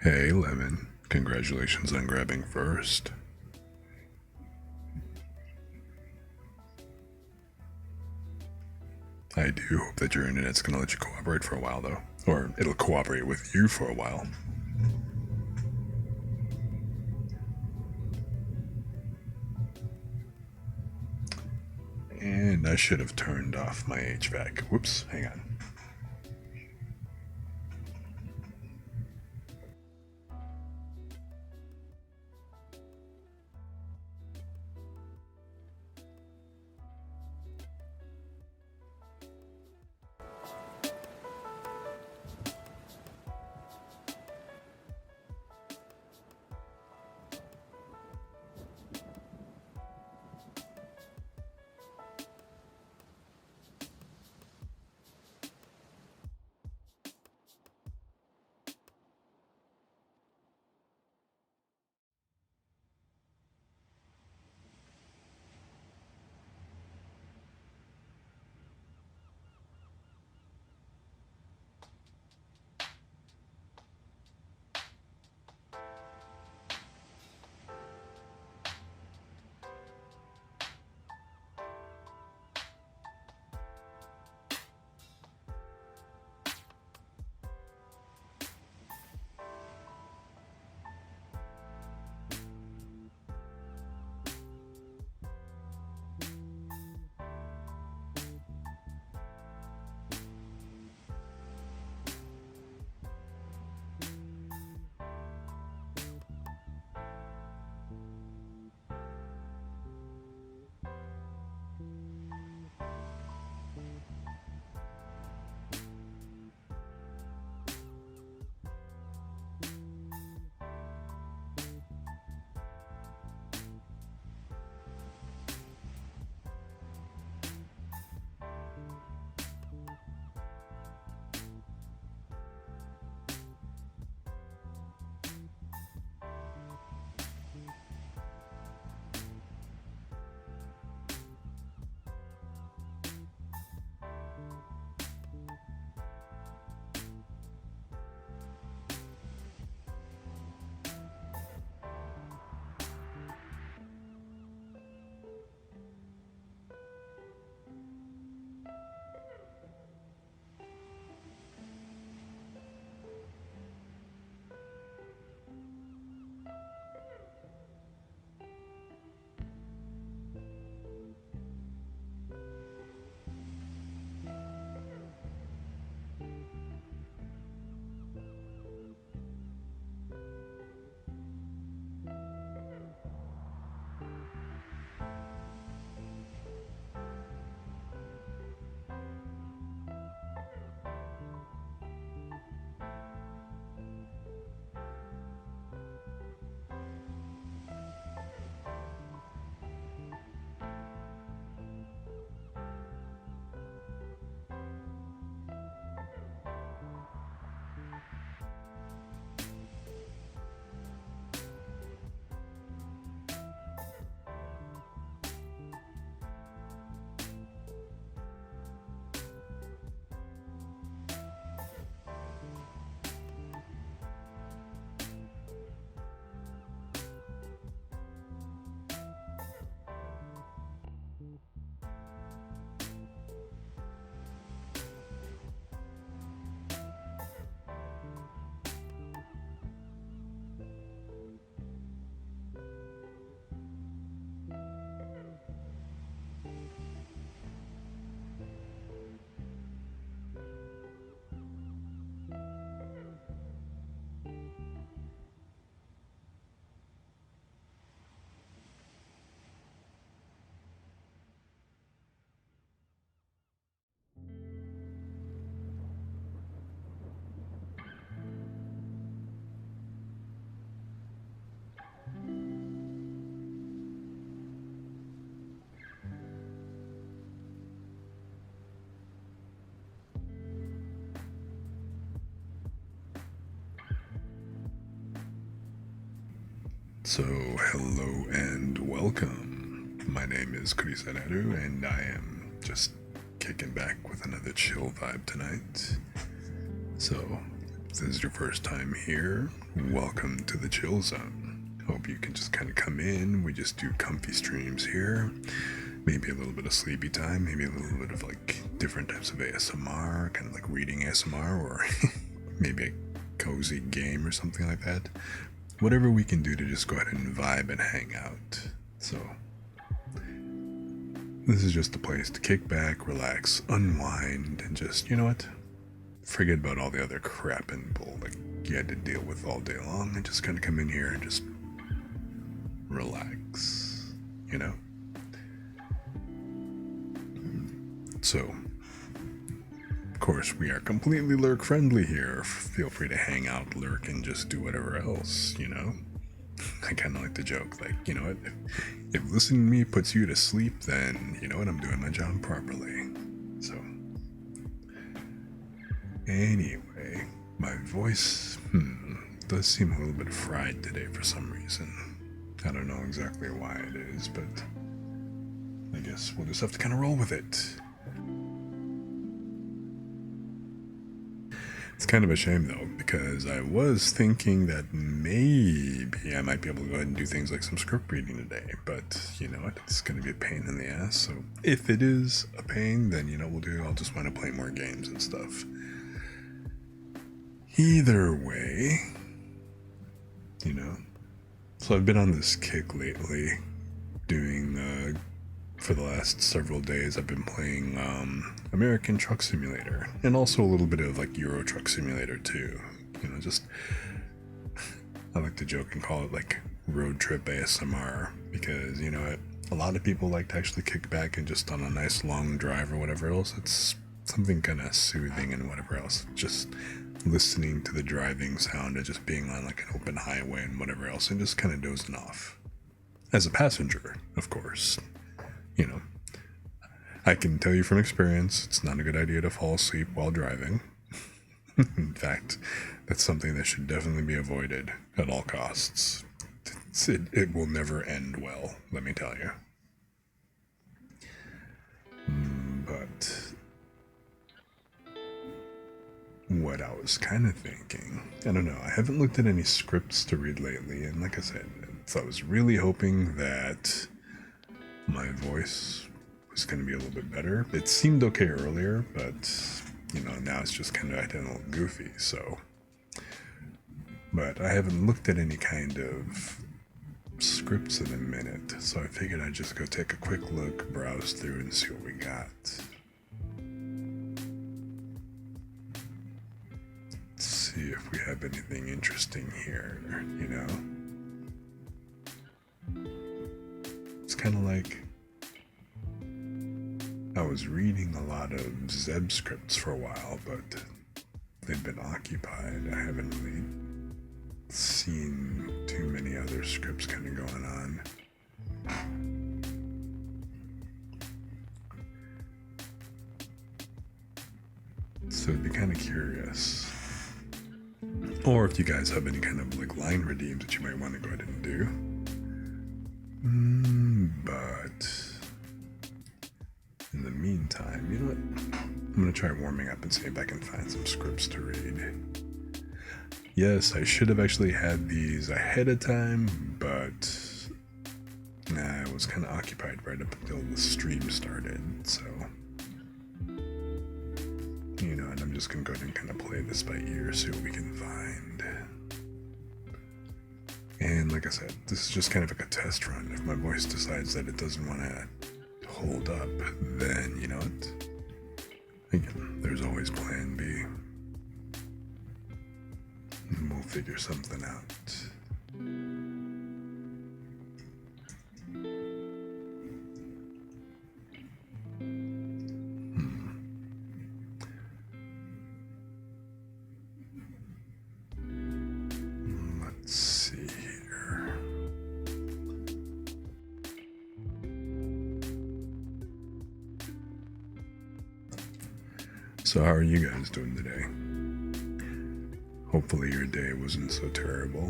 Hey, Lemon. Congratulations on grabbing first. I do hope that your internet's gonna let you cooperate for a while, though. Or it'll cooperate with you for a while. And I should have turned off my HVAC. Whoops, hang on. So, hello and welcome. My name is Krisaneru, and I am just kicking back with another chill vibe tonight. So, this is your first time here, welcome to the chill zone. Hope you can just kind of come in. We just do comfy streams here. Maybe a little bit of sleepy time, maybe a little bit of like different types of ASMR, kind of like reading ASMR, or maybe a cozy game or something like that. Whatever we can do to just go ahead and vibe and hang out. So this is just a place to kick back, relax, unwind, and just, you know what? Forget about all the other crap and bull that you had to deal with all day long, and just kind of come in here and just relax, you know? So, of course, we are completely lurk friendly here. Feel free to hang out, lurk, and just do whatever else, you know? I kind of like to joke, like, you know what? If listening to me puts you to sleep, then you know what? I'm doing my job properly. So, anyway, my voice, does seem a little bit fried today for some reason. I don't know exactly why it is, but I guess we'll just have to kind of roll with it. It's kind of a shame though, because I was thinking that maybe I might be able to go ahead and do things like some script reading today, but you know what, it's going to be a pain in the ass, so if it is a pain, then you know what we'll do, I'll just want to play more games and stuff. Either way, you know, so I've been on this kick lately, doing for the last several days I've been playing American Truck Simulator, and also a little bit of like Euro Truck Simulator too. You know, just I like to joke and call it like road trip ASMR, because you know a lot of people like to actually kick back and just on a nice long drive or whatever else, it's something kind of soothing and whatever else, just listening to the driving sound and just being on like an open highway and whatever else, and just kind of dozing off as a passenger, of course. You know, I can tell you from experience, it's not a good idea to fall asleep while driving. In fact, that's something that should definitely be avoided at all costs. It will never end well, let me tell you. But what I was kind of thinking, I don't know, I haven't looked at any scripts to read lately, and like I said, so I was really hoping that my voice was going to be a little bit better. It seemed okay earlier, but you know, now it's just kind of acting a little goofy, so. But I haven't looked at any kind of scripts in a minute, so I figured I'd just go take a quick look, browse through, and see what we got. Let's see if we have anything interesting here, you know? It's kind of like I was reading a lot of Zeb scripts for a while, but they've been occupied. I haven't really seen too many other scripts kind of going on. So I'd be kind of curious. Or if you guys have any kind of like line redeems that you might want to go ahead and do. But in the meantime, you know what? I'm going to try warming up and see if I can find some scripts to read. Yes, I should have actually had these ahead of time, but I was kind of occupied right up until the stream started, so. You know, and I'm just going to go ahead and kind of play this by ear, see what we can find. And like I said, this is just kind of like a test run. If my voice decides that it doesn't want to hold up, then, you know what? Again, there's always plan B. And we'll figure something out. Let's see here. So how are you guys doing today? Hopefully your day wasn't so terrible,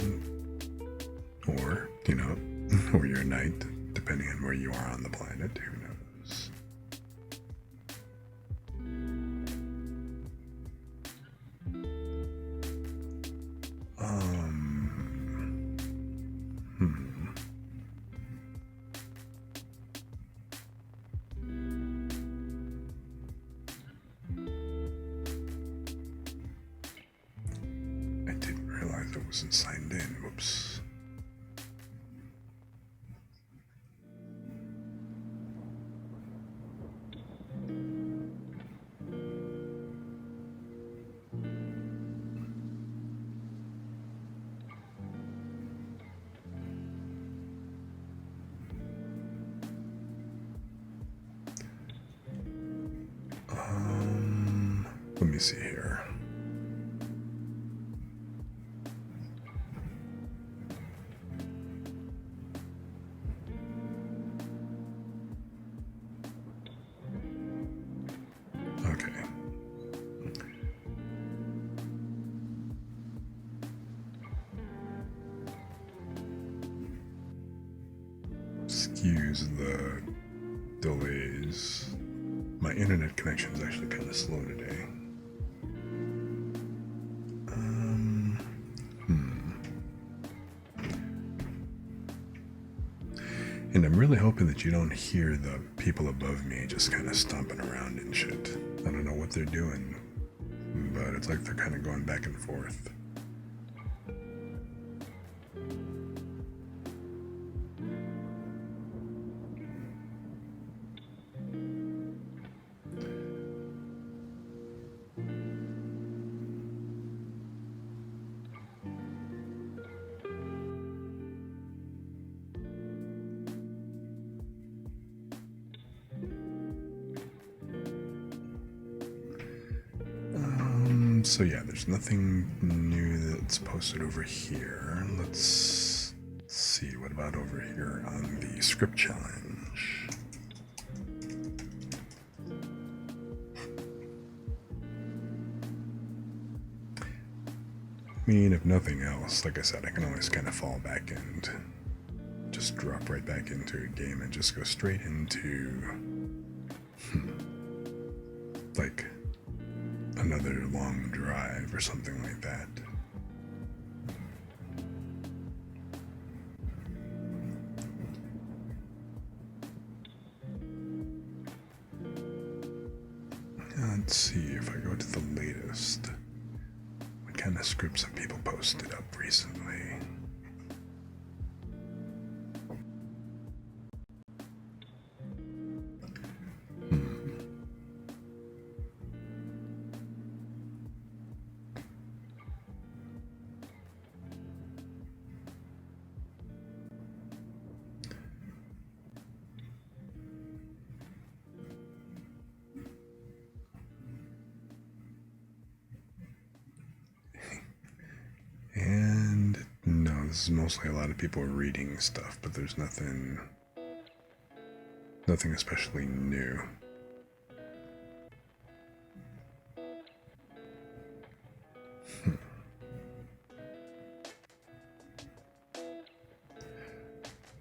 or, you know, or your night, depending on where you are on the planet, who knows. realized I wasn't signed in. Whoops. Let me see here. Okay. Excuse the delays. My internet connection is actually kind of slow today. And I'm really hoping that you don't hear the people above me just kind of stomping around and shit. I don't know what they're doing, but it's like they're kind of going back and forth. So yeah, there's nothing new that's posted over here. Let's see, what about over here on the script challenge? I mean, if nothing else, like I said, I can always kind of fall back and just drop right back into a game and just go straight into, like, another long drive or something like that. Let's see if I go to the latest. What kind of scripts have people posted up recently? And no, this is mostly a lot of people reading stuff, but there's nothing especially new.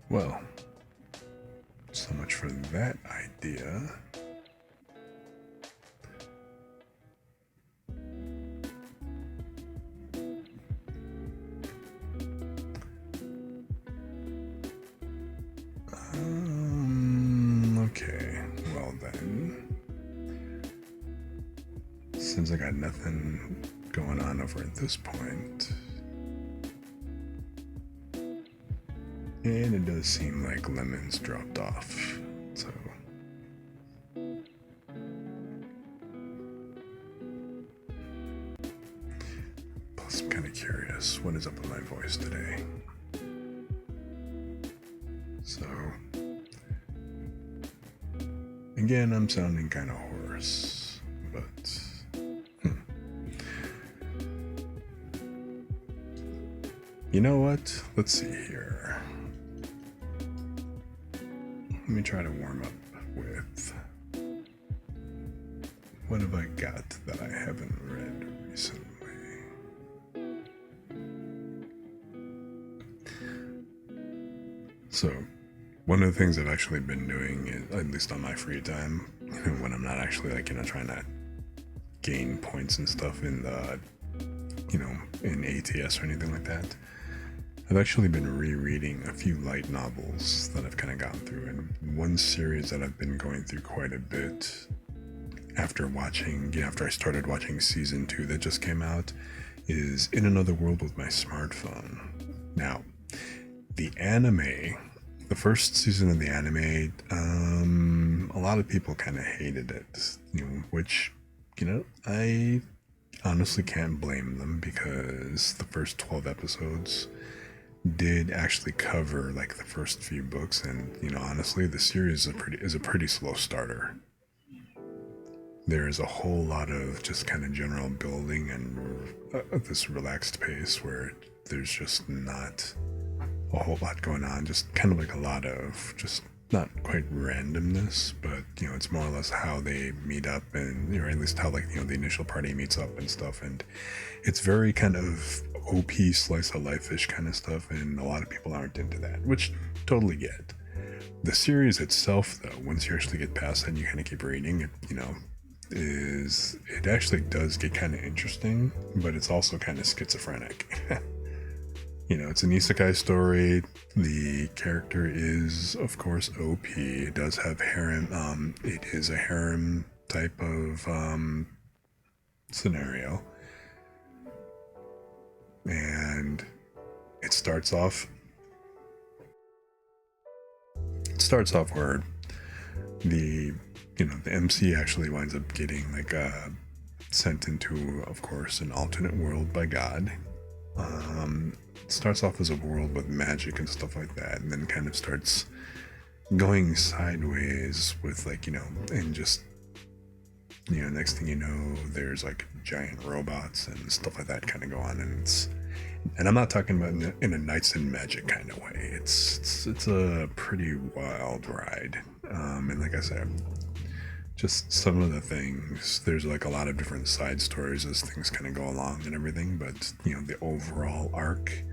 Well, so much for that idea. Okay, well then, since I got nothing going on over at this point, and it does seem like Lemon's dropped off, so plus I'm kind of curious what is up with my voice today. So again, I'm sounding kind of hoarse, but you know what? Let's see here. Let me try to warm up with what have I got that I haven't read recently. So one of the things I've actually been doing, is, at least on my free time, when I'm not actually trying to gain points and stuff in the, in ATS or anything like that, I've actually been rereading a few light novels that I've kind of gotten through, and one series that I've been going through quite a bit after I started watching season 2 that just came out, is In Another World with My Smartphone. Now, the anime, the first season of the anime, a lot of people kind of hated it, which, I honestly can't blame them, because the first 12 episodes did actually cover like the first few books, and honestly, the series is a pretty slow starter. There's a whole lot of just kind of general building and this relaxed pace where there's just not a whole lot going on, just kind of like a lot of just not quite randomness, but it's more or less how they meet up, and or at least how the initial party meets up and stuff, and it's very kind of OP slice of life-ish kind of stuff, and a lot of people aren't into that, which totally get. The series itself, though, once you actually get past that and you kind of keep reading it, it actually does get kind of interesting, but it's also kind of schizophrenic. It's an isekai story. The character is, of course, OP. It does have harem. It is a harem type of scenario. And it starts off where the MC actually winds up getting sent into, of course, an alternate world by God. It starts off as a world with magic and stuff like that, and then kind of starts going sideways with and just next thing you know, there's like giant robots and stuff like that kind of go on, and I'm not talking about in a Knights and Magic kind of way. It's a pretty wild ride, and like I said, just some of the things, there's like a lot of different side stories as things kind of go along and everything, but the overall arc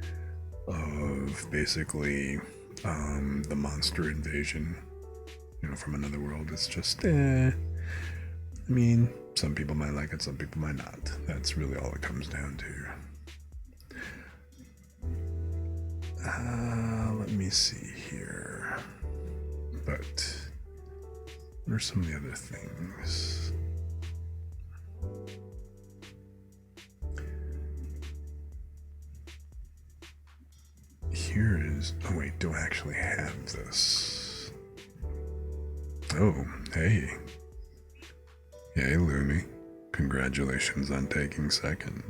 of basically the monster invasion from another world is just I mean, some people might like it, some people might not. That's really all it comes down to. Let me see here, but what are some of the other things? Here is... Oh wait, do I actually have this? Oh, hey. Hey, Lumi. Congratulations on taking second.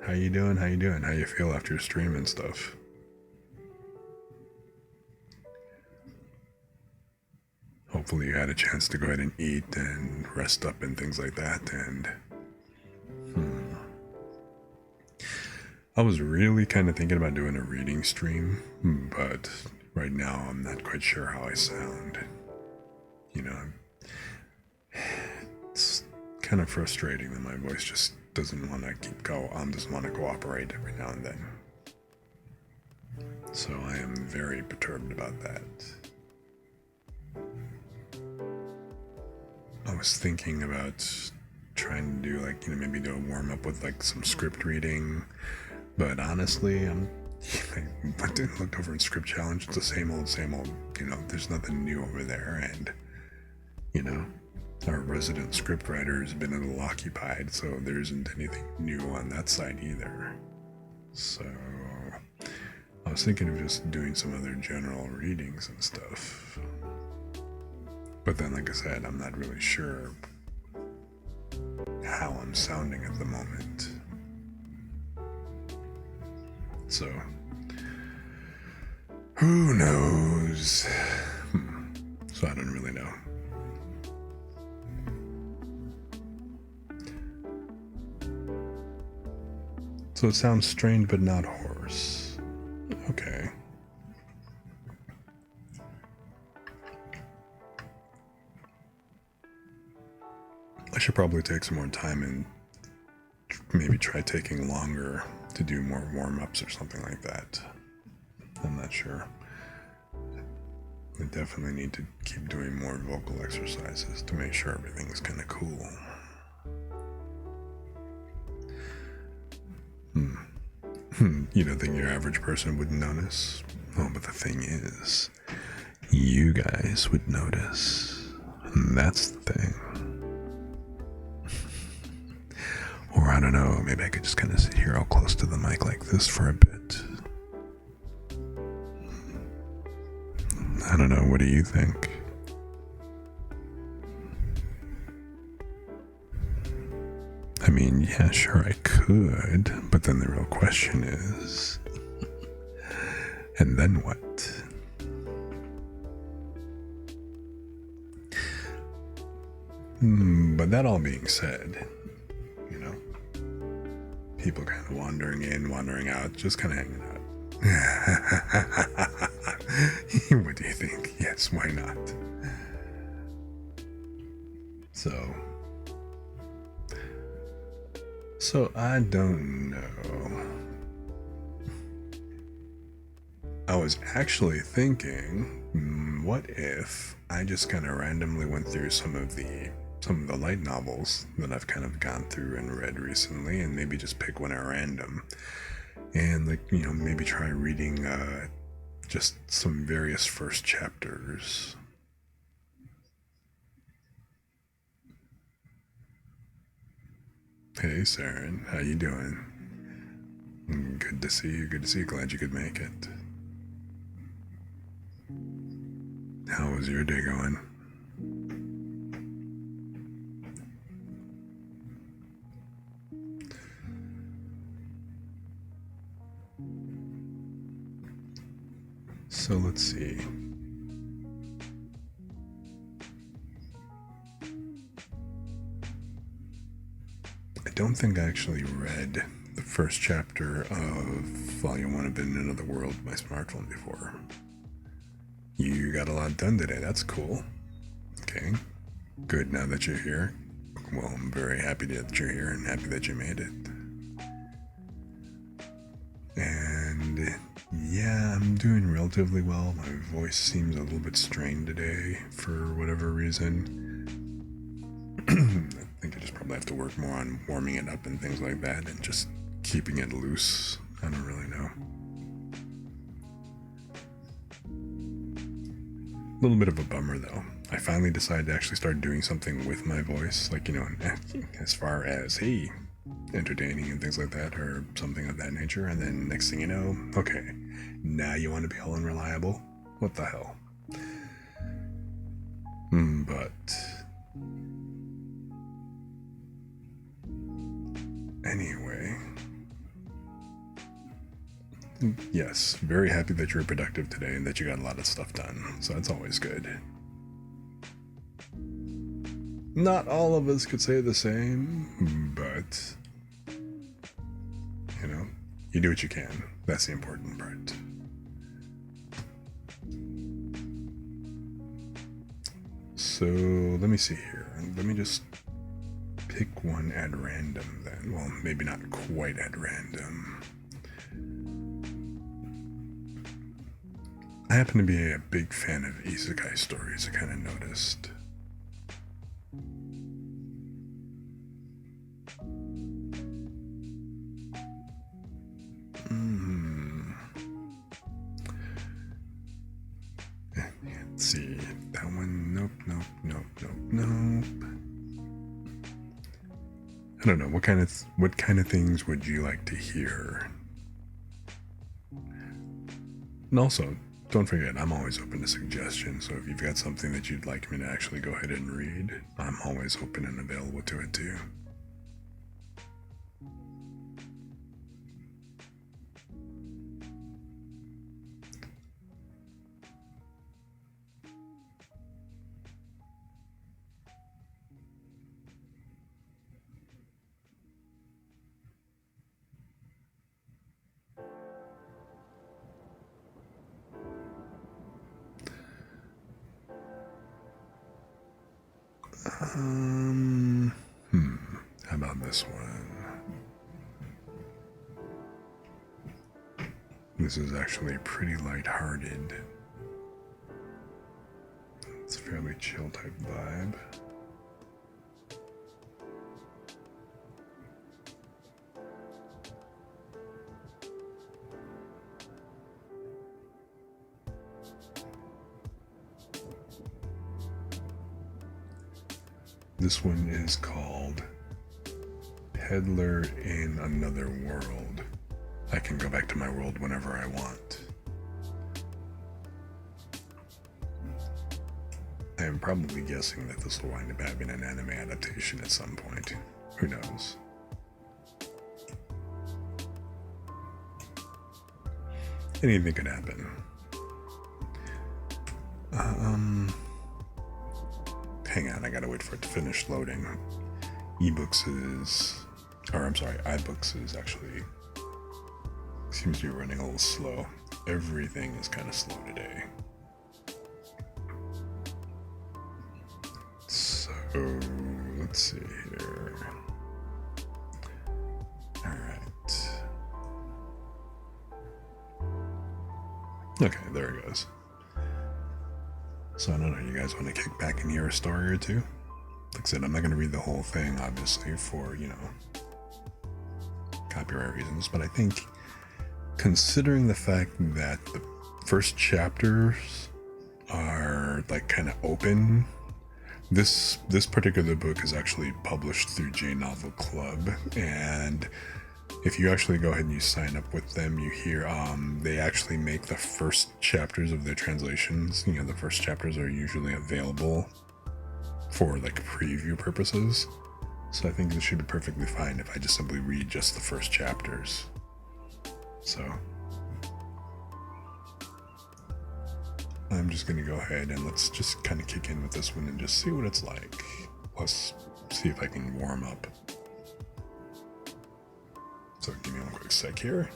How you doing? How you feel after your stream and stuff? Hopefully you had a chance to go ahead and eat and rest up and things like that, and... I was really kind of thinking about doing a reading stream, but right now I'm not quite sure how I sound. It's kind of frustrating that my voice just doesn't want to doesn't want to cooperate every now and then. So I am very perturbed about that. I was thinking about trying to do maybe do a warm-up with some script reading, but honestly, I looked over in Script Challenge. It's the same old, there's nothing new over there, and our resident script writer has been a little occupied, so there isn't anything new on that side either. So I was thinking of just doing some other general readings and stuff. But then, like I said, I'm not really sure how I'm sounding at the moment. So, who knows? So I don't really know. So it sounds strained but not hoarse. Okay. I should probably take some more time and maybe try taking longer to do more warm-ups or something like that. I'm not sure. I definitely need to keep doing more vocal exercises to make sure everything's kind of cool. You don't think your average person would notice? Oh, but the thing is, you guys would notice. That's the thing. Or I don't know, maybe I could just kind of sit here all close to the mic like this for a bit. I don't know, what do you think? I mean, yeah, sure I could, but then the real question is, and then what? But that all being said, you know, people kind of wandering in, wandering out, just kind of hanging out. What do you think? Yes, why not? So I don't know. I was actually thinking, what if I just kind of randomly went through some of the light novels that I've kind of gone through and read recently, and maybe just pick one at random, and maybe try reading just some various first chapters. Hey, Saren, how you doing? Good to see you. Good to see you. Glad you could make it. How was your day going? So let's see. I don't think I actually read the first chapter of Volume 1 of In Another World by smartphone before. You got a lot done today. That's cool. Okay. Good now that you're here. Well, I'm very happy that you're here and happy that you made it. And yeah, I'm doing relatively well. My voice seems a little bit strained today for whatever reason. I think I just probably have to work more on warming it up and things like that and just keeping it loose. I don't really know. A little bit of a bummer though. I finally decided to actually start doing something with my voice, like, as far as, hey, entertaining and things like that, or something of that nature, and then next thing you know, okay, now you want to be all unreliable? What the hell? But anyway, yes, very happy that you were productive today and that you got a lot of stuff done, so that's always good. Not all of us could say the same, but you do what you can. That's the important part. So let me see here. Let me just pick one at random then. Well, maybe not quite at random. I happen to be a big fan of isekai stories, I kind of noticed. Let's see. That one, nope. I don't know, what kind of things would you like to hear? And also, don't forget, I'm always open to suggestions, so if you've got something that you'd like me to actually go ahead and read, I'm always open and available to it too. How about this one? This is actually pretty lighthearted. It's a fairly chill type vibe. This one is called Peddler in Another World. I can go back to my world whenever I want. I am probably guessing that this will wind up having an anime adaptation at some point. Who knows? Anything could happen. Hang on, I gotta wait for it to finish loading. iBooks is actually seems to be running a little slow. Everything is kind of slow today. So let's see here. All right. Okay, there it goes. So I don't know, you guys want to kick back and hear a story or two? Like I said, I'm not going to read the whole thing, obviously, for, copyright reasons, but I think considering the fact that the first chapters are like kind of open, this particular book is actually published through J Novel Club, and if you actually go ahead and you sign up with them, you hear they actually make the first chapters of their translations. The first chapters are usually available for like preview purposes. So I think this should be perfectly fine if I just simply read just the first chapters. So I'm just going to go ahead and let's just kind of kick in with this one and just see what it's like. Let's see if I can warm up. So give me one quick sec here.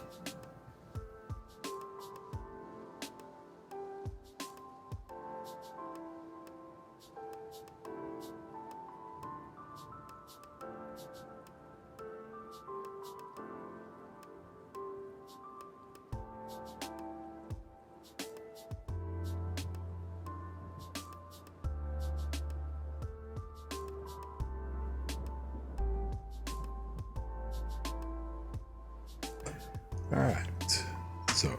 All right, so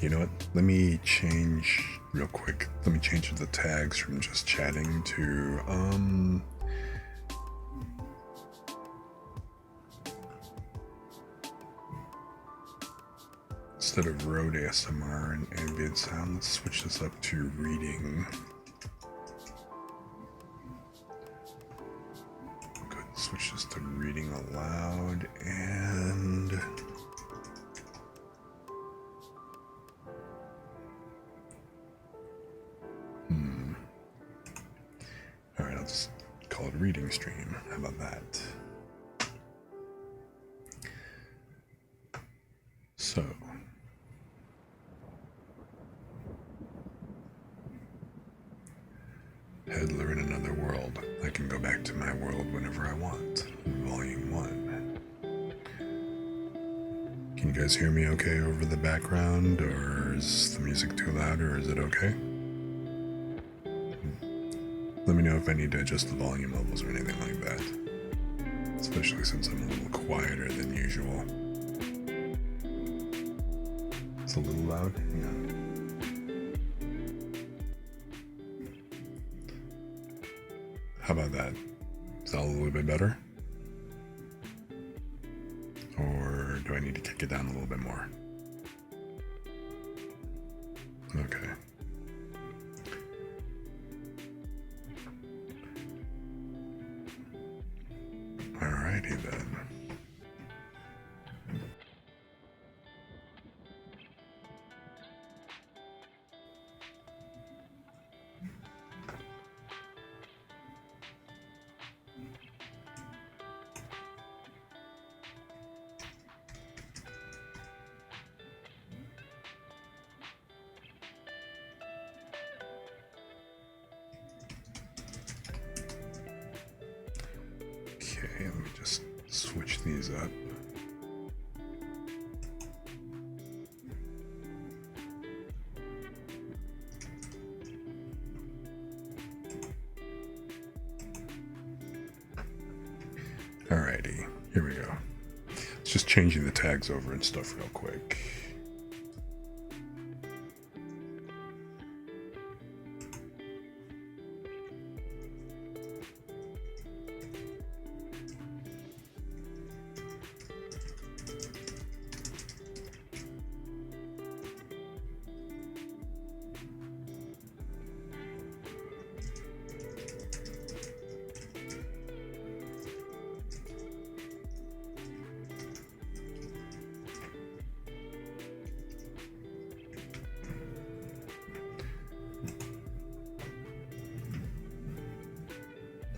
you know what? Let me change real quick. Let me change the tags from just chatting to instead of road ASMR and ambient sound, let's switch this up to reading. Switch this to reading aloud and all right, I'll just call it reading stream. How about that? So Peddler in Another World. I can go back to my world whenever I want. Volume 1. Can you guys hear me okay over the background, or is the music too loud, or is it okay? Let me know if I need to adjust the volume levels or anything like that. Especially since I'm a little quieter than usual. It's a little loud? Yeah. How about that? Is that a little bit better? Or do I need to kick it down a little bit more? Okay. Alrighty then. Okay, let me just switch these up. Alrighty, here we go. Let's Just changing the tags over and stuff real quick.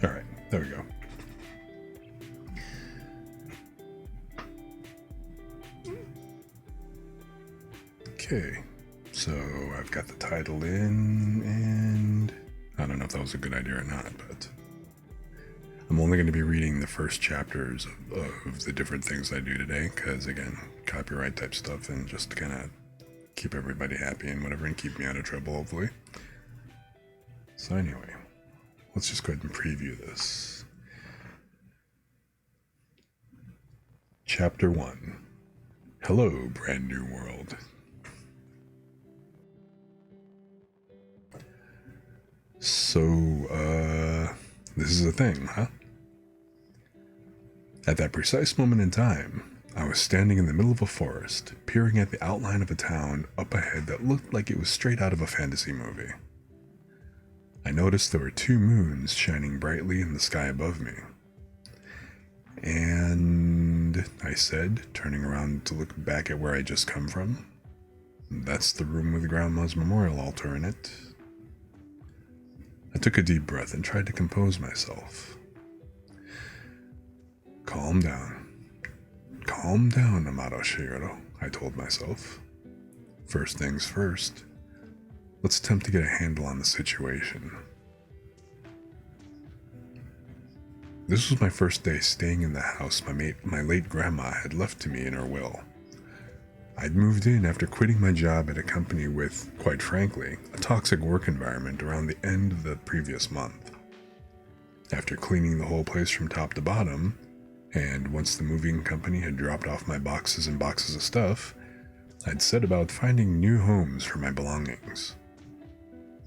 All right, there we go. Okay, so I've got the title in, and I don't know if that was a good idea or not, but I'm only going to be reading the first chapters of the different things I do today, because again, copyright type stuff, and just to kind of keep everybody happy and whatever, and keep me out of trouble, hopefully. So anyway, let's just go ahead and preview this. Chapter 1. Hello, brand new world. So, this is a thing, huh? At that precise moment in time, I was standing in the middle of a forest, peering at the outline of a town up ahead that looked like it was straight out of a fantasy movie. I noticed there were 2 moons shining brightly in the sky above me. And I said, turning around to look back at where I just come from, that's the room with Grandma's memorial altar in it. I took a deep breath and tried to compose myself. Calm down. Calm down, Amado Shiro, I told myself. First things first, let's attempt to get a handle on the situation. This was my first day staying in the house my late grandma had left to me in her will. I'd moved in after quitting my job at a company with, quite frankly, a toxic work environment around the end of the previous month. After cleaning the whole place from top to bottom, and once the moving company had dropped off my boxes and boxes of stuff, I'd set about finding new homes for my belongings.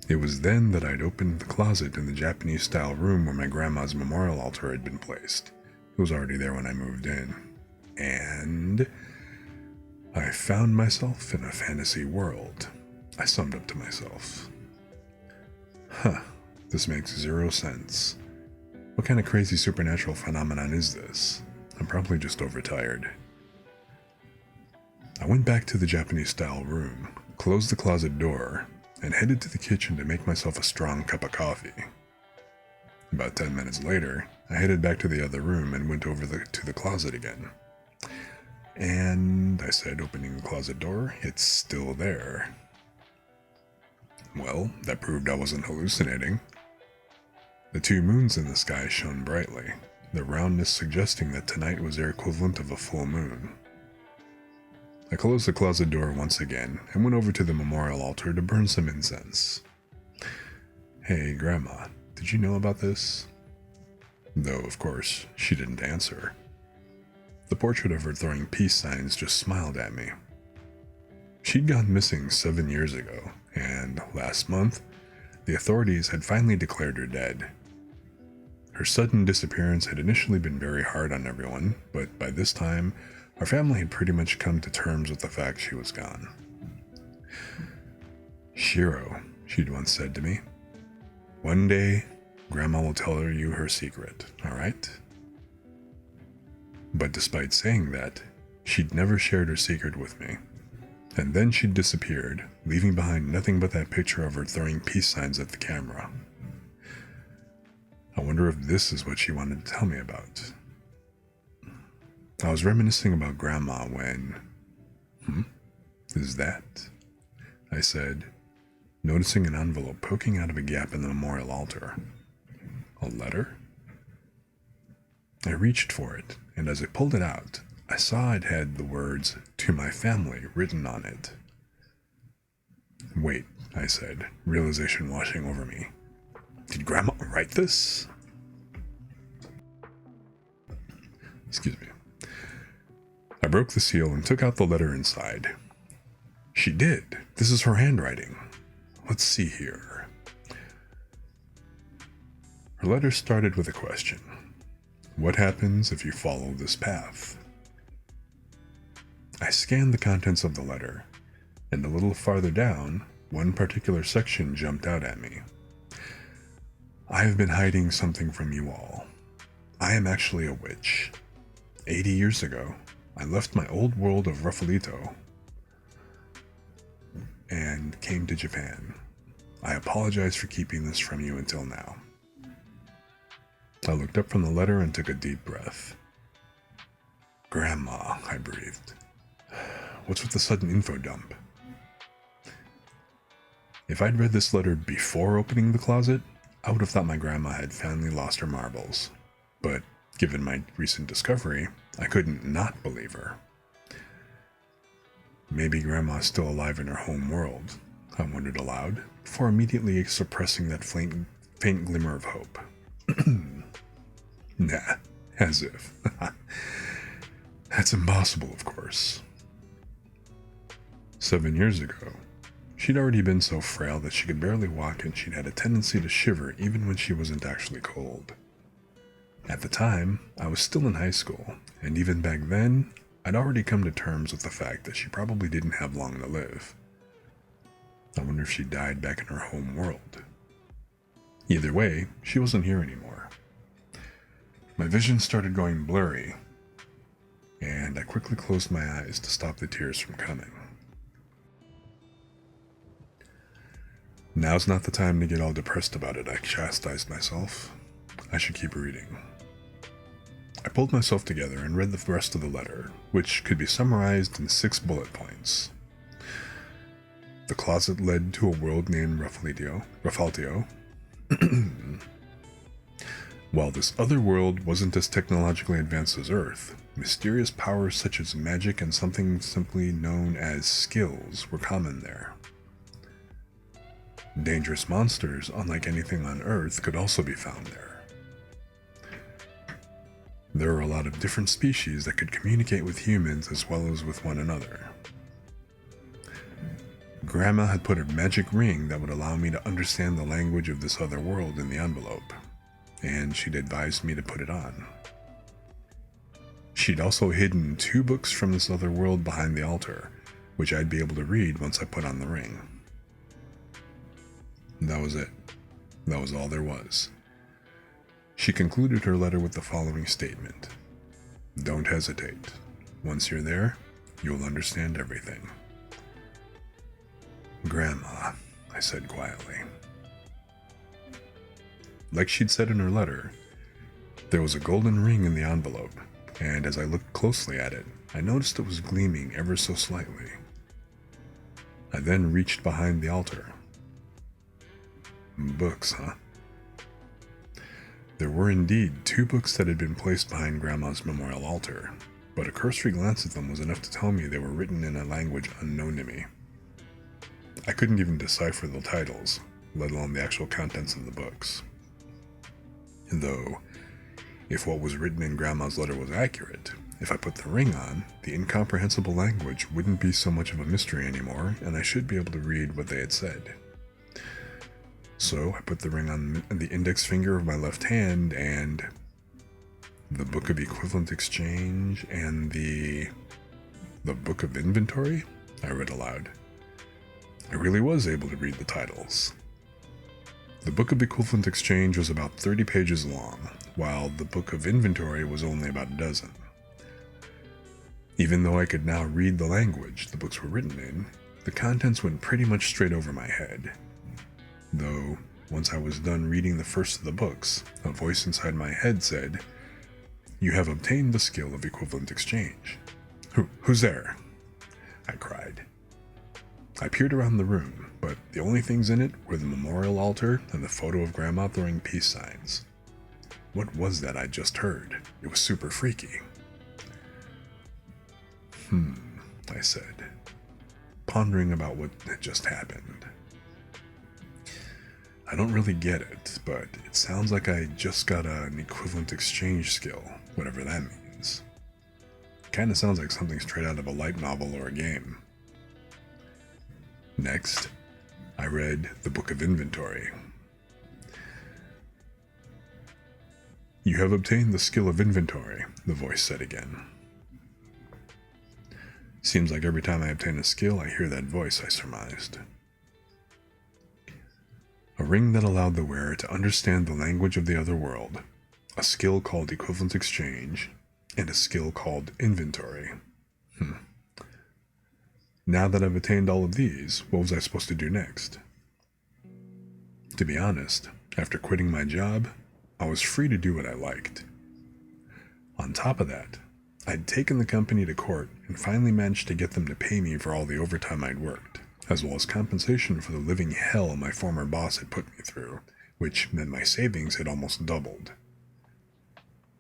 It was then that I'd opened the closet in the Japanese-style room where my grandma's memorial altar had been placed. It was already there when I moved in. And I found myself in a fantasy world, I summed up to myself. This makes 0 sense. What kind of crazy supernatural phenomenon is this? I'm probably just overtired. I went back to the Japanese-style room, closed the closet door, and headed to the kitchen to make myself a strong cup of coffee. About 10 minutes later, I headed back to the other room and went over to the closet again. And I said, opening the closet door, it's still there. Well, that proved I wasn't hallucinating. The 2 moons in the sky shone brightly, the roundness suggesting that tonight was their equivalent of a full moon. I closed the closet door once again and went over to the memorial altar to burn some incense. Hey, Grandma, did you know about this? Though, of course, she didn't answer. The portrait of her throwing peace signs just smiled at me. She'd gone missing 7 years ago, and last month, the authorities had finally declared her dead. Her sudden disappearance had initially been very hard on everyone, but by this time, our family had pretty much come to terms with the fact she was gone. Shiro, she'd once said to me, one day, Grandma will tell you her secret, alright? But despite saying that, she'd never shared her secret with me. And then she'd disappeared, leaving behind nothing but that picture of her throwing peace signs at the camera. I wonder if this is what she wanted to tell me about. I was reminiscing about Grandma when... Is that? I said, noticing an envelope poking out of a gap in the memorial altar. A letter? I reached for it, and as I pulled it out, I saw it had the words, "To my family," written on it. Wait, I said, realization washing over me. Did Grandma write this? Excuse me. I broke the seal and took out the letter inside. She did. This is her handwriting. Let's see here. Her letter started with a question. What happens if you follow this path? I scanned the contents of the letter, and a little farther down, one particular section jumped out at me. I have been hiding something from you all. I am actually a witch. 80 years ago, I left my old world of Ruffalito and came to Japan. I apologize for keeping this from you until now. I looked up from the letter and took a deep breath. Grandma, I breathed. What's with the sudden info dump? If I'd read this letter before opening the closet, I would have thought my grandma had finally lost her marbles. But given my recent discovery, I couldn't not believe her. Maybe Grandma's still alive in her home world, I wondered aloud, before immediately suppressing that faint glimmer of hope. Nah, as if. That's impossible, of course. 7 years ago, she'd already been so frail that she could barely walk, and she'd had a tendency to shiver even when she wasn't actually cold. At the time, I was still in high school, and even back then, I'd already come to terms with the fact that she probably didn't have long to live. I wonder if she died back in her home world. Either way, she wasn't here anymore. My vision started going blurry, and I quickly closed my eyes to stop the tears from coming. Now's not the time to get all depressed about it, I chastised myself. I should keep reading. I pulled myself together and read the rest of the letter, which could be summarized in 6 bullet points. The closet led to a world named Ruffaltio. While this other world wasn't as technologically advanced as Earth, mysterious powers such as magic and something simply known as skills were common there. Dangerous monsters, unlike anything on Earth, could also be found there. There were a lot of different species that could communicate with humans as well as with one another. Grandma had put a magic ring that would allow me to understand the language of this other world in the envelope, and she'd advised me to put it on. She'd also hidden 2 books from this other world behind the altar, which I'd be able to read once I put on the ring. That was it. That was all there was. She concluded her letter with the following statement. Don't hesitate. Once you're there, you'll understand everything. Grandma, I said quietly. Like she'd said in her letter, there was a golden ring in the envelope, and as I looked closely at it, I noticed it was gleaming ever so slightly. I then reached behind the altar. Books, huh? There were indeed 2 books that had been placed behind Grandma's memorial altar, but a cursory glance at them was enough to tell me they were written in a language unknown to me. I couldn't even decipher the titles, let alone the actual contents of the books. Though, if what was written in Grandma's letter was accurate, if I put the ring on, the incomprehensible language wouldn't be so much of a mystery anymore, and I should be able to read what they had said. So I put the ring on the index finger of my left hand, and the Book of Equivalent Exchange and the Book of Inventory, I read aloud. I really was able to read the titles. The Book of Equivalent Exchange was about 30 pages long, while the Book of Inventory was only about a dozen. Even though I could now read the language the books were written in, the contents went pretty much straight over my head. Though, once I was done reading the first of the books, a voice inside my head said, "You have obtained the skill of Equivalent Exchange." Who's there?" I cried. I peered around the room, but the only things in it were the memorial altar and the photo of Grandma throwing peace signs. What was that I'd just heard? It was super freaky. I said, pondering about what had just happened. I don't really get it, but it sounds like I just got an equivalent exchange skill, whatever that means. kind of sounds like something straight out of a light novel or a game. Next, I read the Book of Inventory. You have obtained the skill of inventory, the voice said again. Seems like every time I obtain a skill, I hear that voice, I surmised. A ring that allowed the wearer to understand the language of the other world, a skill called equivalent exchange, and a skill called inventory. Now that I've attained all of these, what was I supposed to do next? To be honest, after quitting my job, I was free to do what I liked. On top of that, I'd taken the company to court and finally managed to get them to pay me for all the overtime I'd worked, as well as compensation for the living hell my former boss had put me through, which meant my savings had almost doubled.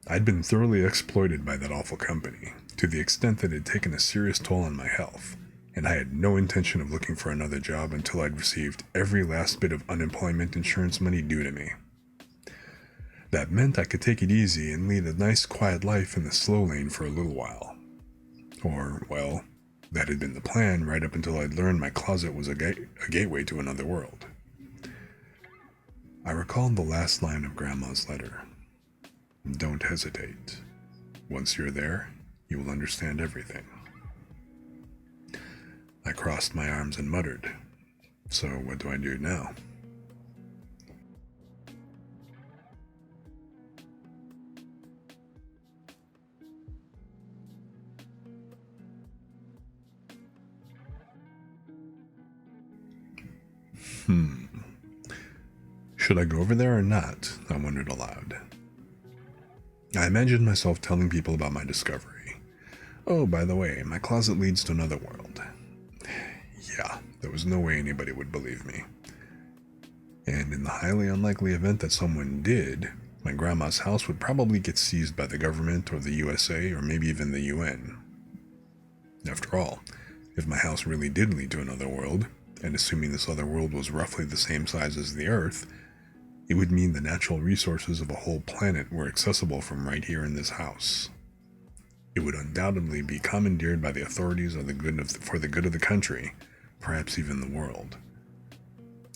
I'd been thoroughly exploited by that awful company, to the extent that it had taken a serious toll on my health, and I had no intention of looking for another job until I'd received every last bit of unemployment insurance money due to me. That meant I could take it easy and lead a nice quiet life in the slow lane for a little while. Or, well, that had been the plan right up until I'd learned my closet was a gateway to another world. I recalled the last line of Grandma's letter. Don't hesitate. Once you're there, you will understand everything. I crossed my arms and muttered, so what do I do now? Should I go over there or not? I wondered aloud. I imagined myself telling people about my discovery. Oh, by the way, my closet leads to another world. Yeah, there was no way anybody would believe me. And in the highly unlikely event that someone did, my grandma's house would probably get seized by the government or the USA or maybe even the UN. After all, if my house really did lead to another world, and assuming this other world was roughly the same size as the Earth, it would mean the natural resources of a whole planet were accessible from right here in this house. It would undoubtedly be commandeered by the authorities for the good of the country, perhaps even the world.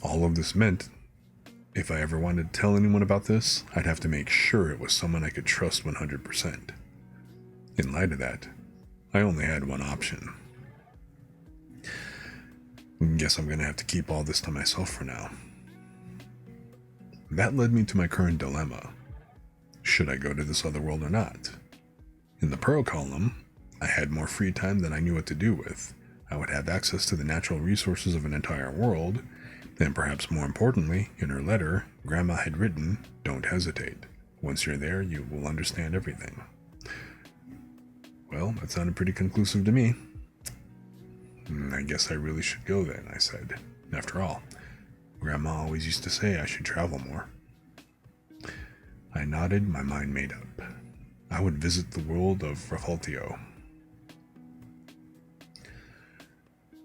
All of this meant, if I ever wanted to tell anyone about this, I'd have to make sure it was someone I could trust 100%. In light of that, I only had one option. Guess I'm gonna have to keep all this to myself for now. That led me to my current dilemma. Should I go to this other world or not? In the pro column, I had more free time than I knew what to do with. I would have access to the natural resources of an entire world, and perhaps more importantly, in her letter, Grandma had written, "Don't hesitate. Once you're there, you will understand everything." Well, that sounded pretty conclusive to me. I guess I really should go then, I said. After all, Grandma always used to say I should travel more. I nodded, my mind made up. I would visit the world of Rafaltio.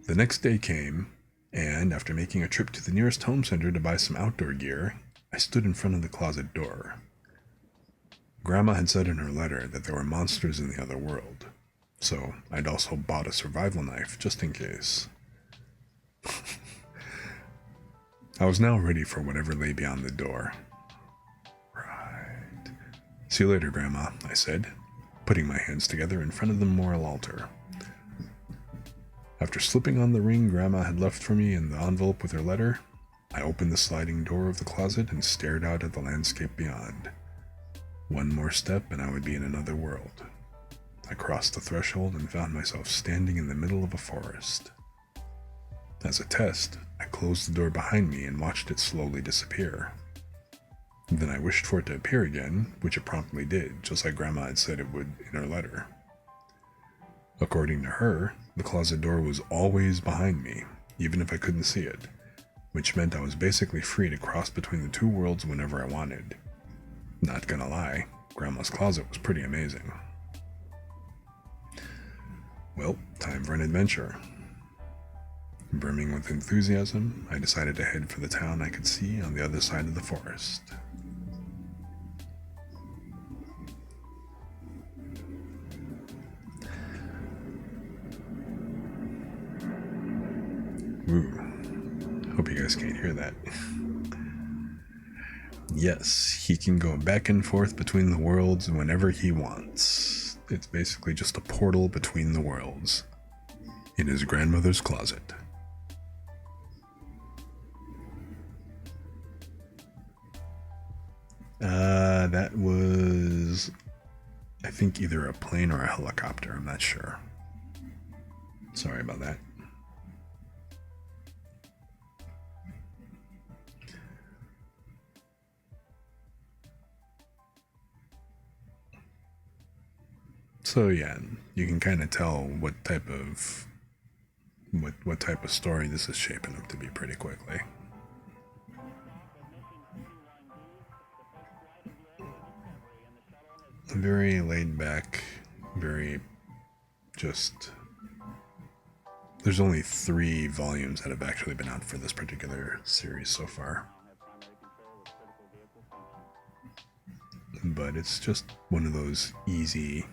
The next day came, and after making a trip to the nearest home center to buy some outdoor gear, I stood in front of the closet door. Grandma had said in her letter that there were monsters in the other world, so I'd also bought a survival knife just in case. I was now ready for whatever lay beyond the door. Right. See you later, Grandma, I said, putting my hands together in front of the memorial altar. After slipping on the ring Grandma had left for me in the envelope with her letter, I opened the sliding door of the closet and stared out at the landscape beyond. One more step and I would be in another world. I crossed the threshold and found myself standing in the middle of a forest. As a test, I closed the door behind me and watched it slowly disappear. Then I wished for it to appear again, which it promptly did, just like Grandma had said it would in her letter. According to her, the closet door was always behind me, even if I couldn't see it, which meant I was basically free to cross between the two worlds whenever I wanted. Not gonna lie, Grandma's closet was pretty amazing. Well, time for an adventure. Brimming with enthusiasm, I decided to head for the town I could see on the other side of the forest. Ooh. Hope you guys can't hear that. Yes, he can go back and forth between the worlds whenever he wants. It's basically just a portal between the worlds. In his grandmother's closet. That was, I think, either a plane or a helicopter. I'm not sure. Sorry about that. So yeah, you can kind of tell what type of story this is shaping up to be pretty quickly. Very laid back, very just. There's only 3 volumes that have actually been out for this particular series so far. But it's just one of those easy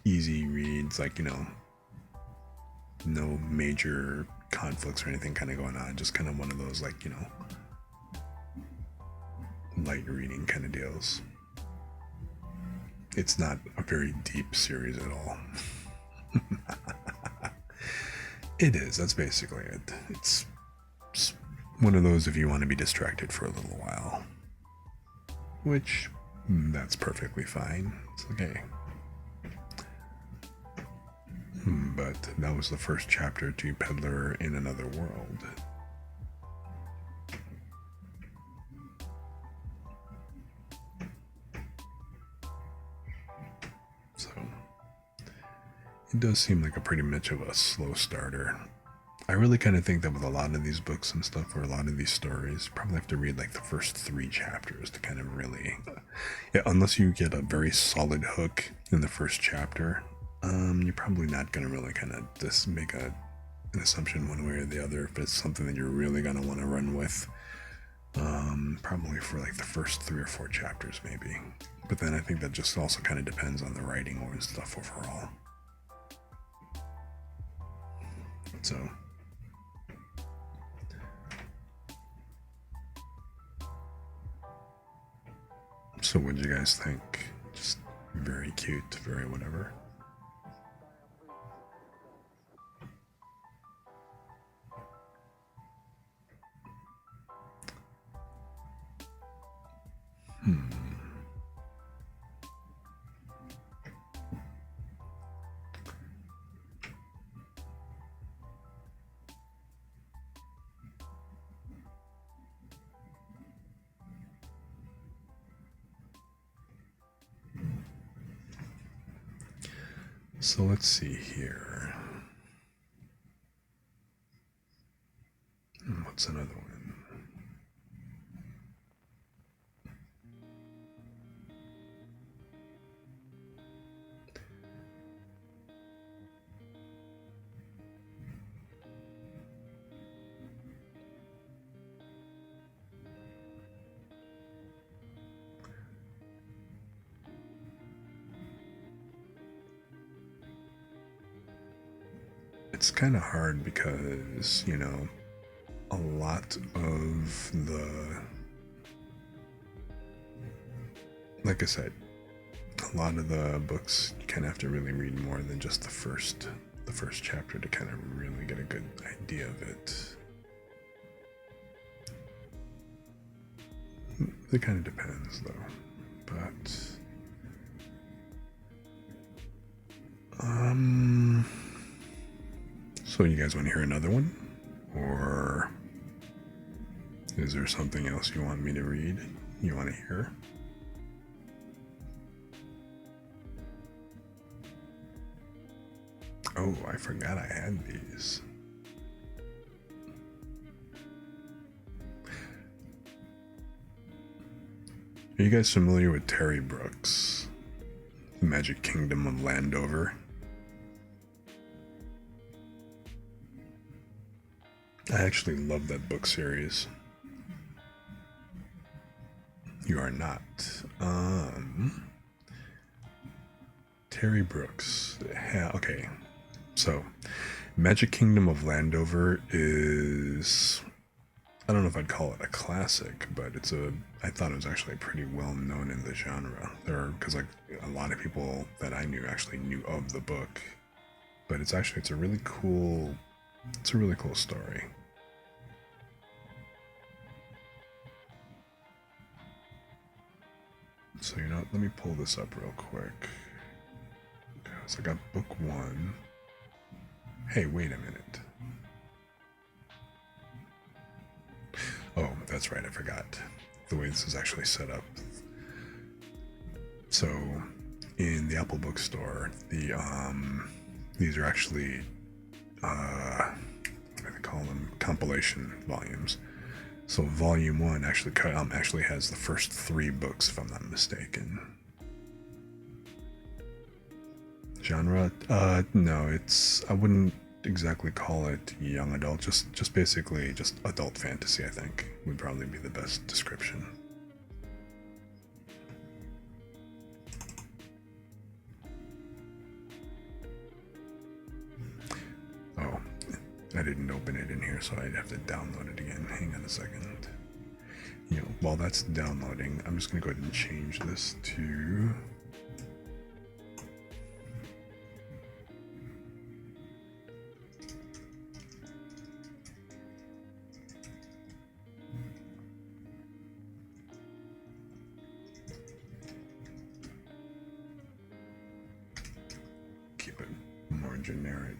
reads, like, no major conflicts or anything kind of going on, just kind of one of those, like, light reading kind of deals. It's not a very deep series at all. It is, that's basically it. It's one of those if you want to be distracted for a little while. Which, that's perfectly fine. It's okay. But that was the first chapter to Peddler in Another World. So, it does seem like a pretty much of a slow starter. I really kind of think that with a lot of these books and stuff, or a lot of these stories, you probably have to read like the first 3 chapters to kind of really, yeah, unless you get a very solid hook in the first chapter, you're probably not going to really kind of just make an assumption one way or the other if it's something that you're really going to want to run with. Probably for like the first 3 or 4 chapters maybe. But then I think that just also kind of depends on the writing and stuff overall. So, what did you guys think? Just very cute, very whatever. So let's see here. What's another one? It's kind of hard because, a lot of the, like I said, a lot of the books you kind of have to really read more than just the first chapter to kind of really get a good idea of it. It kind of depends though, but so you guys want to hear another one, or is there something else you want me to read? You want to hear? Oh, I forgot I had these. Are you guys familiar with Terry Brooks, The Magic Kingdom of Landover? I actually love that book series. You are not. Terry Brooks. Okay. So, Magic Kingdom of Landover is, I don't know if I'd call it a classic, but I thought it was actually pretty well known in the genre. Because like a lot of people that I knew actually knew of the book, but it's a really cool story. So let me pull this up real quick. So I got book 1. Hey, wait a minute. Oh, that's right, I forgot the way this is actually set up. So, in the Apple bookstore, these are actually, what do they call them? Compilation volumes. So volume 1 actually has the first 3 books, if I'm not mistaken. Genre? No, I wouldn't exactly call it young adult, just basically just adult fantasy, I think, would probably be the best description. Oh, I didn't open it in here, so I'd have to download it again. Hang on a second. While that's downloading, I'm just gonna go ahead and change this to keep it more generic.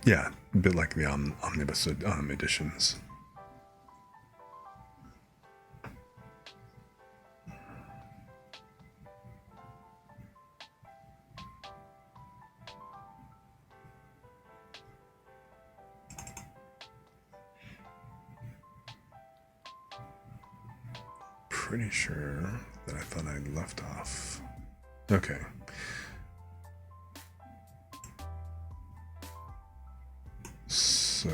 Yeah, a bit like the omnibus editions. Pretty sure that I thought I'd left off. Okay. So,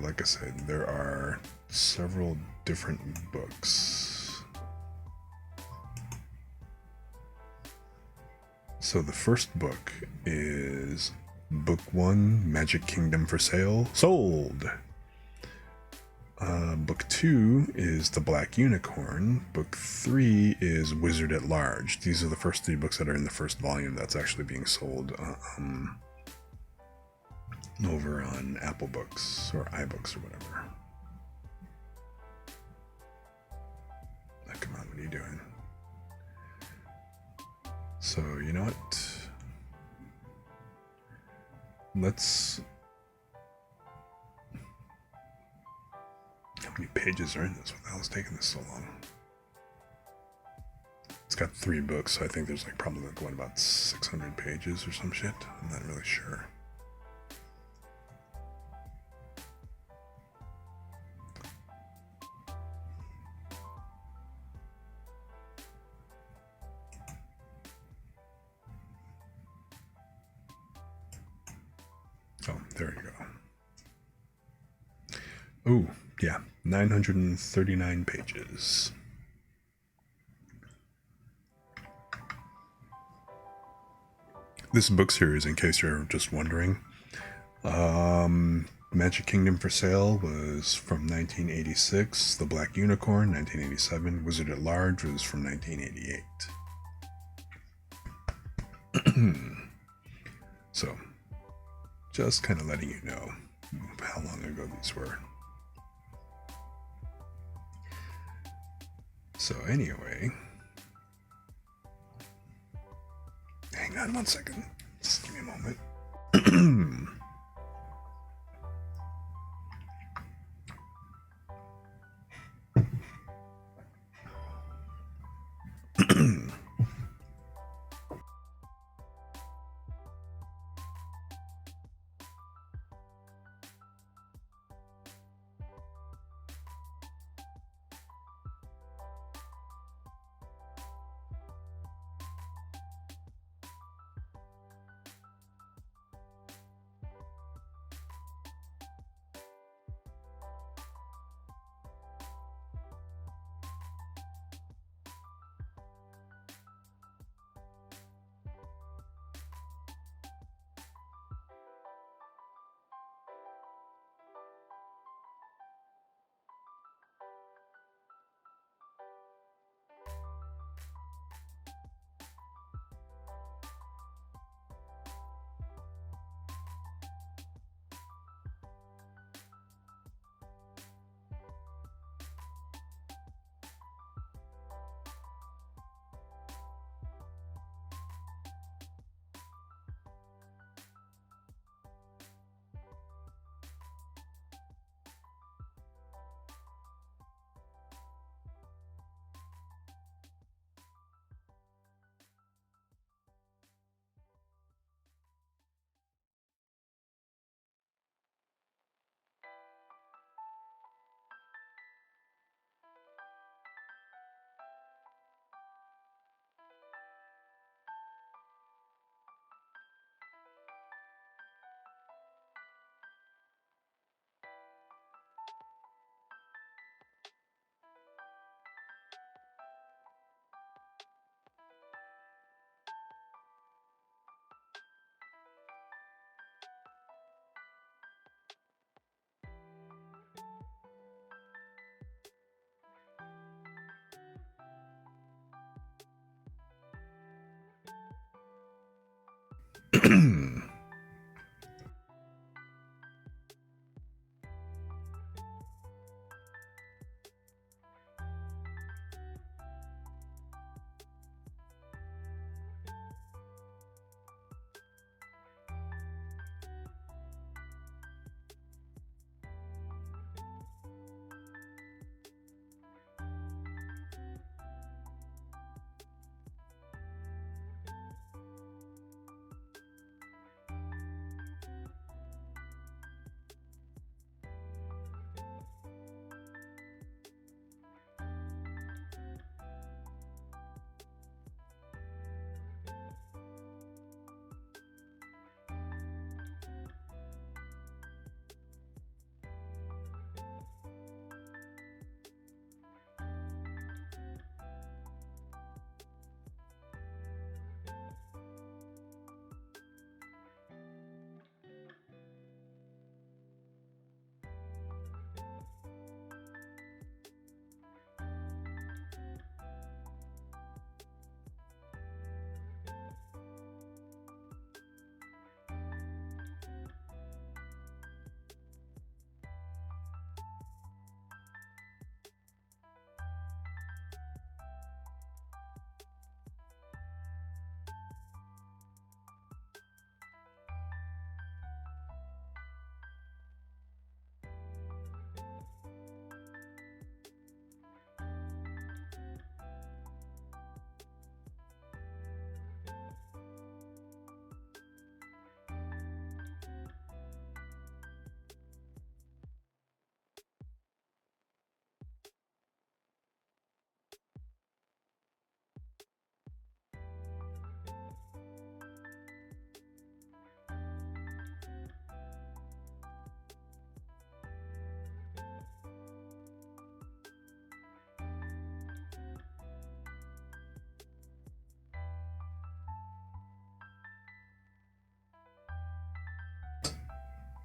like I said, there are several different books. So the first book is Book 1, Magic Kingdom for Sale, sold! Book 2 is The Black Unicorn. Book 3 is Wizard at Large. These are the first 3 books that are in the first volume that's actually being sold over on Apple Books or iBooks or whatever. Oh, come on, what are you doing? So, you know what? Let's... How many pages are in this? What the hell is taking this so long? It's got 3 books, so I think there's probably about 600 pages or some shit. I'm not really sure. Oh, there you go. Oh, yeah, 939 pages. This book series, in case you're just wondering, Magic Kingdom for Sale was from 1986, The Black Unicorn, 1987, Wizard at Large was from 1988. So, just kind of letting you know how long ago these were. So anyway, hang on one second. Just give me a moment.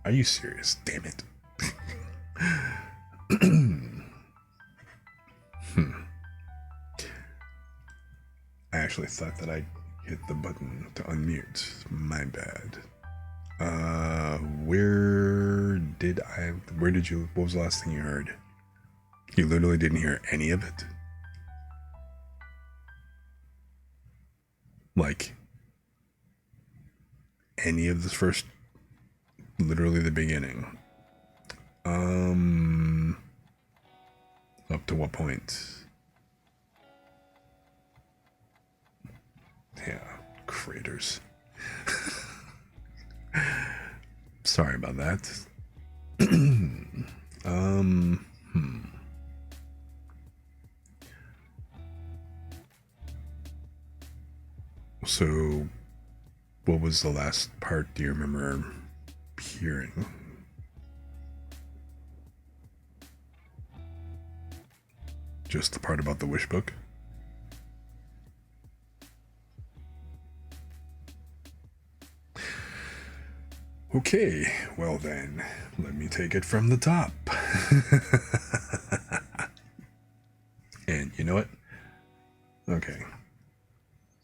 Are you serious? Damn it. I actually thought that I hit the button to unmute. My bad. What was the last thing you heard? You literally didn't hear any of it? Like, any of the first, literally the beginning. Up to what point? Yeah, craters. Sorry about that. So, what was the last part do you remember hearing? Just the part about the wish book? Okay, well then, let me take it from the top. And you know what? Okay.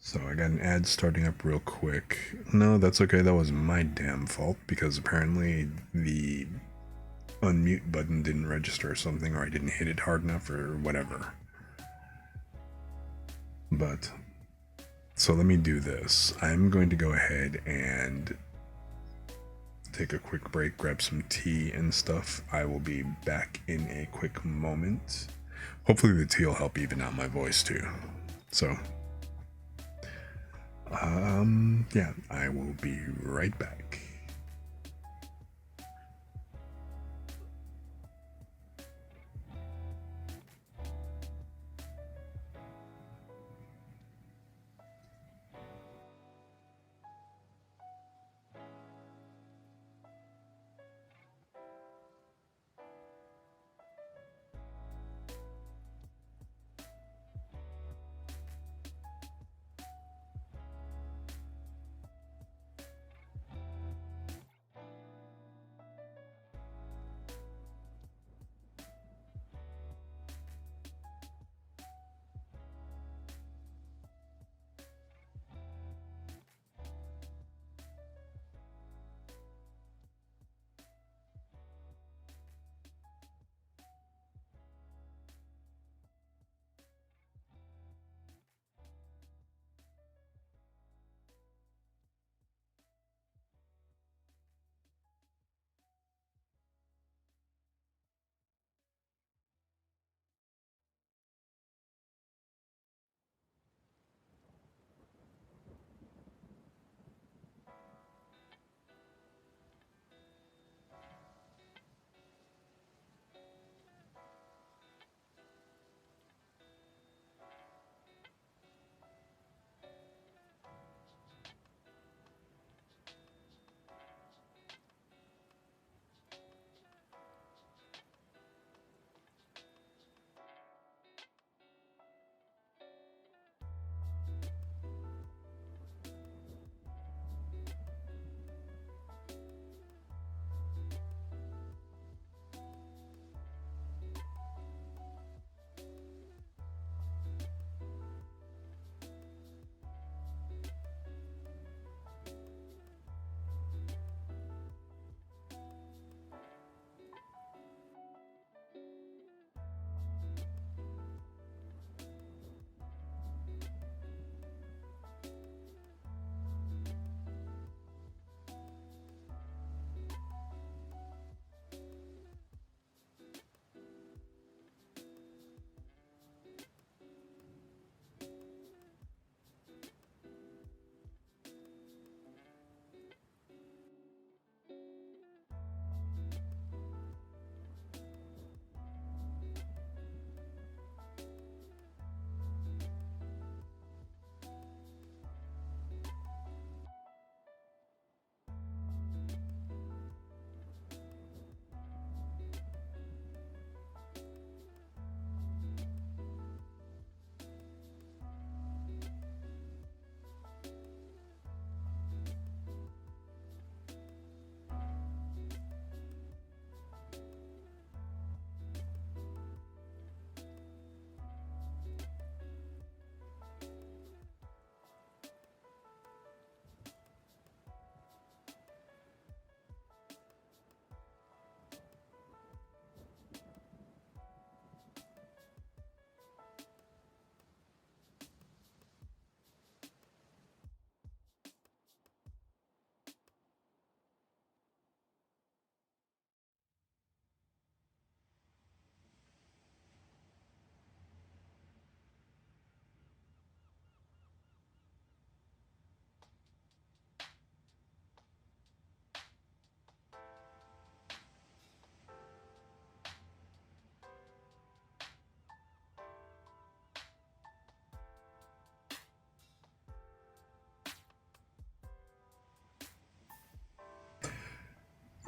So I got an ad starting up real quick. No, that's okay. That was my damn fault because apparently the unmute button didn't register or something, or I didn't hit it hard enough or whatever. But, so let me do this. I'm going to go ahead and take a quick break, grab some tea and stuff. I will be back in a quick moment. Hopefully the tea will help even out my voice too. So, yeah, I will be right back.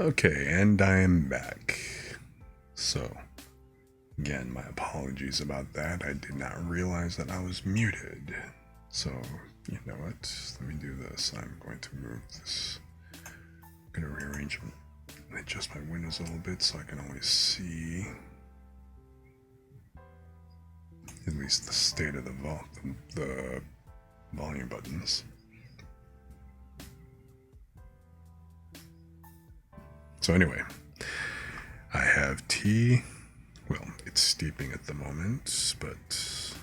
Okay, and I am back. So, again, my apologies about that. I did not realize that I was muted. So, you know what? Let me do this. I'm going to move this. I'm going to rearrange and adjust my windows a little bit so I can always see at least the state of the volume buttons. So anyway, I have tea. Well, it's steeping at the moment, but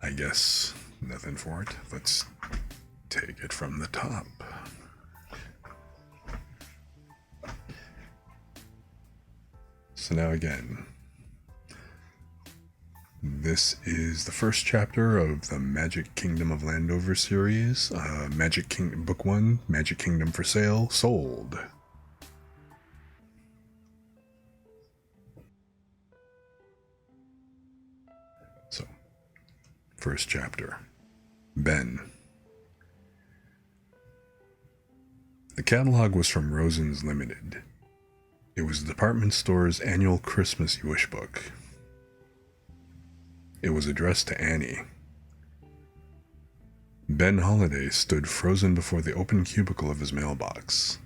I guess nothing for it. Let's take it from the top. So now again, this is the first chapter of the Magic Kingdom of Landover series. Book 1, Magic Kingdom for Sale, sold. So, first chapter. Ben. The catalog was from Rosen's Limited. It was the department store's annual Christmas wish book. It was addressed to Annie. Ben Holliday stood frozen before the open cubicle of his mailbox,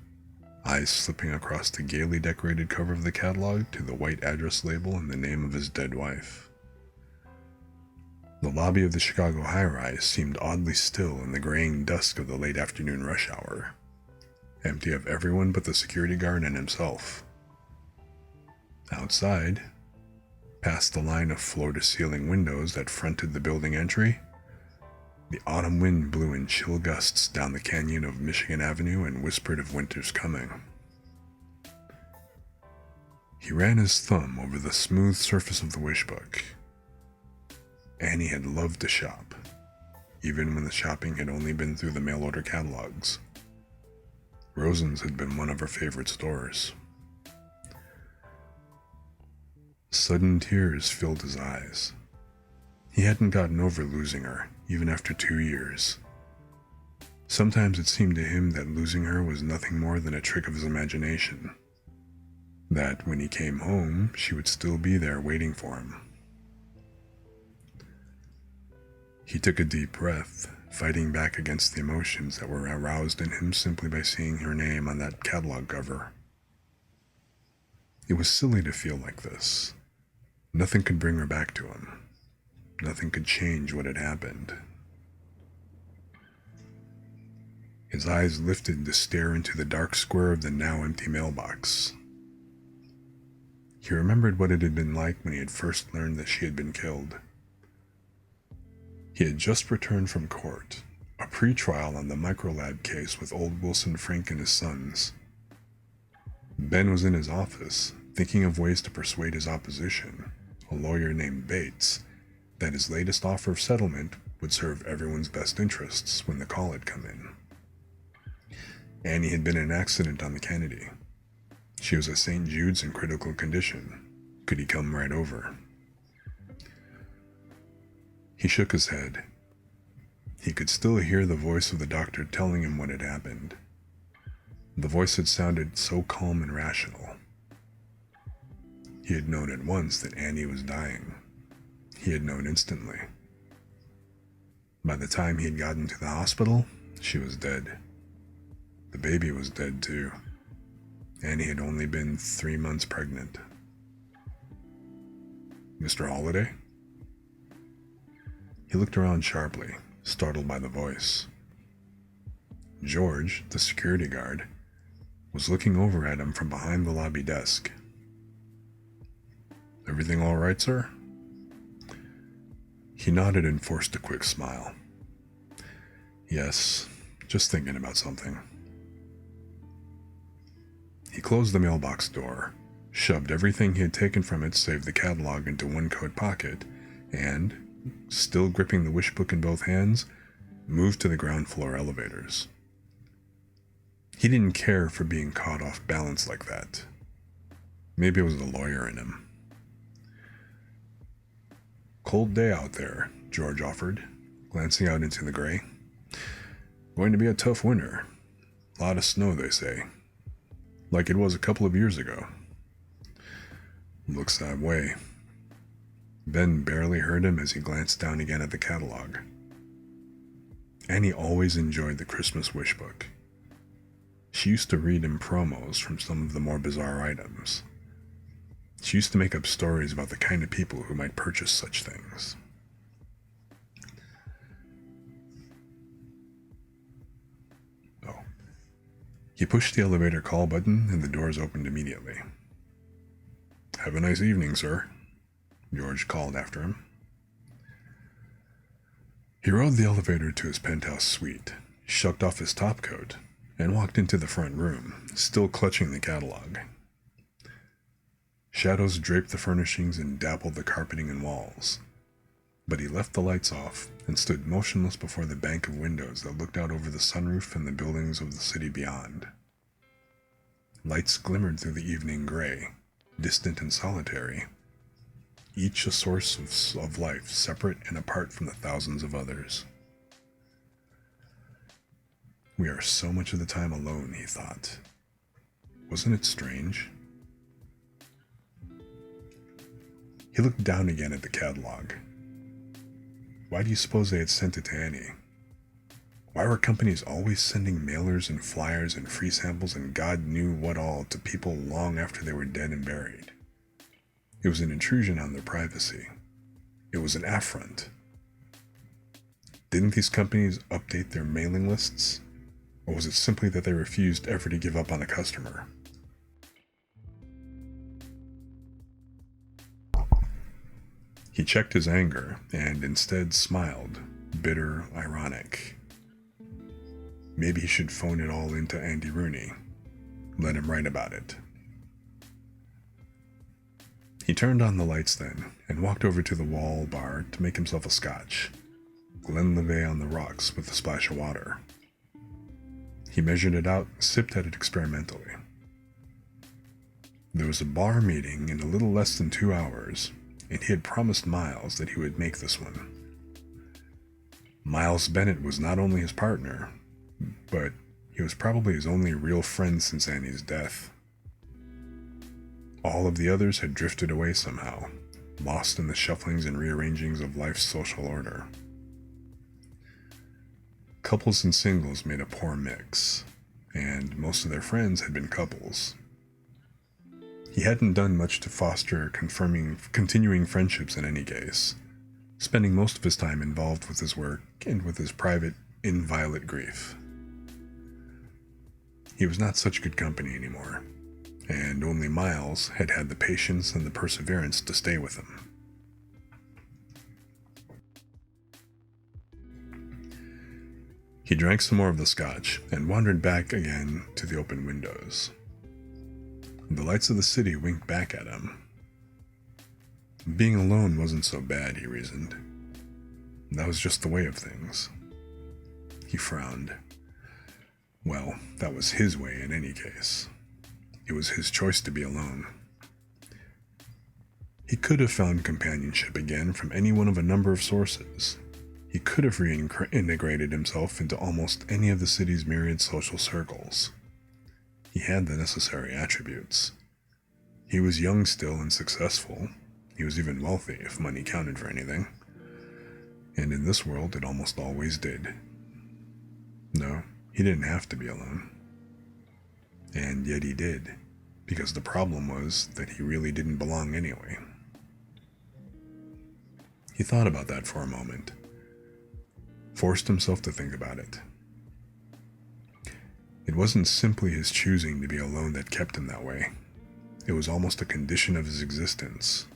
eyes slipping across the gaily decorated cover of the catalog to the white address label and the name of his dead wife. The lobby of the Chicago high-rise seemed oddly still in the graying dusk of the late afternoon rush hour, empty of everyone but the security guard and himself. Outside, past the line of floor-to-ceiling windows that fronted the building entry, the autumn wind blew in chill gusts down the canyon of Michigan Avenue and whispered of winter's coming. He ran his thumb over the smooth surface of the wish book. Annie had loved to shop, even when the shopping had only been through the mail-order catalogs. Rosen's had been one of her favorite stores. Sudden tears filled his eyes. He hadn't gotten over losing her, even after 2 years. Sometimes it seemed to him that losing her was nothing more than a trick of his imagination. That when he came home, she would still be there waiting for him. He took a deep breath, fighting back against the emotions that were aroused in him simply by seeing her name on that catalog cover. It was silly to feel like this. Nothing could bring her back to him. Nothing could change what had happened. His eyes lifted to stare into the dark square of the now empty mailbox. He remembered what it had been like when he had first learned that she had been killed. He had just returned from court, a pre-trial on the microlab case with old Wilson Frank and his sons. Ben was in his office, thinking of ways to persuade his opposition, a lawyer named Bates, that his latest offer of settlement would serve everyone's best interests when the call had come in. Annie had been in an accident on the Kennedy. She was at St. Jude's in critical condition. Could he come right over? He shook his head. He could still hear the voice of the doctor telling him what had happened. The voice had sounded so calm and rational. He had known at once that Annie was dying. He had known instantly. By the time he had gotten to the hospital, she was dead. The baby was dead too. Annie had only been 3 months pregnant. Mr. Holliday? He looked around sharply, startled by the voice. George, the security guard, was looking over at him from behind the lobby desk. Everything all right, sir? He nodded and forced a quick smile. Yes, just thinking about something. He closed the mailbox door, shoved everything he had taken from it save the catalog into one coat pocket, and, still gripping the wish book in both hands, moved to the ground floor elevators. He didn't care for being caught off balance like that. Maybe it was the lawyer in him. Cold day out there, George offered, glancing out into the gray. Going to be a tough winter. A lot of snow, they say. Like it was a couple of years ago. Looks that way. Ben barely heard him as he glanced down again at the catalog. Annie always enjoyed the Christmas wish book. She used to read in promos from some of the more bizarre items. She used to make up stories about the kind of people who might purchase such things. Oh. He pushed the elevator call button and the doors opened immediately. "Have a nice evening, sir," George called after him. He rode the elevator to his penthouse suite, shucked off his topcoat, and walked into the front room, still clutching the catalog. Shadows draped the furnishings and dappled the carpeting and walls, but he left the lights off and stood motionless before the bank of windows that looked out over the sunroof and the buildings of the city beyond. Lights glimmered through the evening gray, distant and solitary, each a source of life separate and apart from the thousands of others. We are so much of the time alone, he thought. Wasn't it strange? He looked down again at the catalog. Why do you suppose they had sent it to Annie? Why were companies always sending mailers and flyers and free samples and God knew what all to people long after they were dead and buried? It was an intrusion on their privacy. It was an affront. Didn't these companies update their mailing lists? Or was it simply that they refused ever to give up on a customer? He checked his anger and instead smiled, bitter, ironic. Maybe he should phone it all into Andy Rooney. Let him write about it. He turned on the lights then and walked over to the wall bar to make himself a scotch. Glenlivet on the rocks with a splash of water. He measured it out, sipped at it experimentally. There was a bar meeting in a little less than 2 hours, and he had promised Miles that he would make this one. Miles Bennett was not only his partner, but he was probably his only real friend since Annie's death. All of the others had drifted away somehow, lost in the shufflings and rearrangings of life's social order. Couples and singles made a poor mix, and most of their friends had been couples. He hadn't done much to foster continuing friendships in any case, spending most of his time involved with his work and with his private, inviolate grief. He was not such good company anymore, and only Miles had had the patience and the perseverance to stay with him. He drank some more of the scotch and wandered back again to the open windows. The lights of the city winked back at him. Being alone wasn't so bad, he reasoned. That was just the way of things. He frowned. Well, that was his way in any case. It was his choice to be alone. He could have found companionship again from any one of a number of sources. He could have reintegrated himself into almost any of the city's myriad social circles. He had the necessary attributes. He was young still and successful. He was even wealthy, if money counted for anything. And in this world, it almost always did. No, he didn't have to be alone. And yet he did, because the problem was that he really didn't belong anyway. He thought about that for a moment, forced himself to think about it. It wasn't simply his choosing to be alone that kept him that way. It was almost a condition of his existence.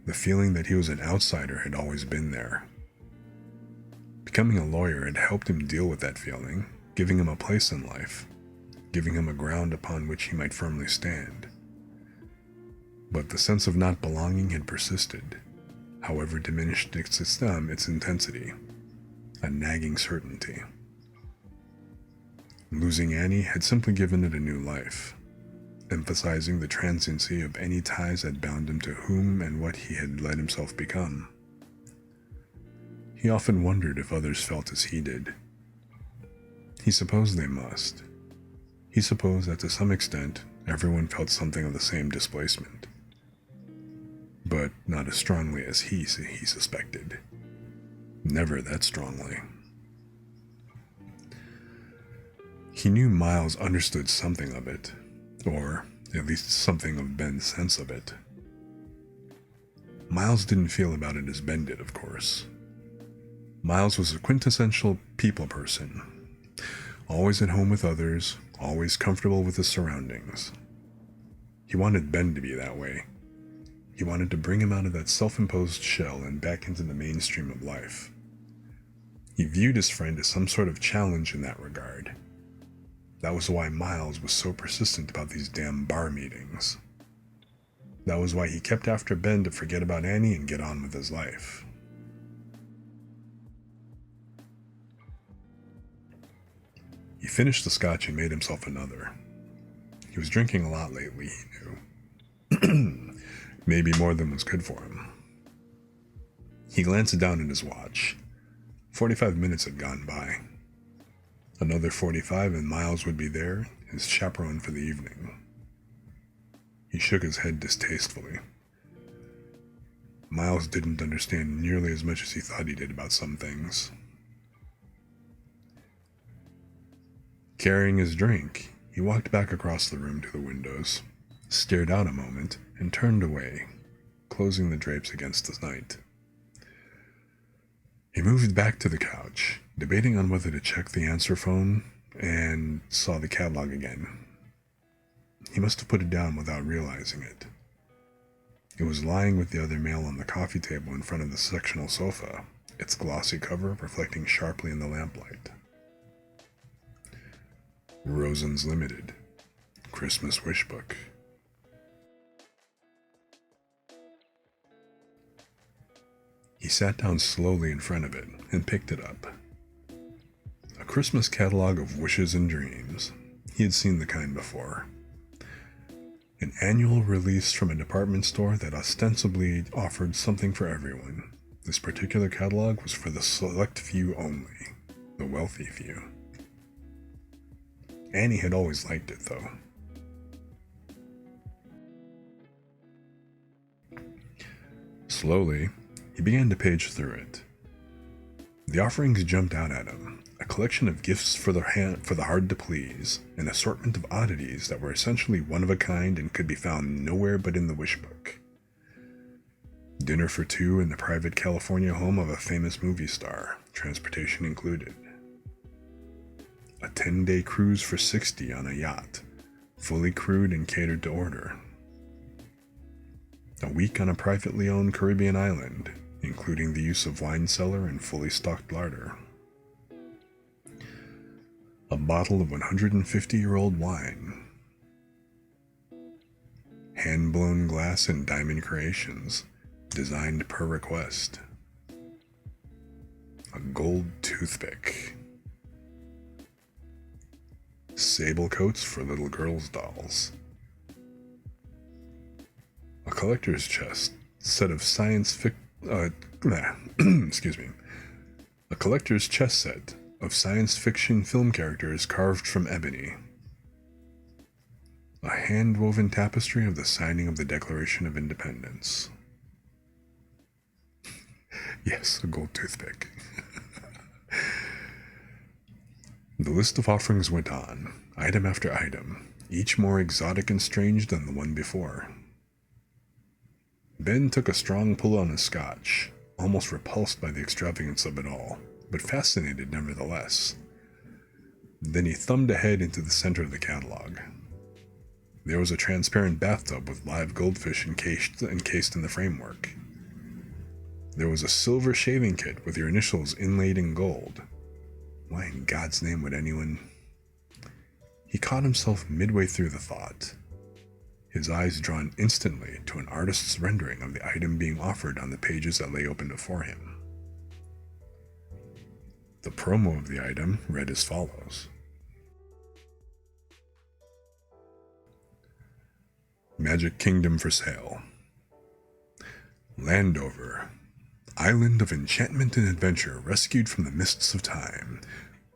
The feeling that he was an outsider had always been there. Becoming a lawyer had helped him deal with that feeling, giving him a place in life, giving him a ground upon which he might firmly stand. But the sense of not belonging had persisted, however diminished its intensity, a nagging certainty. Losing Annie had simply given it a new life, emphasizing the transiency of any ties that bound him to whom and what he had let himself become. He often wondered if others felt as he did. He supposed they must. He supposed that to some extent everyone felt something of the same displacement, but not as strongly as he suspected. Never that strongly. He knew Miles understood something of it, or at least something of Ben's sense of it. Miles didn't feel about it as Ben did, of course. Miles was a quintessential people person, always at home with others, always comfortable with his surroundings. He wanted Ben to be that way. He wanted to bring him out of that self-imposed shell and back into the mainstream of life. He viewed his friend as some sort of challenge in that regard. That was why Miles was so persistent about these damn bar meetings. That was why he kept after Ben to forget about Annie and get on with his life. He finished the scotch and made himself another. He was drinking a lot lately, he knew. Maybe more than was good for him. He glanced down at his watch. 45 minutes had gone by. Another 45 and Miles would be there, his chaperone for the evening. He shook his head distastefully. Miles didn't understand nearly as much as he thought he did about some things. Carrying his drink, he walked back across the room to the windows, stared out a moment, and turned away, closing the drapes against the night. He moved back to the couch, debating on whether to check the answer phone, and saw the catalog again. He must have put it down without realizing it. It was lying with the other mail on the coffee table in front of the sectional sofa, its glossy cover reflecting sharply in the lamplight. Rosen's Limited, Christmas Wish Book. He sat down slowly in front of it and picked it up. A Christmas catalog of wishes and dreams. He had seen the kind before. An annual release from a department store that ostensibly offered something for everyone. This particular catalog was for the select few only, the wealthy few. Annie had always liked it, though. Slowly, he began to page through it. The offerings jumped out at him, a collection of gifts for the hard to please, an assortment of oddities that were essentially one of a kind and could be found nowhere but in the wish book. Dinner for two in the private California home of a famous movie star, transportation included. A 10-day cruise for 60 on a yacht, fully crewed and catered to order. A week on a privately owned Caribbean island, including the use of wine cellar and fully stocked larder. A bottle of 150-year-old wine. Hand-blown glass and diamond creations, designed per request. A gold toothpick. Sable coats for little girls' dolls. A collector's chest set of excuse me. A collector's chess set of science fiction film characters carved from ebony. A hand-woven tapestry of the signing of the Declaration of Independence. Yes, a gold toothpick. The list of offerings went on, item after item, each more exotic and strange than the one before. Ben took a strong pull on his scotch, almost repulsed by the extravagance of it all, but fascinated nevertheless. Then he thumbed ahead into the center of the catalog. There was a transparent bathtub with live goldfish encased in the framework. There was a silver shaving kit with your initials inlaid in gold. Why in God's name would anyone... He caught himself midway through the thought, his eyes drawn instantly to an artist's rendering of the item being offered on the pages that lay open before him. The promo of the item read as follows. Magic Kingdom for sale. Landover, island of enchantment and adventure rescued from the mists of time.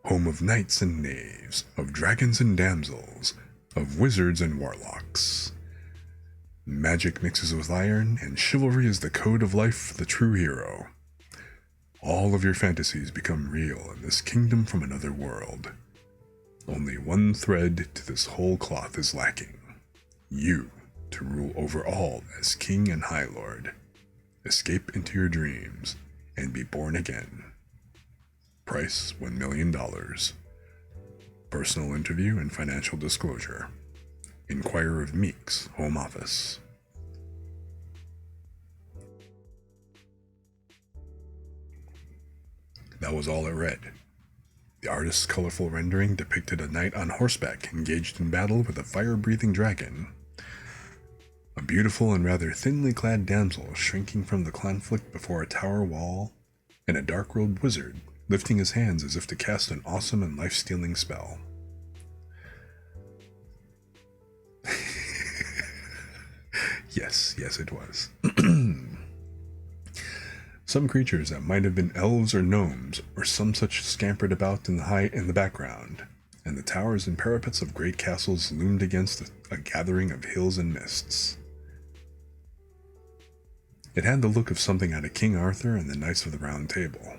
home of knights and knaves, of dragons and damsels, of wizards and warlocks. Magic mixes with iron, and chivalry is the code of life for the true hero. All of your fantasies become real in this kingdom from another world. Only one thread to this whole cloth is lacking. You, to rule over all as king and high lord. Escape into your dreams and be born again. Price $1 million. Personal interview and financial disclosure. Inquire of Meek's home office. That was all it read. The artist's colorful rendering depicted a knight on horseback engaged in battle with a fire-breathing dragon. A beautiful and rather thinly clad damsel shrinking from the conflict before a tower wall, and a dark-robed wizard lifting his hands as if to cast an awesome and life-stealing spell. Yes, it was. Some creatures that might have been elves or gnomes or some such scampered about in the background, and the towers and parapets of great castles loomed against a gathering of hills and mists. It had the look of something out of King Arthur and the Knights of the Round Table.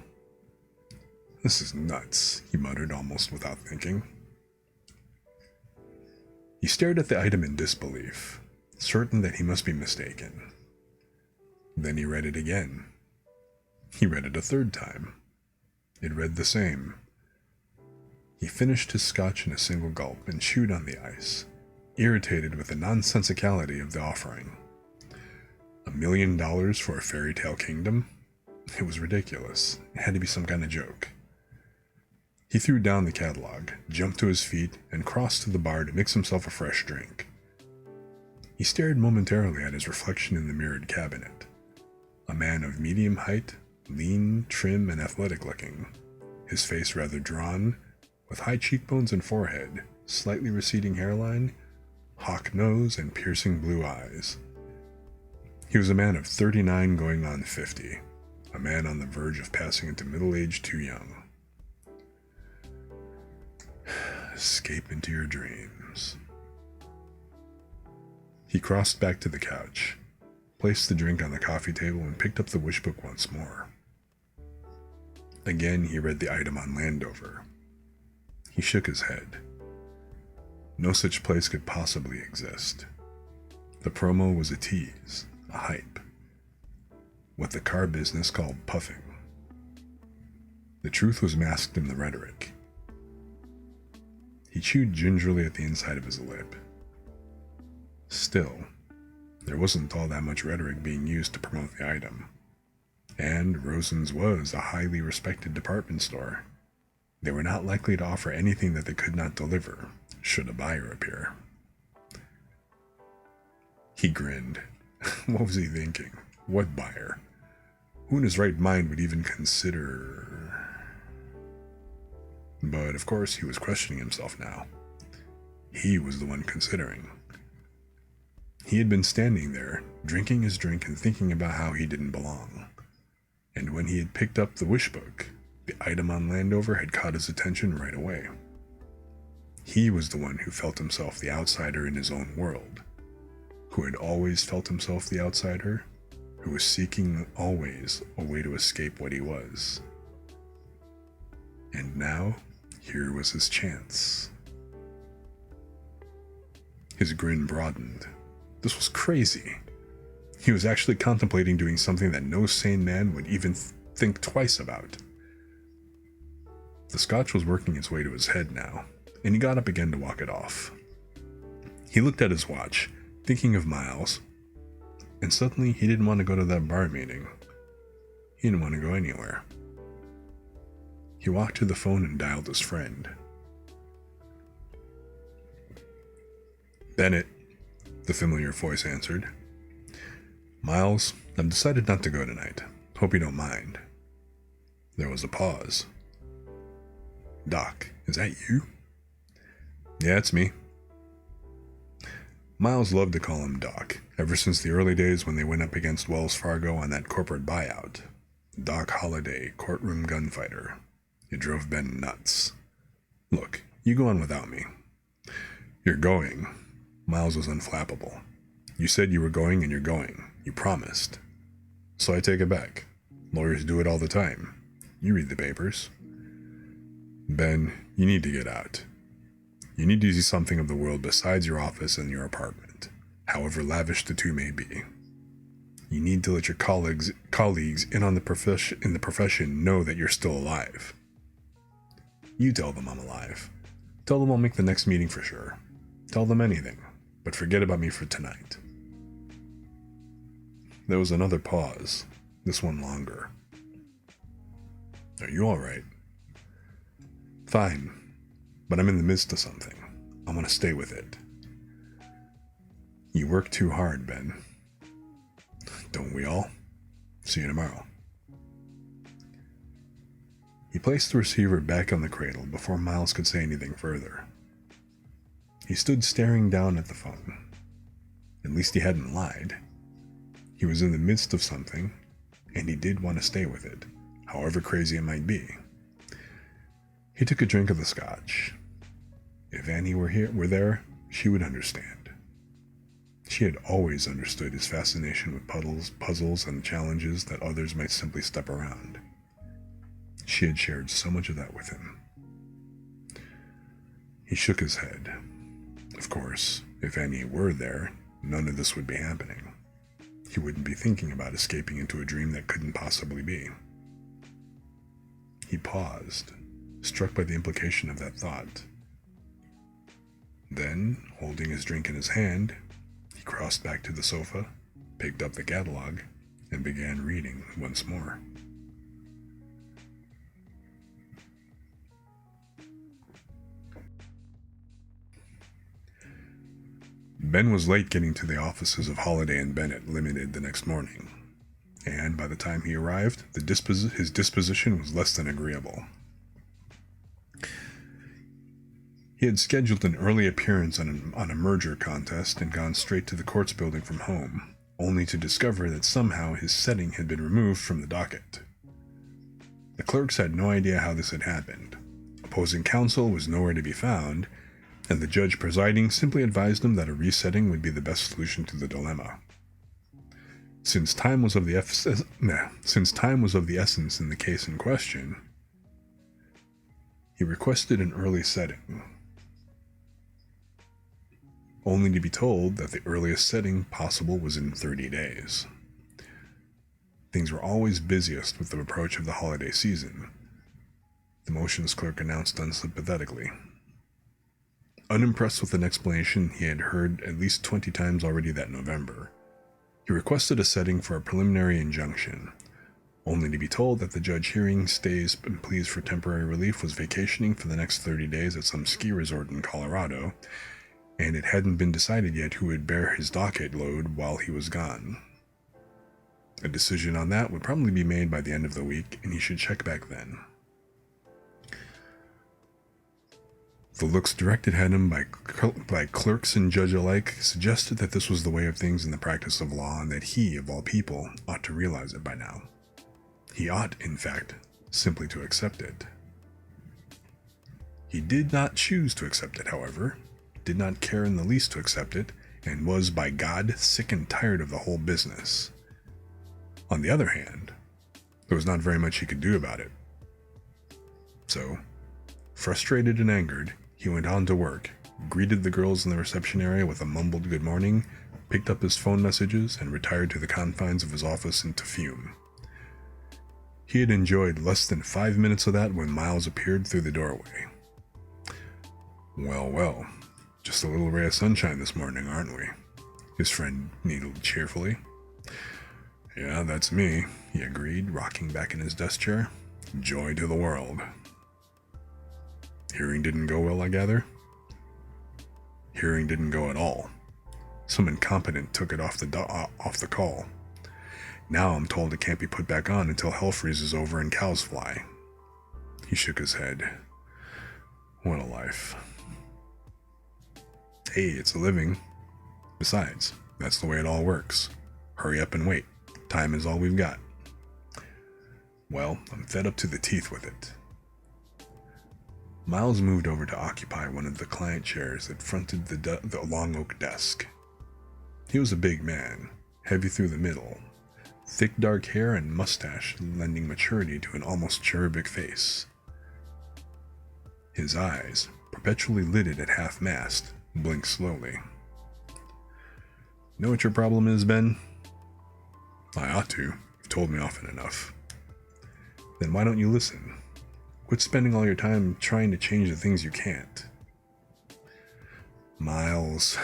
This is nuts, he muttered almost without thinking. He stared at the item in disbelief, certain that he must be mistaken. Then he read it again. He read it a third time. It read the same. He finished his scotch in a single gulp and chewed on the ice, irritated with the nonsensicality of the offering. $1 million for a fairy tale kingdom? It was ridiculous. It had to be some kind of joke. He threw down the catalog, jumped to his feet, and crossed to the bar to mix himself a fresh drink. He stared momentarily at his reflection in the mirrored cabinet. A man of medium height, lean, trim, and athletic looking, his face rather drawn, with high cheekbones and forehead, slightly receding hairline, hawk nose, and piercing blue eyes. He was a man of 39 going on 50, a man on the verge of passing into middle age too young. Escape into your dreams. He crossed back to the couch, placed the drink on the coffee table, and picked up the wish book once more. Again, he read the item on Landover. He shook his head. No such place could possibly exist. The promo was a tease, a hype. What the car business called puffing. The truth was masked in the rhetoric. He chewed gingerly at the inside of his lip. Still, there wasn't all that much rhetoric being used to promote the item. And Rosen's was a highly respected department store. They were not likely to offer anything that they could not deliver, should a buyer appear. He grinned. What was he thinking? What buyer? Who in his right mind would even consider... But of course he was questioning himself now. He was the one considering. He had been standing there, drinking his drink and thinking about how he didn't belong. And when he had picked up the wish book, the item on Landover had caught his attention right away. He was the one who felt himself the outsider in his own world, who had always felt himself the outsider, who was seeking always a way to escape what he was. And now, here was his chance. His grin broadened. This was crazy. He was actually contemplating doing something that no sane man would even think twice about. The scotch was working its way to his head now, and he got up again to walk it off. He looked at his watch, thinking of Miles, and suddenly he didn't want to go to that bar meeting. He didn't want to go anywhere. He walked to the phone and dialed his friend. Bennett, the familiar voice answered. Miles, I've decided not to go tonight. Hope you don't mind. There was a pause. Doc, is that you? Yeah, it's me. Miles loved to call him Doc, ever since the early days when they went up against Wells Fargo on that corporate buyout. Doc Holliday, courtroom gunfighter. It drove Ben nuts. Look, you go on without me. You're going. Miles was unflappable. You said you were going and you're going. You promised. So I take it back. Lawyers do it all the time. You read the papers. Ben, you need to get out. You need to see something of the world besides your office and your apartment, however lavish the two may be. You need to let your colleagues in the profession know that you're still alive. You tell them I'm alive. Tell them I'll make the next meeting for sure. Tell them anything, but forget about me for tonight. There was another pause, this one longer. Are you alright? Fine, but I'm in the midst of something. I want to stay with it. You work too hard, Ben. Don't we all? See you tomorrow. He placed the receiver back on the cradle before Miles could say anything further. He stood staring down at the phone. At least he hadn't lied. He was in the midst of something, and he did want to stay with it, however crazy it might be. He took a drink of the scotch. If Annie were there, she would understand. She had always understood his fascination with puzzles and challenges that others might simply step around. She had shared so much of that with him. He shook his head. Of course, if Annie were there, none of this would be happening. He wouldn't be thinking about escaping into a dream that couldn't possibly be. He paused, struck by the implication of that thought. Then, holding his drink in his hand, he crossed back to the sofa, picked up the catalog, and began reading once more. Ben was late getting to the offices of Holliday and Bennett Limited the next morning, and by the time he arrived, his disposition was less than agreeable. He had scheduled an early appearance on a merger contest and gone straight to the courts building from home, only to discover that somehow his setting had been removed from the docket. The clerks had no idea how this had happened. Opposing counsel was nowhere to be found, and the judge presiding simply advised him that a resetting would be the best solution to the dilemma. Since time was of the essence in the case in question, he requested an early setting, only to be told that the earliest setting possible was in 30 days. Things were always busiest with the approach of the holiday season, the motions clerk announced unsympathetically. Unimpressed with an explanation he had heard at least 20 times already that November, he requested a setting for a preliminary injunction, only to be told that the judge hearing stays and pleas for temporary relief was vacationing for the next 30 days at some ski resort in Colorado, and it hadn't been decided yet who would bear his docket load while he was gone. A decision on that would probably be made by the end of the week, and he should check back then. The looks directed at him by clerks and judge alike suggested that this was the way of things in the practice of law, and that he, of all people, ought to realize it by now. He ought, in fact, simply to accept it. He did not choose to accept it, however, did not care in the least to accept it, and was, by God, sick and tired of the whole business. On the other hand, there was not very much he could do about it. So, frustrated and angered, he went on to work, greeted the girls in the reception area with a mumbled good morning, picked up his phone messages, and retired to the confines of his office to fume. He had enjoyed less than 5 minutes of that when Miles appeared through the doorway. Well, just a little ray of sunshine this morning, aren't we? His friend needled cheerfully. Yeah, that's me, he agreed, rocking back in his desk chair. Joy to the world. Hearing didn't go well, I gather? Hearing didn't go at all. Some incompetent took it off the call. Now I'm told it can't be put back on until hell freezes over and cows fly. He shook his head. What a life. Hey, it's a living. Besides, that's the way it all works. Hurry up and wait. Time is all we've got. Well, I'm fed up to the teeth with it. Miles moved over to occupy one of the client chairs that fronted the long oak desk. He was a big man, heavy through the middle, thick dark hair and mustache lending maturity to an almost cherubic face. His eyes, perpetually lidded at half-mast, blinked slowly. Know what your problem is, Ben? I ought to. You've told me often enough. Then why don't you listen? Quit spending all your time trying to change the things you can't. Miles,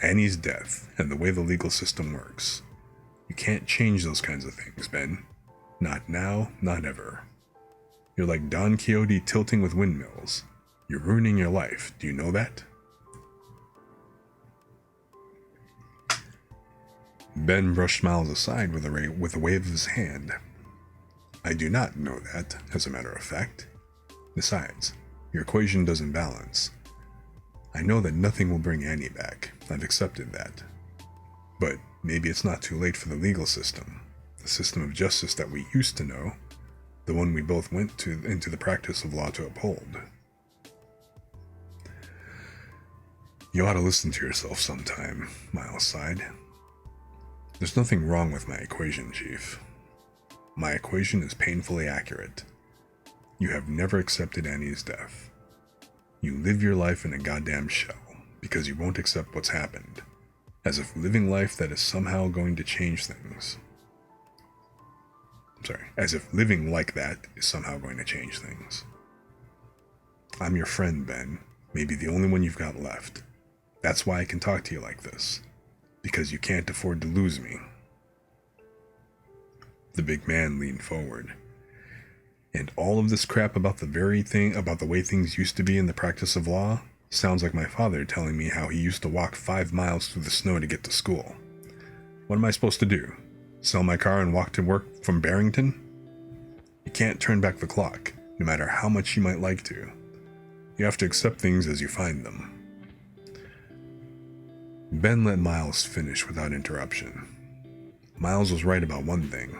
Annie's death and the way the legal system works. You can't change those kinds of things, Ben. Not now, not ever. You're like Don Quixote tilting with windmills. You're ruining your life. Do you know that? Ben brushed Miles aside with a wave of his hand. I do not know that, as a matter of fact. Besides, your equation doesn't balance. I know that nothing will bring Annie back. I've accepted that. But maybe it's not too late for the legal system, the system of justice that we used to know, the one we both went into the practice of law to uphold. You ought to listen to yourself sometime, Miles sighed. There's nothing wrong with my equation, Chief. My equation is painfully accurate. You have never accepted Annie's death. You live your life in a goddamn shell because you won't accept what's happened, as if living life that is somehow going to change things. As if living like that is somehow going to change things. I'm your friend, Ben, maybe the only one you've got left. That's why I can talk to you like this. Because you can't afford to lose me. The big man leaned forward. And all of this crap about the way things used to be in the practice of law sounds like my father telling me how he used to walk 5 miles through the snow to get to school. What am I supposed to do? Sell my car and walk to work from Barrington? You can't turn back the clock, no matter how much you might like to. You have to accept things as you find them. Ben let Miles finish without interruption. Miles was right about one thing.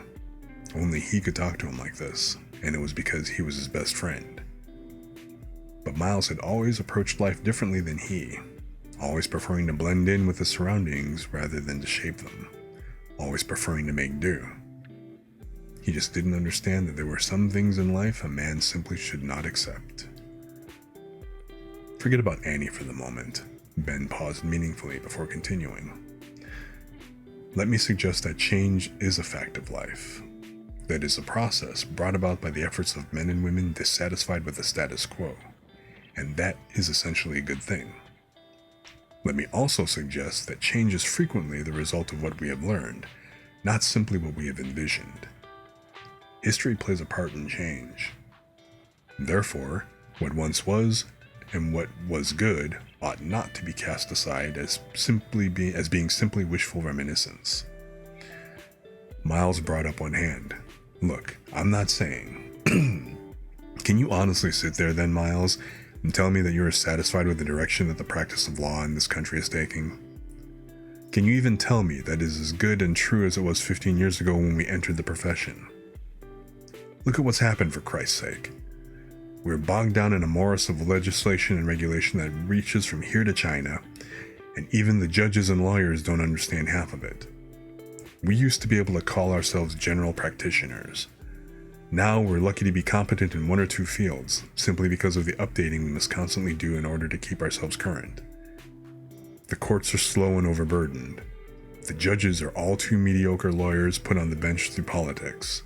Only he could talk to him like this, and it was because he was his best friend. But Miles had always approached life differently than he, always preferring to blend in with his surroundings rather than to shape them, always preferring to make do. He just didn't understand that there were some things in life a man simply should not accept. Forget about Annie for the moment. Ben paused meaningfully before continuing. Let me suggest that change is a fact of life. That is a process brought about by the efforts of men and women dissatisfied with the status quo, and that is essentially a good thing. Let me also suggest that change is frequently the result of what we have learned, not simply what we have envisioned. History plays a part in change. Therefore, what once was and what was good ought not to be cast aside as being simply wishful reminiscence. Miles brought up one hand. Look, I'm not saying. Can you honestly sit there then, Miles, and tell me that you are satisfied with the direction that the practice of law in this country is taking? Can you even tell me that it is as good and true as it was 15 years ago when we entered the profession? Look at what's happened, for Christ's sake. We're bogged down in a morass of legislation and regulation that reaches from here to China, and even the judges and lawyers don't understand half of it. We used to be able to call ourselves general practitioners. Now we're lucky to be competent in 1 or 2 fields, simply because of the updating we must constantly do in order to keep ourselves current. The courts are slow and overburdened. The judges are all too mediocre lawyers put on the bench through politics.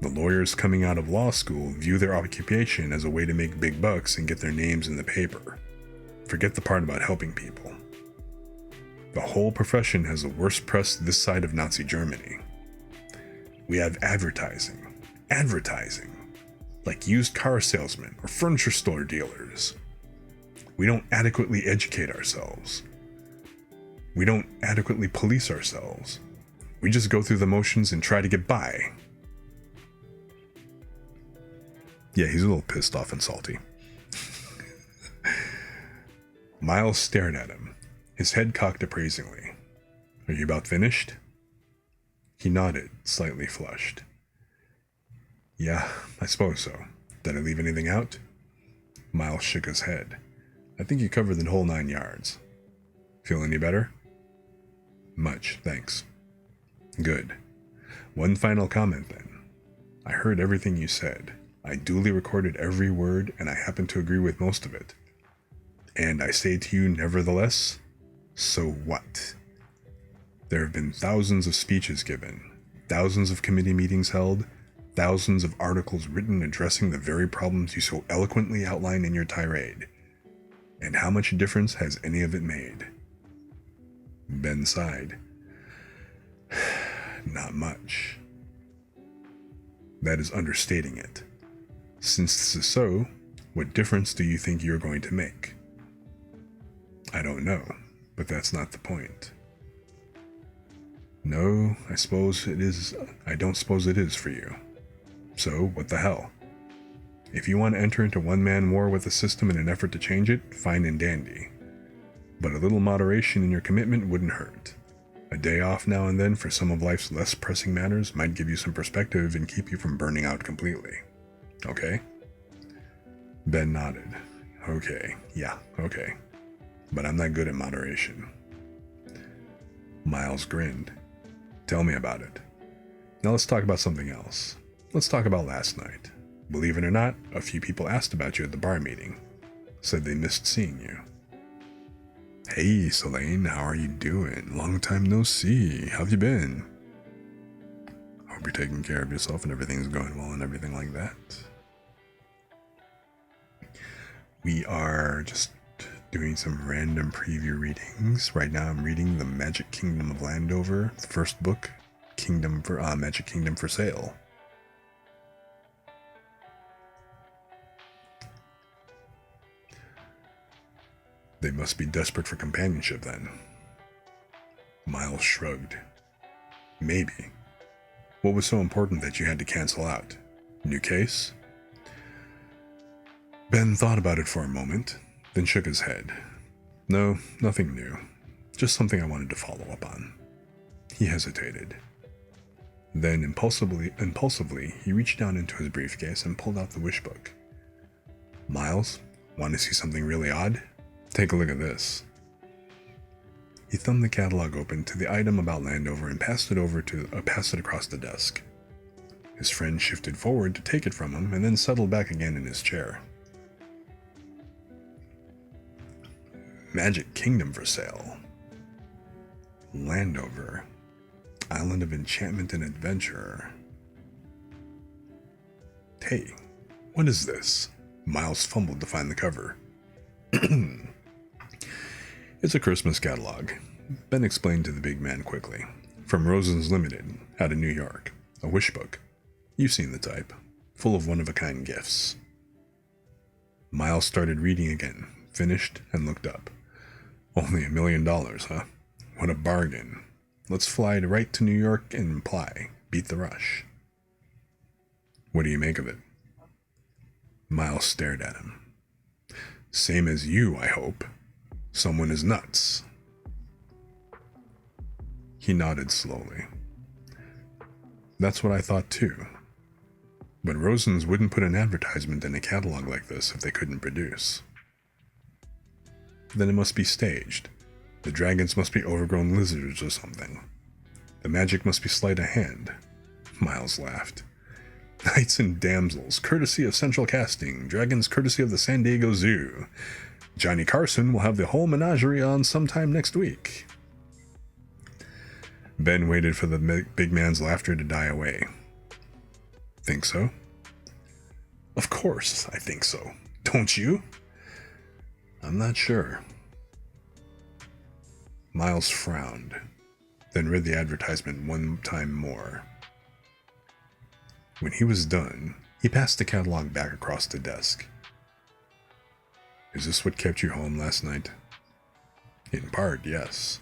The lawyers coming out of law school view their occupation as a way to make big bucks and get their names in the paper. Forget the part about helping people. The whole profession has the worst press this side of Nazi Germany. We have advertising, like used car salesmen or furniture store dealers. We don't adequately educate ourselves. We don't adequately police ourselves. We just go through the motions and try to get by. Yeah, he's a little pissed off and salty. Miles stared at him, his head cocked appraisingly. Are you about finished? He nodded, slightly flushed. Yeah, I suppose so. Did I leave anything out? Miles shook his head. I think you covered the whole 9 yards. Feel any better? Much, thanks. Good. One final comment then. I heard everything you said. I duly recorded every word, and I happen to agree with most of it. And I say to you, nevertheless, so what? There have been thousands of speeches given, thousands of committee meetings held, thousands of articles written addressing the very problems you so eloquently outline in your tirade. And how much difference has any of it made? Ben sighed. Not much. That is understating it. Since this is so, what difference do you think you're going to make? I don't know, but that's not the point. No, I suppose it is. I don't suppose it is for you. So, what the hell? If you want to enter into one-man war with the system in an effort to change it, fine and dandy. But a little moderation in your commitment wouldn't hurt. A day off now and then for some of life's less pressing matters might give you some perspective and keep you from burning out completely. Okay? Ben nodded. Okay, yeah, okay. But I'm not good at moderation. Miles grinned. Tell me about it. Now let's talk about something else. Let's talk about last night. Believe it or not, a few people asked about you at the bar meeting. Said they missed seeing you. Hey, Selene, how are you doing? Long time no see. How have you been? Hope you're taking care of yourself and everything's going well and everything like that. We are just doing some random preview readings. Right now I'm reading The Magic Kingdom of Landover, the first book, Magic Kingdom for Sale. They must be desperate for companionship then. Miles shrugged. Maybe. What was so important that you had to cancel out? New case? Ben thought about it for a moment, then shook his head. No, nothing new. Just something I wanted to follow up on. He hesitated. Then, impulsively, he reached down into his briefcase and pulled out the wish book. Miles, want to see something really odd? Take a look at this. He thumbed the catalog open to the item about Landover and passed it across the desk. His friend shifted forward to take it from him and then settled back again in his chair. Magic Kingdom for Sale. Landover. Island of Enchantment and Adventure. Hey, what is this? Miles fumbled to find the cover. It's a Christmas catalog, Ben explained to the big man quickly. From Rosen's Limited, out of New York. A wish book. You've seen the type. Full of one-of-a-kind gifts. Miles started reading again, finished, and looked up. Only $1 million, huh? What a bargain. Let's fly right to New York and apply. Beat the rush. What do you make of it? Miles stared at him. Same as you, I hope. Someone is nuts. He nodded slowly. That's what I thought too. But Rosen's wouldn't put an advertisement in a catalog like this if they couldn't produce. Then it must be staged. The dragons must be overgrown lizards or something. The magic must be sleight of hand. Miles laughed. Knights and damsels, courtesy of Central Casting. Dragons, courtesy of the San Diego Zoo. Johnny Carson will have the whole menagerie on sometime next week. Ben waited for the big man's laughter to die away. Think so? Of course, I think so. Don't you? I'm not sure. Miles frowned, then read the advertisement one time more. When he was done, he passed the catalog back across the desk. Is this what kept you home last night? In part, yes.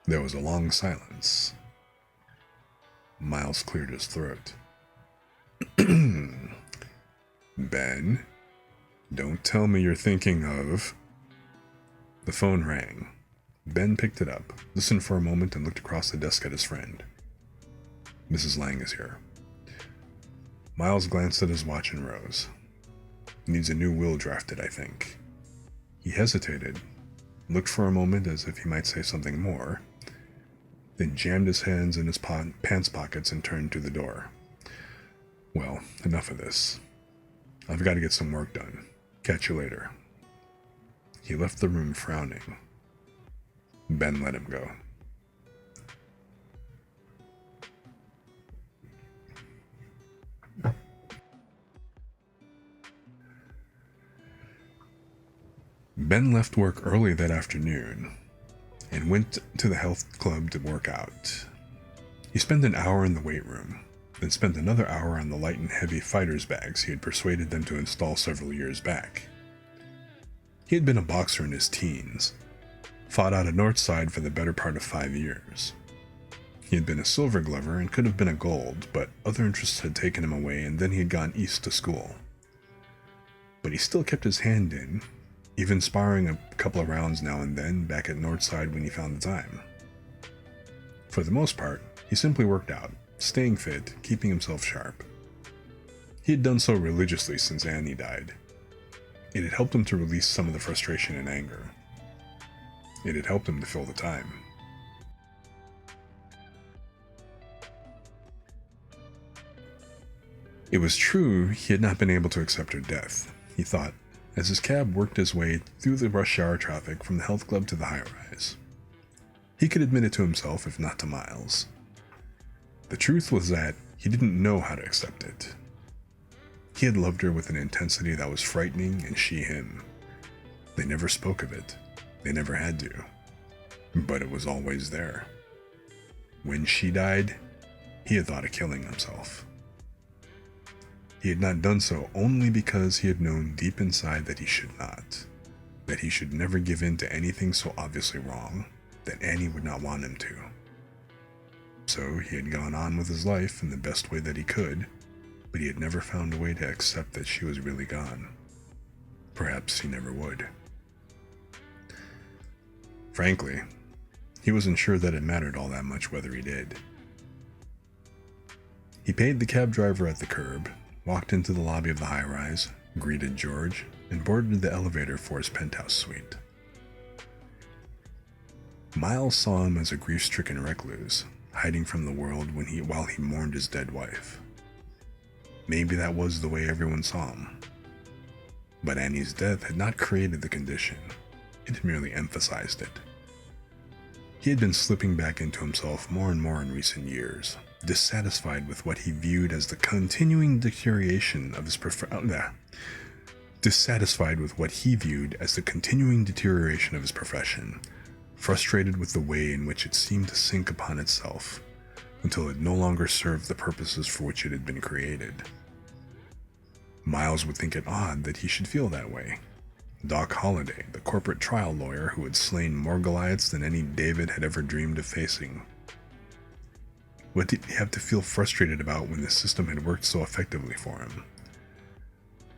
There was a long silence. Miles cleared his throat. Ben, don't tell me you're thinking of... The phone rang. Ben picked it up, listened for a moment, and looked across the desk at his friend. Mrs. Lang is here. Miles glanced at his watch and rose. Needs a new will drafted, I think. He hesitated, looked for a moment as if he might say something more, then jammed his hands in his pants pockets and turned to the door. Well, enough of this. I've got to get some work done. Catch you later. He left the room frowning. Ben let him go. Ben left work early that afternoon and went to the health club to work out. He spent an hour in the weight room, then spent another hour on the light and heavy fighter's bags he had persuaded them to install several years back. He had been a boxer in his teens, fought out at Northside for the better part of 5 years. He had been a silver glover and could have been a gold, but other interests had taken him away and then he had gone east to school. But he still kept his hand in, even sparring a couple of rounds now and then back at Northside when he found the time. For the most part, he simply worked out, staying fit, keeping himself sharp. He had done so religiously since Annie died. It had helped him to release some of the frustration and anger. It had helped him to fill the time. It was true he had not been able to accept her death, he thought, as his cab worked his way through the rush hour traffic from the health club to the high-rise. He could admit it to himself, if not to Miles. The truth was that he didn't know how to accept it. He had loved her with an intensity that was frightening, and she him. They never spoke of it. They never had to. But it was always there. When she died, he had thought of killing himself. He had not done so only because he had known deep inside that he should not. That he should never give in to anything so obviously wrong that Annie would not want him to. So he had gone on with his life in the best way that he could, but he had never found a way to accept that she was really gone. Perhaps he never would. Frankly, he wasn't sure that it mattered all that much whether he did. He paid the cab driver at the curb, walked into the lobby of the high-rise, greeted George, and boarded the elevator for his penthouse suite. Miles saw him as a grief-stricken recluse, hiding from the world while he mourned his dead wife. Maybe that was the way everyone saw him. But Annie's death had not created the condition, it had merely emphasized it. He had been slipping back into himself more and more in recent years, dissatisfied with what he viewed as the continuing deterioration of his profession, frustrated with the way in which it seemed to sink upon itself, until it no longer served the purposes for which it had been created. Miles would think it odd that he should feel that way. Doc Holliday, the corporate trial lawyer who had slain more Goliaths than any David had ever dreamed of facing. What did he have to feel frustrated about when the system had worked so effectively for him?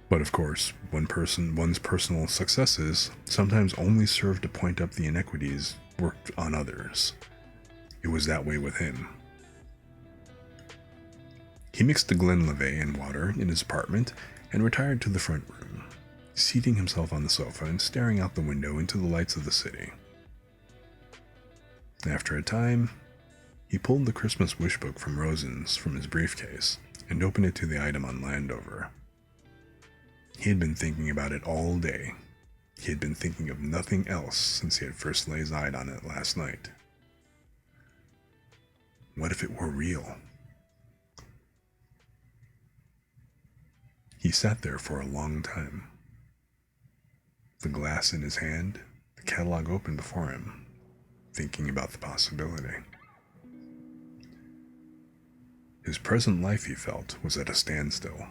But of course, one's personal successes sometimes only serve to point up the inequities worked on others. It was that way with him. He mixed a Glenlivet and water in his apartment and retired to the front room, seating himself on the sofa and staring out the window into the lights of the city. After a time, he pulled the Christmas wish book from Rosen's from his briefcase and opened it to the item on Landover. He had been thinking about it all day. He had been thinking of nothing else since he had first laid eyes on it last night. What if it were real? He sat there for a long time. The glass in his hand, the catalog open before him, thinking about the possibility. His present life, he felt, was at a standstill.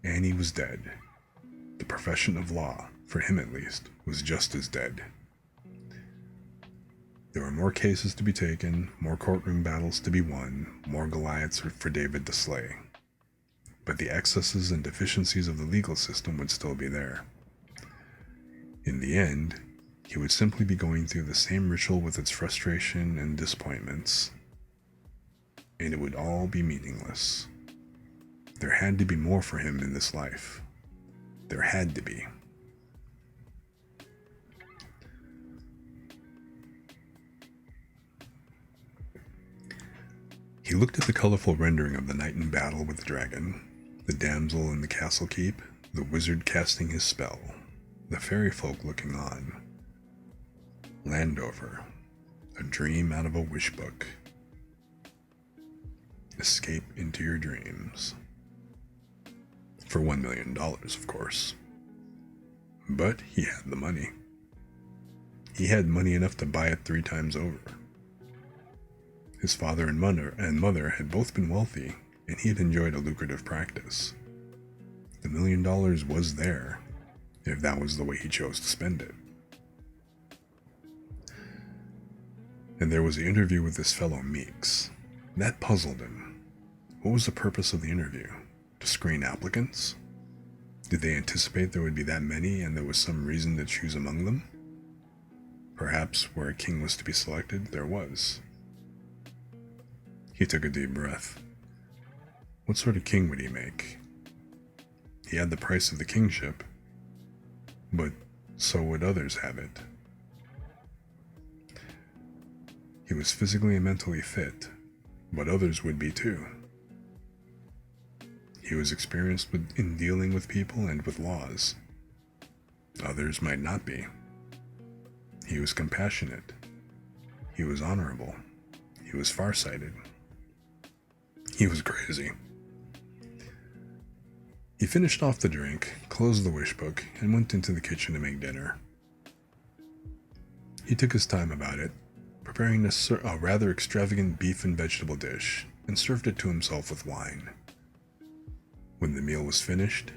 Annie was dead. The profession of law, for him at least, was just as dead. There were more cases to be taken, more courtroom battles to be won, more Goliaths for David to slay. But the excesses and deficiencies of the legal system would still be there. In the end, he would simply be going through the same ritual with its frustration and disappointments, and it would all be meaningless. There had to be more for him in this life. There had to be. He looked at the colorful rendering of the knight in battle with the dragon, the damsel in the castle keep, the wizard casting his spell, the fairy folk looking on. Landover, a dream out of a wish book. Escape into your dreams. For $1 million, of course. But he had the money. He had money enough to buy it 3 times over. His father and mother had both been wealthy, and he had enjoyed a lucrative practice. The $1 million was there, if that was the way he chose to spend it. And there was the interview with this fellow Meeks. That puzzled him. What was the purpose of the interview? To screen applicants? Did they anticipate there would be that many and there was some reason to choose among them? Perhaps where a king was to be selected, there was. He took a deep breath. What sort of king would he make? He had the price of the kingship, but so would others have it. He was physically and mentally fit, but others would be too. He was experienced in dealing with people and with laws. Others might not be. He was compassionate. He was honorable. He was farsighted. He was crazy. He finished off the drink, closed the wish book, and went into the kitchen to make dinner. He took his time about it, preparing a rather extravagant beef and vegetable dish, and served it to himself with wine. When the meal was finished,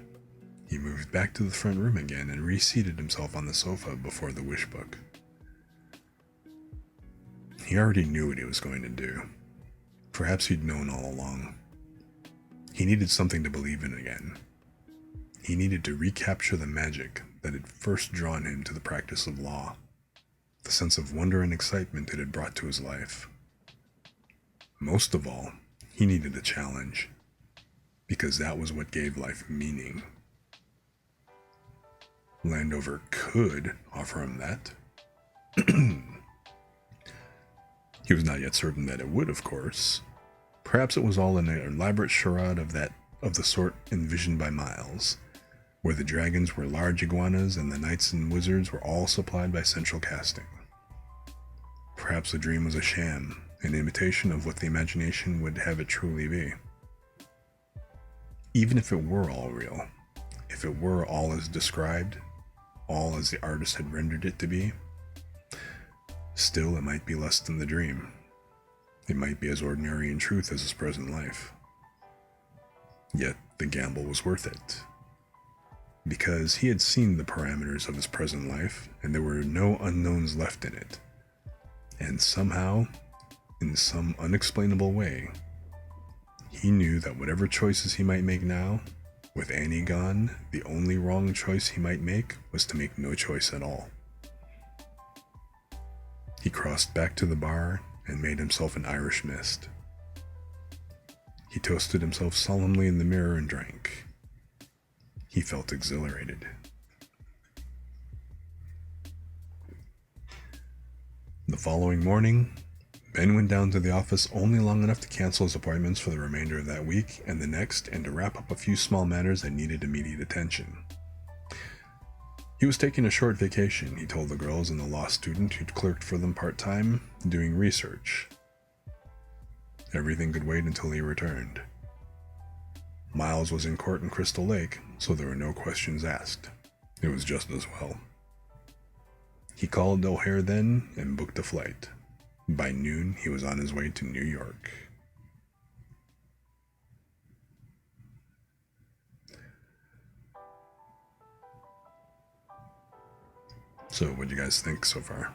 he moved back to the front room again and reseated himself on the sofa before the wish book. He already knew what he was going to do. Perhaps he'd known all along. He needed something to believe in again. He needed to recapture the magic that had first drawn him to the practice of law, the sense of wonder and excitement it had brought to his life. Most of all, he needed a challenge, because that was what gave life meaning. Landover could offer him that. He was not yet certain that it would, of course. Perhaps it was all an elaborate charade of the sort envisioned by Miles, where the dragons were large iguanas and the knights and wizards were all supplied by central casting. Perhaps the dream was a sham, an imitation of what the imagination would have it truly be. Even if it were all real, if it were all as described, all as the artist had rendered it to be, still it might be less than the dream. It might be as ordinary in truth as his present life. Yet the gamble was worth it. Because he had seen the parameters of his present life, and there were no unknowns left in it. And somehow, in some unexplainable way, he knew that whatever choices he might make now, with Annie gone, the only wrong choice he might make was to make no choice at all. He crossed back to the bar and made himself an Irish mist. He toasted himself solemnly in the mirror and drank. He felt exhilarated. The following morning, Ben went down to the office only long enough to cancel his appointments for the remainder of that week and the next, and to wrap up a few small matters that needed immediate attention. He was taking a short vacation, he told the girls and the law student who'd clerked for them part-time, doing research. Everything could wait until he returned. Miles was in court in Crystal Lake, so there were no questions asked. It was just as well. He called O'Hare then and booked a flight. By noon, he was on his way to New York. So, what do you guys think so far?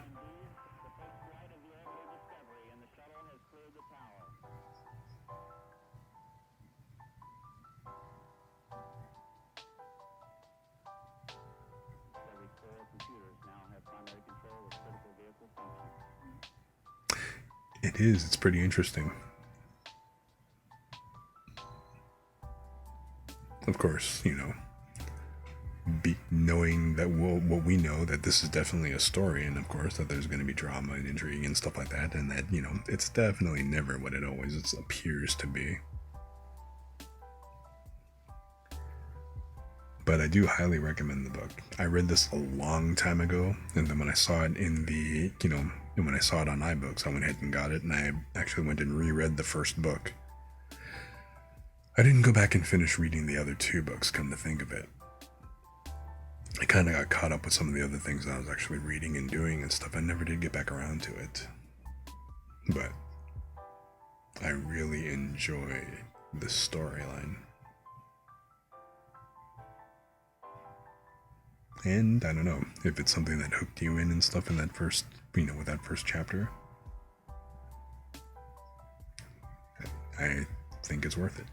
It is. It's pretty interesting. of course, knowing that what we know, that this is definitely a story, and of course that there's going to be drama and intrigue and stuff like that, and that it's definitely never what it always appears to be. But I do highly recommend the book. I read this a long time ago, and then when I saw it when I saw it on iBooks, I went ahead and got it, and I actually went and reread the first book. I didn't go back and finish reading the other two books, come to think of it. I kind of got caught up with some of the other things that I was actually reading and doing and stuff. I never did get back around to it. But I really enjoy the storyline. And I don't know if it's something that hooked you in and stuff in that first, with that first chapter. I think it's worth it.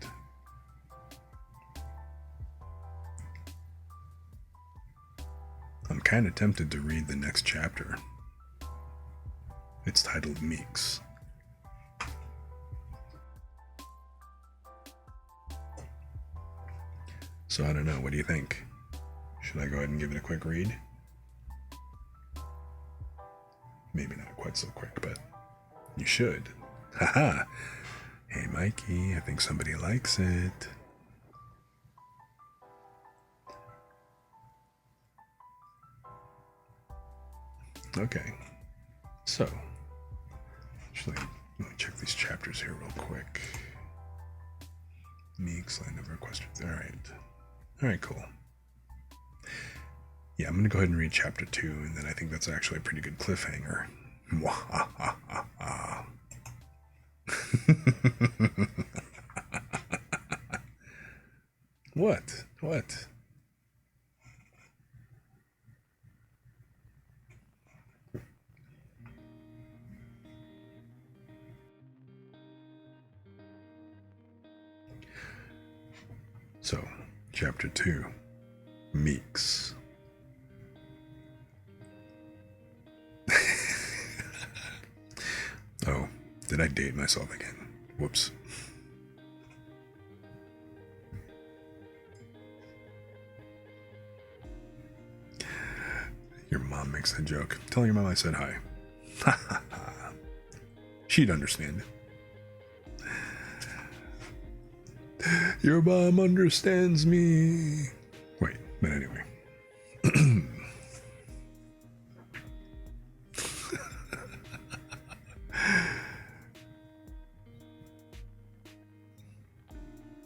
I'm kind of tempted to read the next chapter. It's titled Meeks. So I don't know, what do you think? Should I go ahead and give it a quick read? Maybe not quite so quick, but you should. Haha! Hey Mikey, I think somebody likes it. Okay, so, actually, let me check these chapters here real quick. Meeks, Landover, questions. Alright, cool. Yeah, I'm going to go ahead and read chapter 2, and then I think that's actually a pretty good cliffhanger. What? So, chapter 2, Meeks. Oh, did I date myself again? Whoops. Your mom makes that joke. Tell your mom I said hi. She'd understand. Your mom understands me. Wait, but anyway.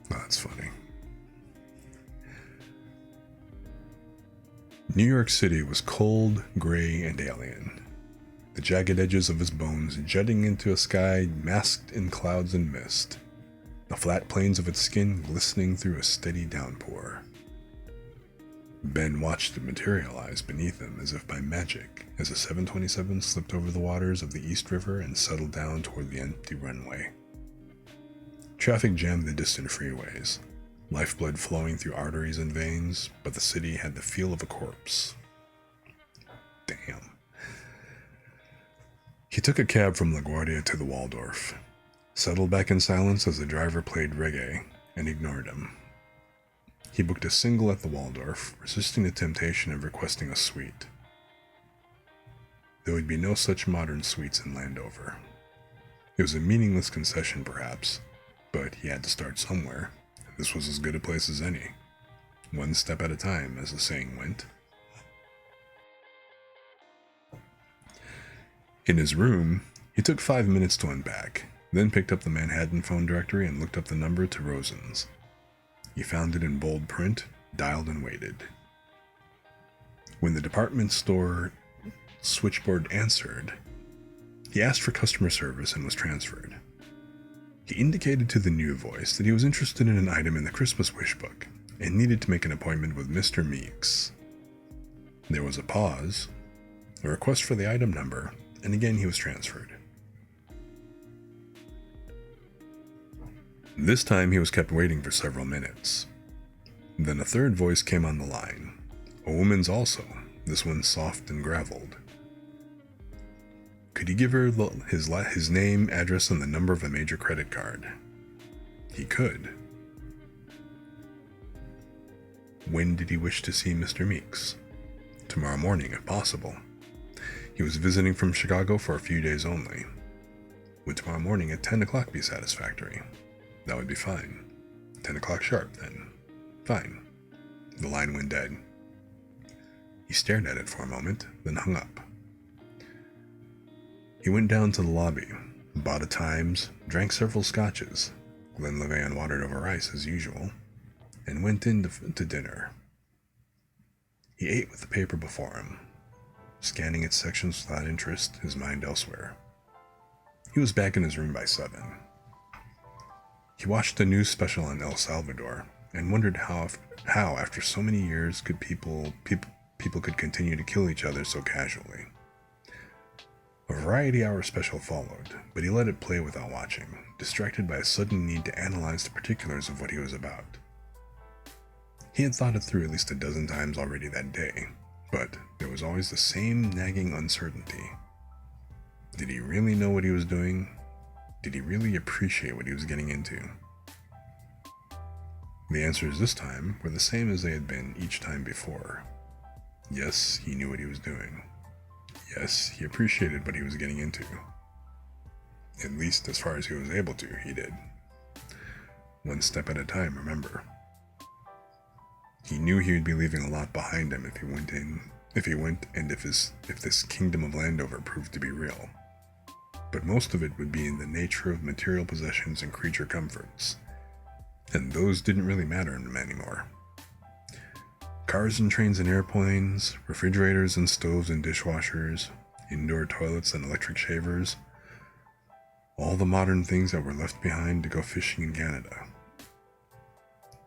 That's funny. New York City was cold, gray, and alien. The jagged edges of his bones jutting into a sky masked in clouds and mist. The flat planes of its skin glistening through a steady downpour. Ben watched it materialize beneath him as if by magic as a 727 slipped over the waters of the East River and settled down toward the empty runway. Traffic jammed the distant freeways, lifeblood flowing through arteries and veins, but the city had the feel of a corpse. Damn. He took a cab from LaGuardia to the Waldorf, settled back in silence as the driver played reggae, and ignored him. He booked a single at the Waldorf, resisting the temptation of requesting a suite. There would be no such modern suites in Landover. It was a meaningless concession, perhaps, but he had to start somewhere. This was as good a place as any. One step at a time, as the saying went. In his room, he took 5 minutes to unpack, then picked up the Manhattan phone directory and looked up the number to Rosen's. He found it in bold print, dialed and waited. When the department store switchboard answered, he asked for customer service and was transferred. He indicated to the new voice that he was interested in an item in the Christmas wish book and needed to make an appointment with Mr. Meeks. There was a pause, a request for the item number, and again he was transferred. This time he was kept waiting for several minutes. Then a third voice came on the line. A woman's also, this one soft and graveled. Could he give her his name, address, and the number of a major credit card? He could. When did he wish to see Mr. Meeks? Tomorrow morning, if possible. He was visiting from Chicago for a few days only. Would tomorrow morning at 10 o'clock be satisfactory? That would be fine. 10 o'clock sharp, then. Fine. The line went dead. He stared at it for a moment, then hung up. He went down to the lobby, bought a Times, drank several scotches, Glenlivet watered over ice as usual, and went in to dinner. He ate with the paper before him, scanning its sections without interest, his mind elsewhere. He was back in his room by 7. He watched a news special on El Salvador and wondered how after so many years, could people could continue to kill each other so casually. A variety hour special followed, but he let it play without watching, distracted by a sudden need to analyze the particulars of what he was about. He had thought it through at least a dozen times already that day, but there was always the same nagging uncertainty. Did he really know what he was doing? Did he really appreciate what he was getting into? The answers this time were the same as they had been each time before. Yes, he knew what he was doing. Yes, he appreciated what he was getting into. At least as far as he was able to, he did. One step at a time, remember. He knew he would be leaving a lot behind him if this kingdom of Landover proved to be real. But most of it would be in the nature of material possessions and creature comforts, and those didn't really matter to him anymore. Cars and trains and airplanes, refrigerators and stoves and dishwashers, indoor toilets and electric shavers, all the modern things that were left behind to go fishing in Canada.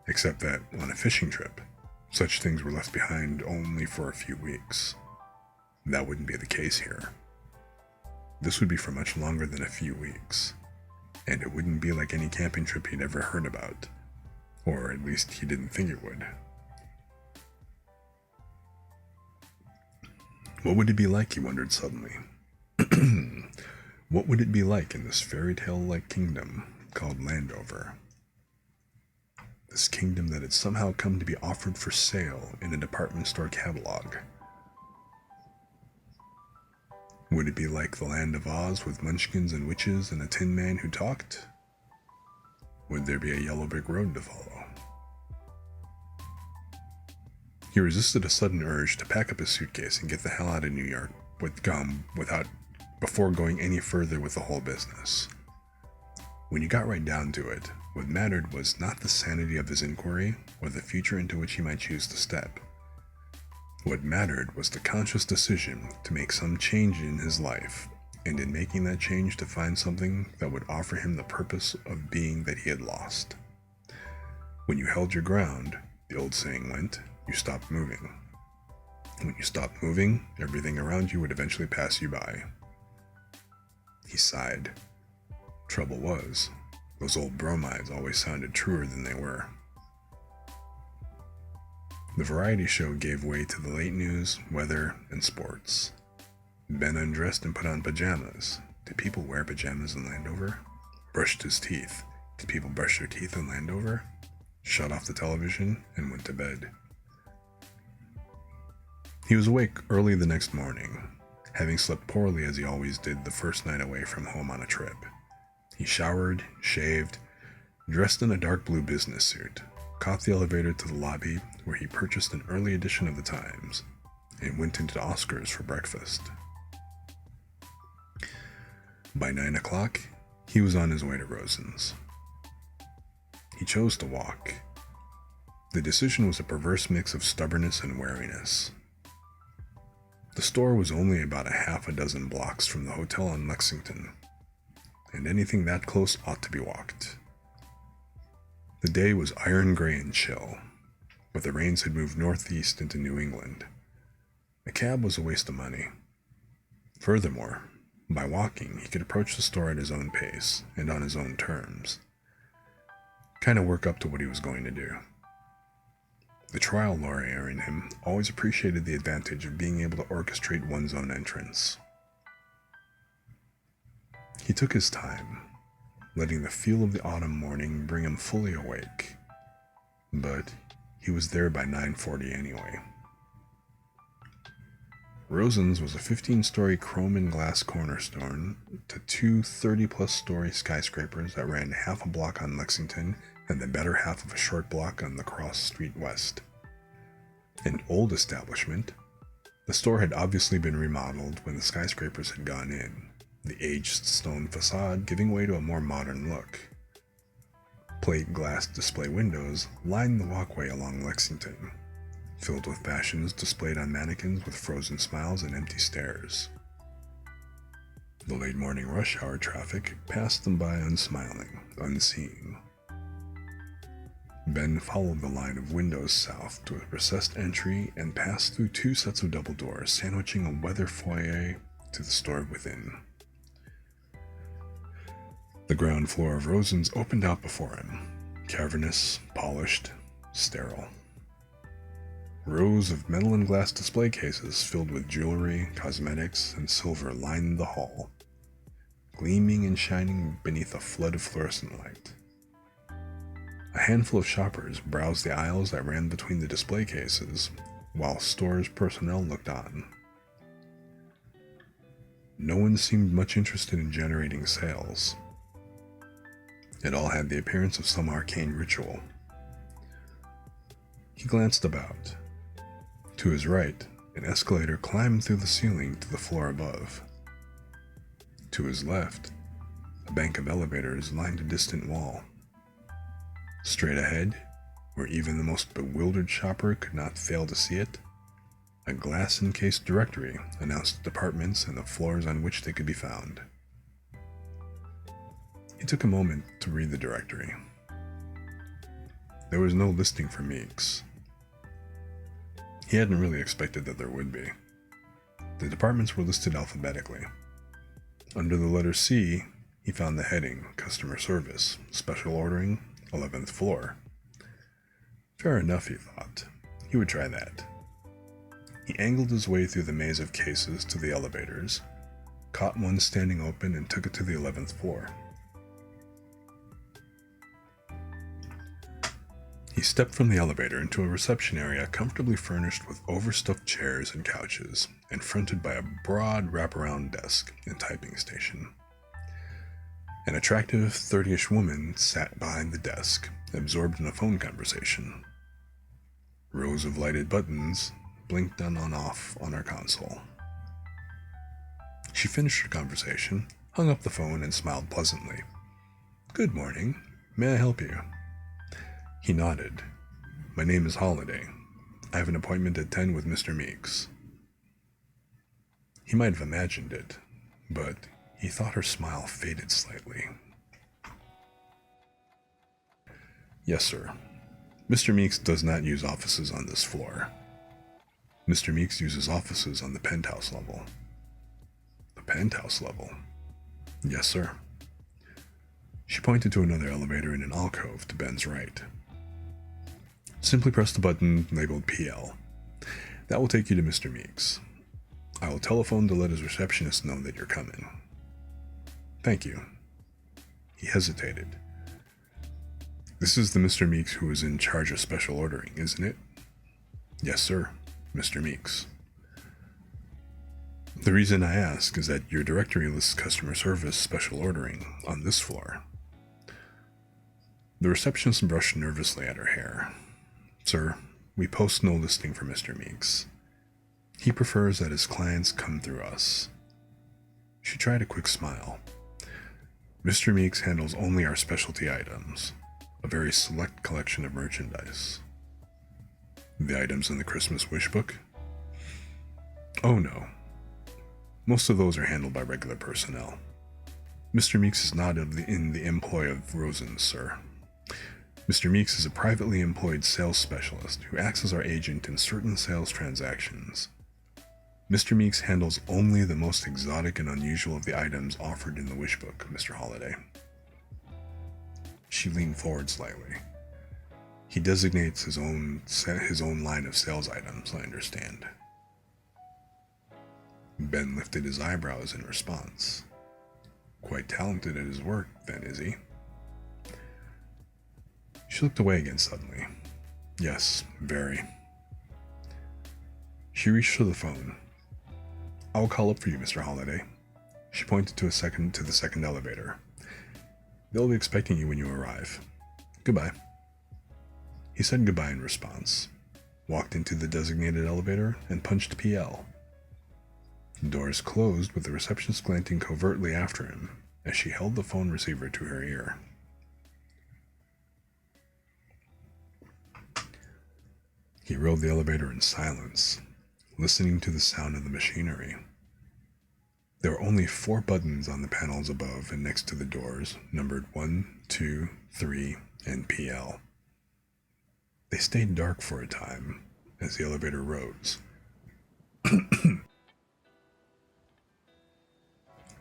Except that on a fishing trip, such things were left behind only for a few weeks. That wouldn't be the case here. This would be for much longer than a few weeks, and it wouldn't be like any camping trip he'd ever heard about, or at least he didn't think it would. What would it be like, he wondered suddenly. What would it be like in this fairy tale-like kingdom called Landover? This kingdom that had somehow come to be offered for sale in a department store catalog. Would it be like the Land of Oz with munchkins and witches and a tin man who talked? Would there be a yellow brick road to follow? He resisted a sudden urge to pack up his suitcase and get the hell out of New York before going any further with the whole business. When you got right down to it, what mattered was not the sanity of his inquiry or the future into which he might choose to step. What mattered was the conscious decision to make some change in his life, and in making that change to find something that would offer him the purpose of being that he had lost. When you held your ground, the old saying went, you stopped moving. When you stopped moving, everything around you would eventually pass you by. He sighed. Trouble was, those old bromides always sounded truer than they were. The variety show gave way to the late news, weather, and sports. Ben undressed and put on pajamas. Did people wear pajamas in Landover? Brushed his teeth. Did people brush their teeth in Landover? Shut off the television and went to bed. He was awake early the next morning, having slept poorly as he always did the first night away from home on a trip. He showered, shaved, dressed in a dark blue business suit, caught the elevator to the lobby where he purchased an early edition of the Times, and went into Oscar's for breakfast. By 9 o'clock, he was on his way to Rosen's. He chose to walk. The decision was a perverse mix of stubbornness and wariness. The store was only about a half a dozen blocks from the hotel in Lexington, and anything that close ought to be walked. The day was iron gray and chill, but the rains had moved northeast into New England. A cab was a waste of money. Furthermore, by walking, he could approach the store at his own pace and on his own terms. Kind of work up to what he was going to do. The trial lawyer in him always appreciated the advantage of being able to orchestrate one's own entrance. He took his time, letting the feel of the autumn morning bring him fully awake. But He was there by 9:40 anyway. Rosen's was a 15-story chrome and glass cornerstone to two 30-plus story skyscrapers that ran half a block on Lexington and the better half of a short block on the cross street west. An old establishment, the store had obviously been remodeled when the skyscrapers had gone in, the aged stone facade giving way to a more modern look. Plate glass display windows lined the walkway along Lexington, filled with fashions displayed on mannequins with frozen smiles and empty stares. The late morning rush hour traffic passed them by unsmiling, unseeing. Ben followed the line of windows south to a recessed entry and passed through two sets of double doors, sandwiching a weather foyer to the store within. The ground floor of Rosen's opened out before him, cavernous, polished, sterile. Rows of metal and glass display cases filled with jewelry, cosmetics, and silver lined the hall, gleaming and shining beneath a flood of fluorescent light. A handful of shoppers browsed the aisles that ran between the display cases, while store's personnel looked on. No one seemed much interested in generating sales. It all had the appearance of some arcane ritual. He glanced about. To his right, an escalator climbed through the ceiling to the floor above. To his left, a bank of elevators lined a distant wall. Straight ahead, where even the most bewildered shopper could not fail to see it, a glass-encased directory announced the departments and the floors on which they could be found. He took a moment to read the directory. There was no listing for Meeks. He hadn't really expected that there would be. The departments were listed alphabetically. Under the letter C, he found the heading, Customer Service, Special Ordering, 11th Floor. Fair enough, he thought. He would try that. He angled his way through the maze of cases to the elevators, caught one standing open and took it to the 11th floor. He stepped from the elevator into a reception area comfortably furnished with overstuffed chairs and couches, and fronted by a broad wraparound desk and typing station. An attractive 30-ish woman sat behind the desk, absorbed in a phone conversation. Rows of lighted buttons blinked on and off on her console. She finished her conversation, hung up the phone, and smiled pleasantly. "Good morning. May I help you?" He nodded. "My name is Holiday. I have an appointment at 10 with Mr. Meeks." He might have imagined it, but he thought her smile faded slightly. "Yes, sir. Mr. Meeks does not use offices on this floor. Mr. Meeks uses offices on the penthouse level." "The penthouse level?" "Yes, sir." She pointed to another elevator in an alcove to Ben's right. "Simply press the button labeled PL. That will take you to Mr. Meeks. I will telephone to let his receptionist know that you're coming." "Thank you." He hesitated. "This is the Mr. Meeks who is in charge of special ordering, isn't it?" "Yes, sir. Mr. Meeks." "The reason I ask is that your directory lists customer service special ordering on this floor." The receptionist brushed nervously at her hair. "Sir, we post no listing for Mr. Meeks. He prefers that his clients come through us." She tried a quick smile. "Mr. Meeks handles only our specialty items, a very select collection of merchandise." "The items in the Christmas wish book?" "Oh no. Most of those are handled by regular personnel. Mr. Meeks is not in the employ of Rosen's, sir. Mr. Meeks is a privately employed sales specialist who acts as our agent in certain sales transactions. Mr. Meeks handles only the most exotic and unusual of the items offered in the wish book, Mr. Holiday." She leaned forward slightly. "He designates his own line of sales items, I understand." Ben lifted his eyebrows in response. "Quite talented at his work, then, is he?" She looked away again suddenly. Yes, very. She reached for the phone. I'll call up for you, Mr. Holliday. She pointed to the second elevator. They'll be expecting you when you arrive. Goodbye. He said goodbye in response, walked into the designated elevator, and punched PL. Doors closed with the receptionist glancing covertly after him as she held the phone receiver to her ear. He rode the elevator in silence, listening to the sound of the machinery. There were only 4 buttons on the panels above and next to the doors, numbered 1, 2, 3, and PL. They stayed dark for a time as the elevator rose.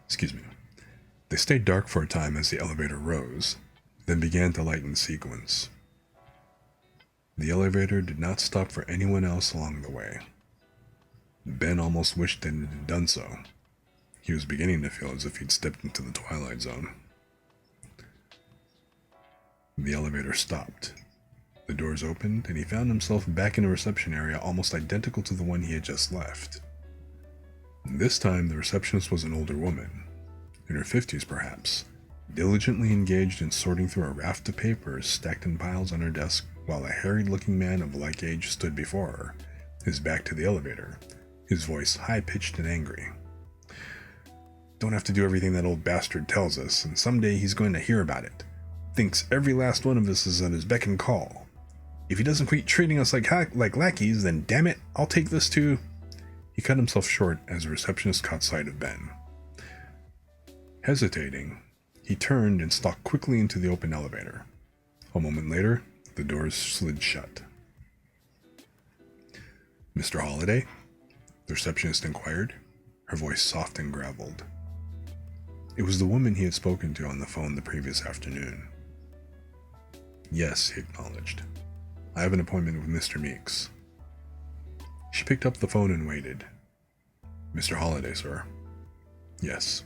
Excuse me. They stayed dark for a time as the elevator rose, then began to light in sequence. The elevator did not stop for anyone else along the way. Ben almost wished that it had done so. He was beginning to feel as if he'd stepped into the Twilight Zone. The elevator stopped. The doors opened, and he found himself back in a reception area almost identical to the one he had just left. This time, the receptionist was an older woman, in her 50s perhaps, diligently engaged in sorting through a raft of papers stacked in piles on her desk while a harried-looking man of like age stood before her, his back to the elevator, his voice high-pitched and angry. Don't have to do everything that old bastard tells us, and someday he's going to hear about it. Thinks every last one of us is at his beck and call. If he doesn't quit treating us like lackeys, then damn it, I'll take this too. He cut himself short as the receptionist caught sight of Ben. Hesitating, he turned and stalked quickly into the open elevator. A moment later, the doors slid shut. Mr. Holliday? The receptionist inquired, her voice soft and graveled. It was the woman he had spoken to on the phone the previous afternoon. Yes, he acknowledged. I have an appointment with Mr. Meeks. She picked up the phone and waited. Mr. Holliday, sir. Yes.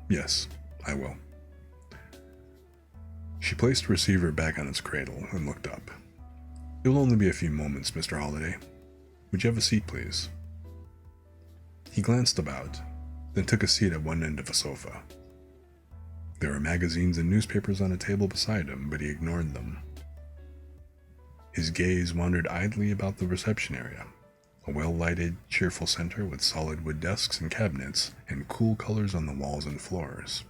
Yes, I will. She placed the receiver back on its cradle and looked up. It will only be a few moments, Mr. Holliday. Would you have a seat, please? He glanced about, then took a seat at one end of a sofa. There were magazines and newspapers on a table beside him, but he ignored them. His gaze wandered idly about the reception area, a well-lighted, cheerful center with solid wood desks and cabinets and cool colors on the walls and floors.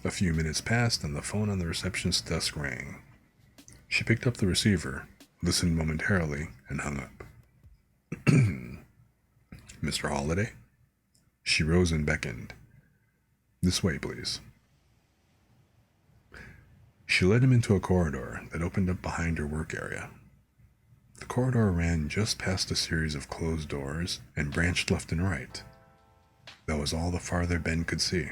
A few minutes passed and the phone on the receptionist's desk rang. She picked up the receiver, listened momentarily, and hung up. Mr. Holliday? She rose and beckoned. This way, please. She led him into a corridor that opened up behind her work area. The corridor ran just past a series of closed doors and branched left and right. That was all the farther Ben could see.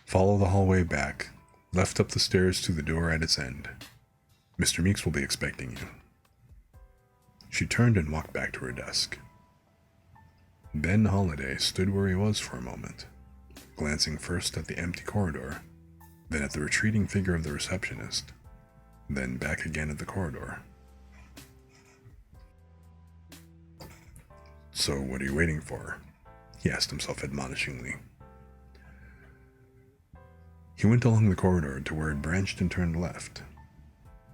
Follow the hallway back, left up the stairs to the door at its end. Mr. Meeks will be expecting you. She turned and walked back to her desk. Ben Holliday stood where he was for a moment, glancing first at the empty corridor, then at the retreating figure of the receptionist, then back again at the corridor. So what are you waiting for? He asked himself admonishingly. He went along the corridor to where it branched and turned left.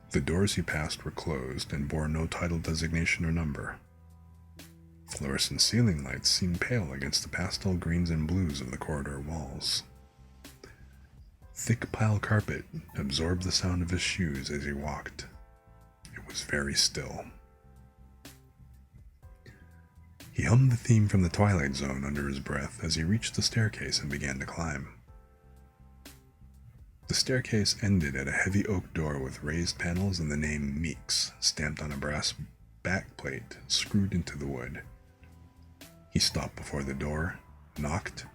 The doors he passed were closed and bore no title designation or number. Fluorescent ceiling lights seemed pale against the pastel greens and blues of the corridor walls. Thick pile carpet absorbed the sound of his shoes as he walked. It was very still. He hummed the theme from the Twilight Zone under his breath as he reached the staircase and began to climb. The staircase ended at a heavy oak door with raised panels and the name Meeks stamped on a brass backplate screwed into the wood. He stopped before the door, knocked,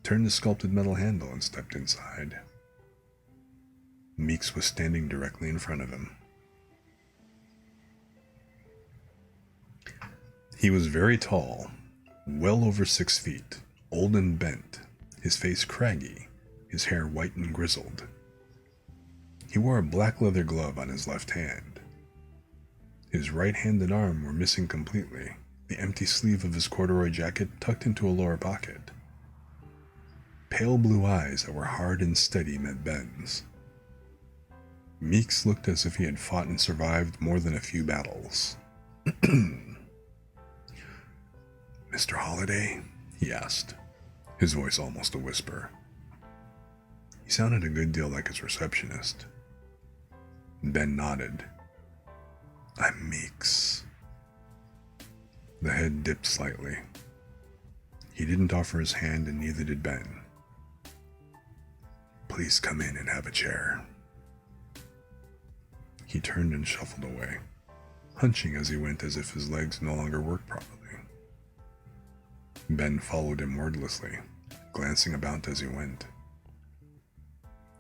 turned the sculpted metal handle and stepped inside. Meeks was standing directly in front of him. He was very tall, well over 6 feet, old and bent, his face craggy, his hair white and grizzled. He wore a black leather glove on his left hand. His right hand and arm were missing completely, the empty sleeve of his corduroy jacket tucked into a lower pocket. Pale blue eyes that were hard and steady met Ben's. Meeks looked as if he had fought and survived more than a few battles. "Mr. Holliday?" he asked, his voice almost a whisper. He sounded a good deal like his receptionist. Ben nodded. "I'm Meeks." The head dipped slightly. He didn't offer his hand, and neither did Ben. "Please come in and have a chair." He turned and shuffled away, hunching as he went as if his legs no longer worked properly. Ben followed him wordlessly, glancing about as he went.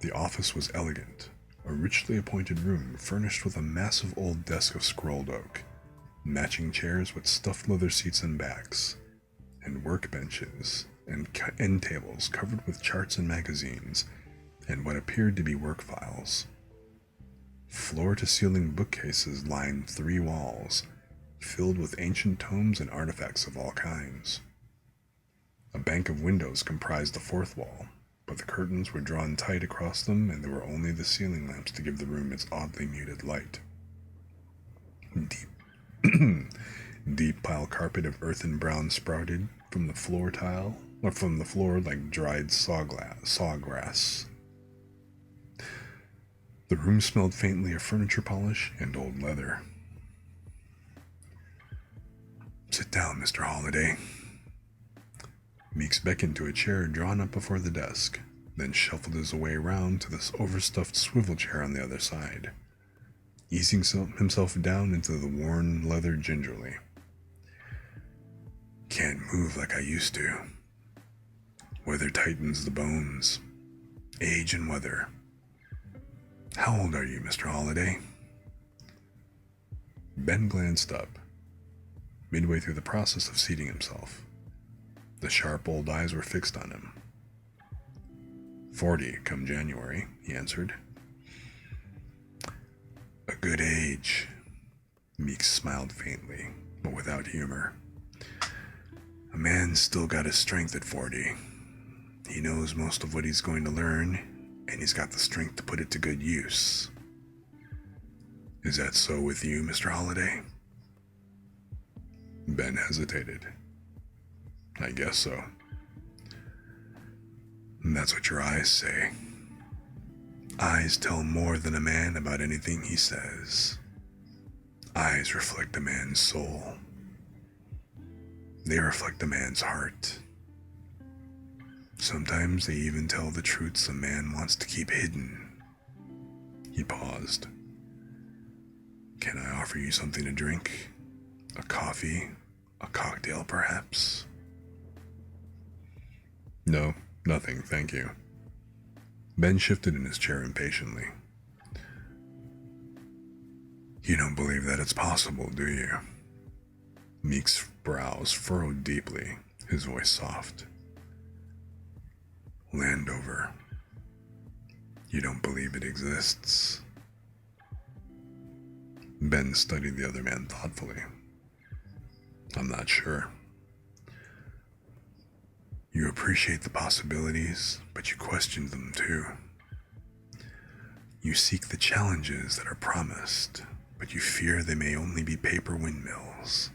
The office was elegant, a richly appointed room furnished with a massive old desk of scrolled oak, matching chairs with stuffed leather seats and backs, and workbenches and end tables covered with charts and magazines and what appeared to be work files. Floor-to-ceiling bookcases lined 3 walls, filled with ancient tomes and artifacts of all kinds. A bank of windows comprised the 4th wall, but the curtains were drawn tight across them, and there were only the ceiling lamps to give the room its oddly muted light. Deep pile carpet of earthen brown sprouted from the floor like dried sawgrass. The room smelled faintly of furniture polish and old leather. "Sit down, Mr. Holliday." Meeks beckoned to a chair drawn up before the desk, then shuffled his way round to this overstuffed swivel chair on the other side, easing himself down into the worn leather gingerly. "Can't move like I used to. Weather tightens the bones. Age and weather. How old are you, Mr. Holliday?" Ben glanced up, midway through the process of seating himself. The sharp old eyes were fixed on him. 40 come January, he answered. "A good age." Meeks smiled faintly, but without humor. "A man's still got his strength at 40. He knows most of what he's going to learn, and he's got the strength to put it to good use. Is that so with you, Mr. Holliday?" Ben hesitated. "I guess so." "That's what your eyes say. Eyes tell more than a man about anything he says. Eyes reflect a man's soul. They reflect a man's heart. Sometimes they even tell the truths a man wants to keep hidden." He paused. "Can I offer you something to drink? A coffee? A cocktail, perhaps?" "No, nothing, thank you." Ben shifted in his chair impatiently. "You don't believe that it's possible, do you?" Meek's brows furrowed deeply, his voice soft. "Landover. You don't believe it exists?" Ben studied the other man thoughtfully. "I'm not sure. You appreciate the possibilities, but you question them too. You seek the challenges that are promised, but you fear they may only be paper windmills.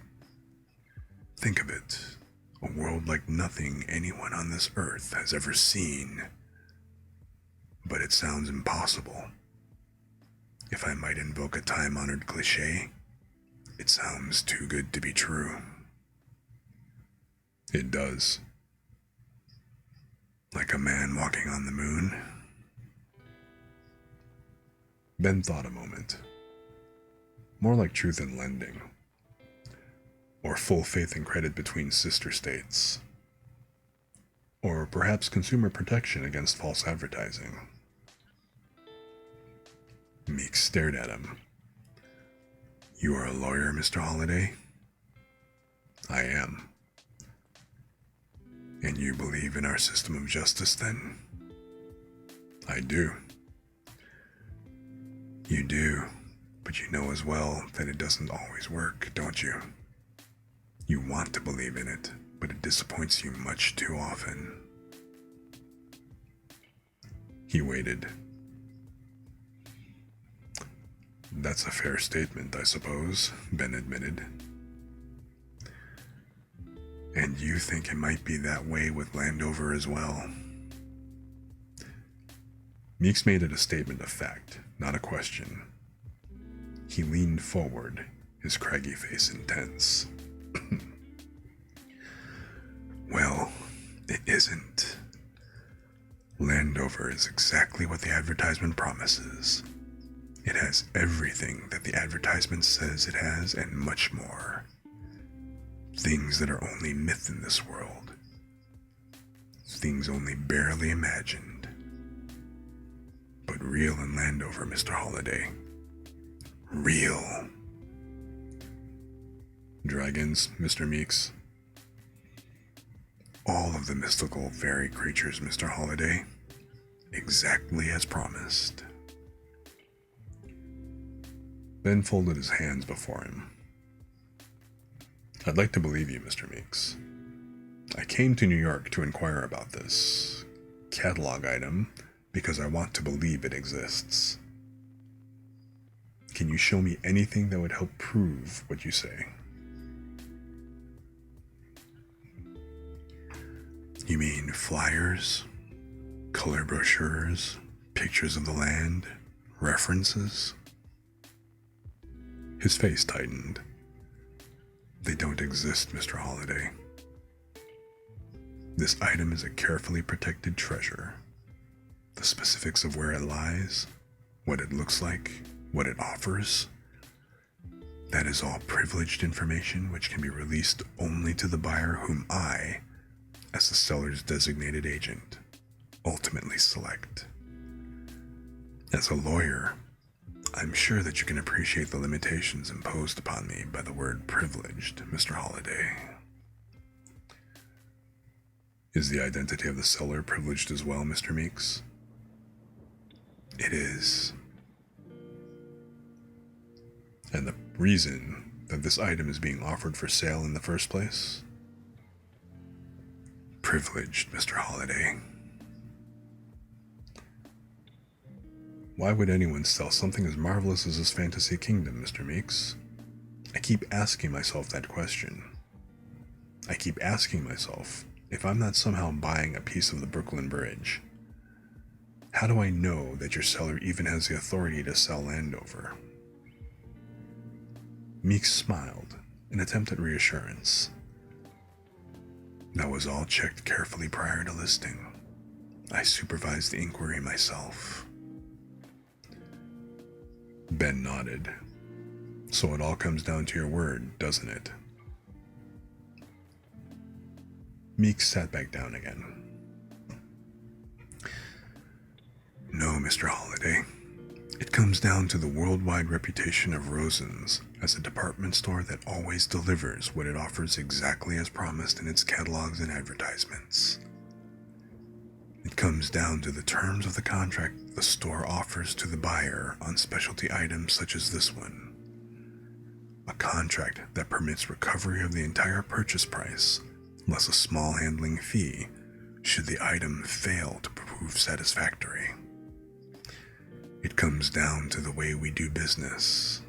Think of it, a world like nothing anyone on this earth has ever seen. But it sounds impossible. If I might invoke a time-honored cliché, it sounds too good to be true." "It does." "Like a man walking on the moon?" Ben thought a moment. More like truth in lending, or full faith and credit between sister states, or perhaps consumer protection against false advertising. Meek stared at him. "You are a lawyer, Mr. Holliday?" "I am." "And you believe in our system of justice, then?" "I do." You do, but you know as well that it doesn't always work, don't you? You want to believe in it, but it disappoints you much too often. He waited. That's a fair statement, I suppose, Ben admitted. And you think it might be that way with Landover as well? Meeks made it a statement of fact, not a question. He leaned forward, his craggy face intense. Well, it isn't. Landover is exactly what the advertisement promises. It has everything that the advertisement says it has and much more. Things that are only myth in this world. Things only barely imagined. But real in Landover, Mr. Holliday. Real. Dragons, Mr. Meeks. All of the mystical fairy creatures, Mr. Holliday. Exactly as promised. Ben folded his hands before him. I'd like to believe you, Mr. Meeks. I came to New York to inquire about this catalog item because I want to believe it exists. Can you show me anything that would help prove what you say? You mean flyers, color brochures, pictures of the land, references? His face tightened. They don't exist, Mr. Holliday. This item is a carefully protected treasure. The specifics of where it lies, what it looks like, what it offers, that is all privileged information which can be released only to the buyer whom I, as the seller's designated agent, ultimately select. As a lawyer, I'm sure that you can appreciate the limitations imposed upon me by the word privileged, Mr. Holliday. Is the identity of the seller privileged as well, Mr. Meeks? It is. And the reason that this item is being offered for sale in the first place? Privileged, Mr. Holliday. Why would anyone sell something as marvelous as this fantasy kingdom, Mr. Meeks? I keep asking myself that question. I keep asking myself if I'm not somehow buying a piece of the Brooklyn Bridge. How do I know that your seller even has the authority to sell Landover? Meeks smiled, an attempt at reassurance. That was all checked carefully prior to listing. I supervised the inquiry myself. Ben nodded. So it all comes down to your word, doesn't it? Meeks sat back down again. No, Mr. Holliday. It comes down to the worldwide reputation of Rosen's as a department store that always delivers what it offers exactly as promised in its catalogs and advertisements. It comes down to the terms of the contract the store offers to the buyer on specialty items such as this one. A contract that permits recovery of the entire purchase price, less a small handling fee, should the item fail to prove satisfactory. It comes down to the way we do business.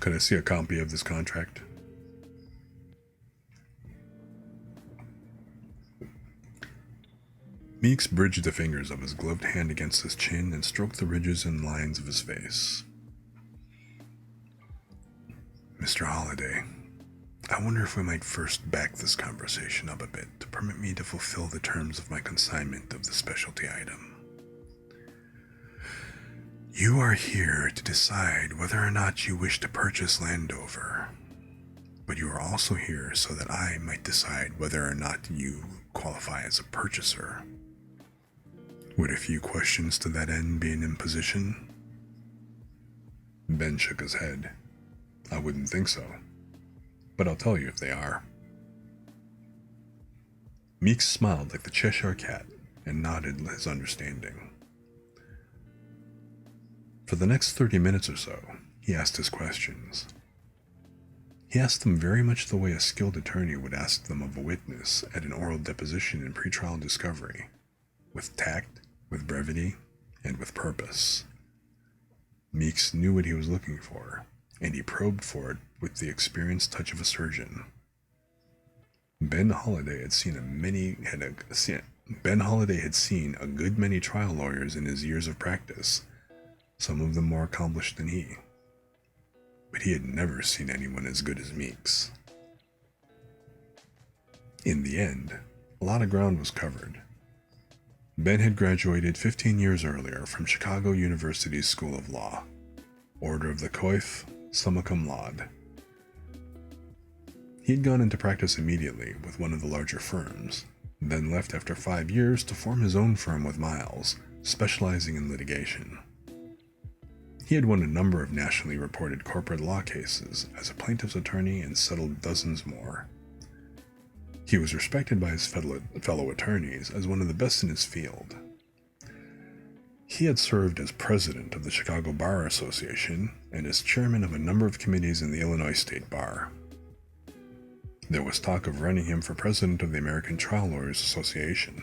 Could I see a copy of this contract? Meeks bridged the fingers of his gloved hand against his chin and stroked the ridges and lines of his face. Mr. Holliday, I wonder if we might first back this conversation up a bit to permit me to fulfill the terms of my consignment of the specialty item. You are here to decide whether or not you wish to purchase Landover, but you are also here so that I might decide whether or not you qualify as a purchaser. Would a few questions to that end be an imposition? Ben shook his head. I wouldn't think so, but I'll tell you if they are. Meeks smiled like the Cheshire Cat and nodded his understanding. For the next 30 minutes or so, he asked his questions. He asked them very much the way a skilled attorney would ask them of a witness at an oral deposition in pretrial discovery, with tact, with brevity, and with purpose. Meeks knew what he was looking for, and he probed for it with the experienced touch of a surgeon. Ben Holiday had seen a good many trial lawyers in his years of practice, some of them more accomplished than he. But he had never seen anyone as good as Meeks. In the end, a lot of ground was covered. Ben had graduated 15 years earlier from Chicago University's School of Law, Order of the Coif, summa cum laude. He had gone into practice immediately with one of the larger firms, then left after 5 years to form his own firm with Miles, specializing in litigation. He had won a number of nationally reported corporate law cases as a plaintiff's attorney and settled dozens more. He was respected by his fellow attorneys as one of the best in his field. He had served as president of the Chicago Bar Association and as chairman of a number of committees in the Illinois State Bar. There was talk of running him for president of the American Trial Lawyers Association.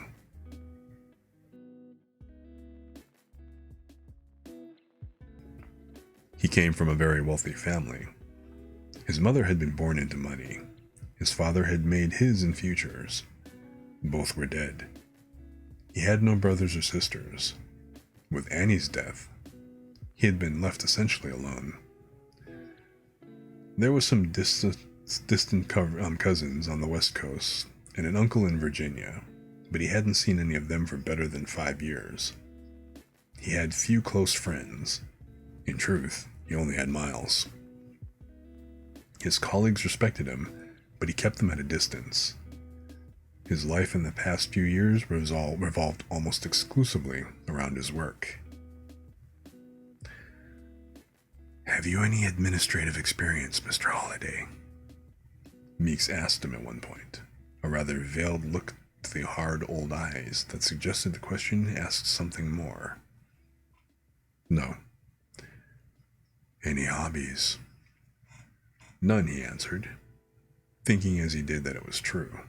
He came from a very wealthy family. His mother had been born into money. His father had made his in futures. Both were dead. He had no brothers or sisters. With Annie's death, he had been left essentially alone. There was some distant cousins on the West Coast and an uncle in Virginia, but he hadn't seen any of them for better than 5 years. He had few close friends. In truth, he only had Miles. His colleagues respected him, but he kept them at a distance. His life in the past few years revolved almost exclusively around his work. "Have you any administrative experience, Mr. Holiday?" Meeks asked him at one point, a rather veiled look to the hard old eyes that suggested the question asked something more. "No." "Any hobbies?" "None," he answered, thinking as he did that it was true,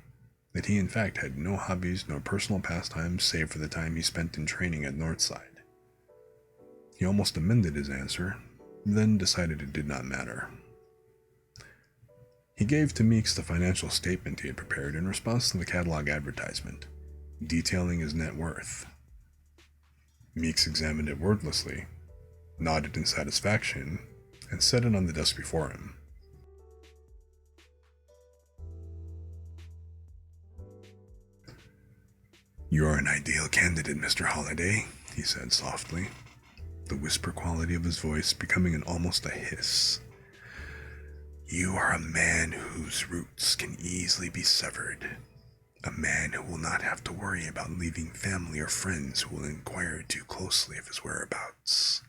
that he in fact had no hobbies nor personal pastimes save for the time he spent in training at Northside. He almost amended his answer, then decided it did not matter. He gave to Meeks the financial statement he had prepared in response to the catalog advertisement, detailing his net worth. Meeks examined it wordlessly, nodded in satisfaction, and set it on the desk before him. "You are an ideal candidate, Mr. Holiday," he said softly, the whisper quality of his voice becoming almost a hiss. "You are a man whose roots can easily be severed. A man who will not have to worry about leaving family or friends who will inquire too closely of his whereabouts.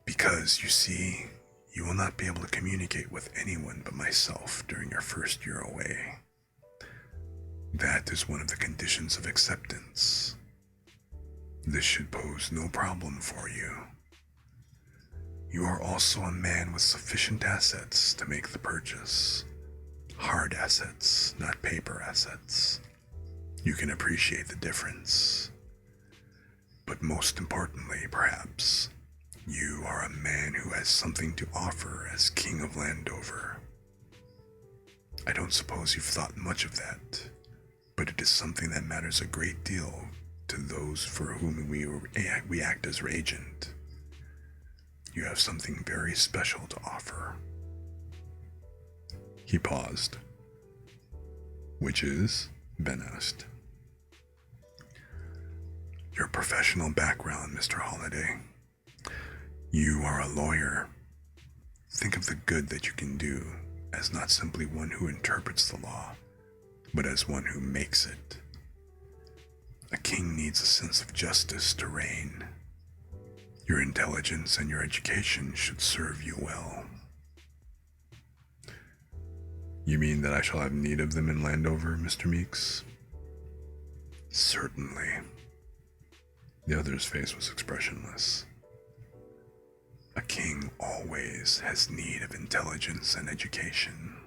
Because, you see, you will not be able to communicate with anyone but myself during your first year away. That is one of the conditions of acceptance. This should pose no problem for you. You are also a man with sufficient assets to make the purchase. Hard assets, not paper assets. You can appreciate the difference. But most importantly, perhaps, you are a man who has something to offer as King of Landover. I don't suppose you've thought much of that, but it is something that matters a great deal to those for whom we act as agent. You have something very special to offer." He paused. "Which is?" Ben asked. "Your professional background, Mr. Holiday. You are a lawyer. Think of the good that you can do as not simply one who interprets the law, but as one who makes it. A king needs a sense of justice to reign. Your intelligence and your education should serve you well." "You mean that I shall have need of them in Landover, Mr. Meeks?" "Certainly." The other's face was expressionless. A king always has need of intelligence and education.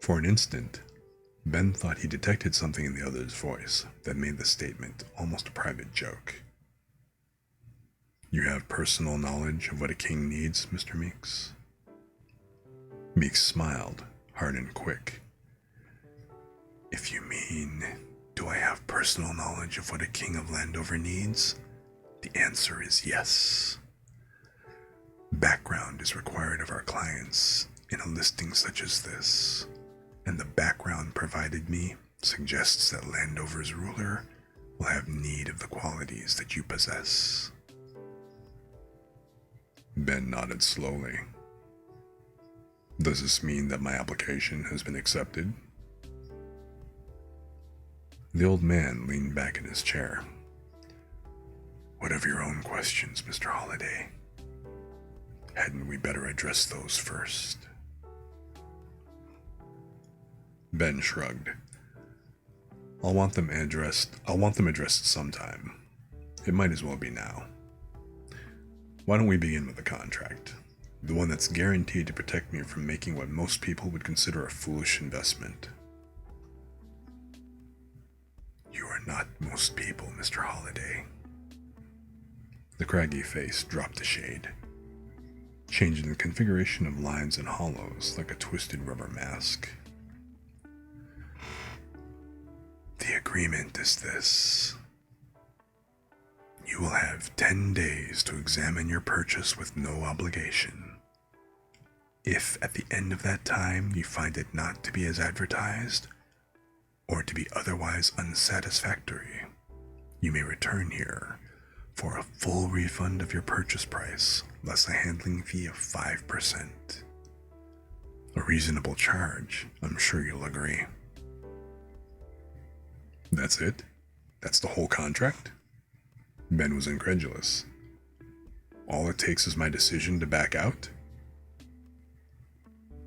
For an instant, Ben thought he detected something in the other's voice that made the statement almost a private joke. You have personal knowledge of what a king needs, Mr. Meeks? Meeks smiled, hard and quick. If you mean, do I have personal knowledge of what a king of Landover needs? The answer is yes. Background is required of our clients in a listing such as this, and the background provided me suggests that Landover's ruler will have need of the qualities that you possess. Ben nodded slowly. Does this mean that my application has been accepted? The old man leaned back in his chair. What of your own questions, Mr. Holliday? Hadn't we better address those first? Ben shrugged. I'll want them addressed sometime. It might as well be now. Why don't we begin with the contract? The one that's guaranteed to protect me from making what most people would consider a foolish investment. You are not most people, Mr. Holliday. The craggy face dropped a shade, changing the configuration of lines and hollows like a twisted rubber mask. The agreement is this. You will have 10 days to examine your purchase with no obligation. If at the end of that time you find it not to be as advertised, or to be otherwise unsatisfactory, you may return here for a full refund of your purchase price, less a handling fee of 5%. A reasonable charge, I'm sure you'll agree. That's it? That's the whole contract? Ben was incredulous. All it takes is my decision to back out?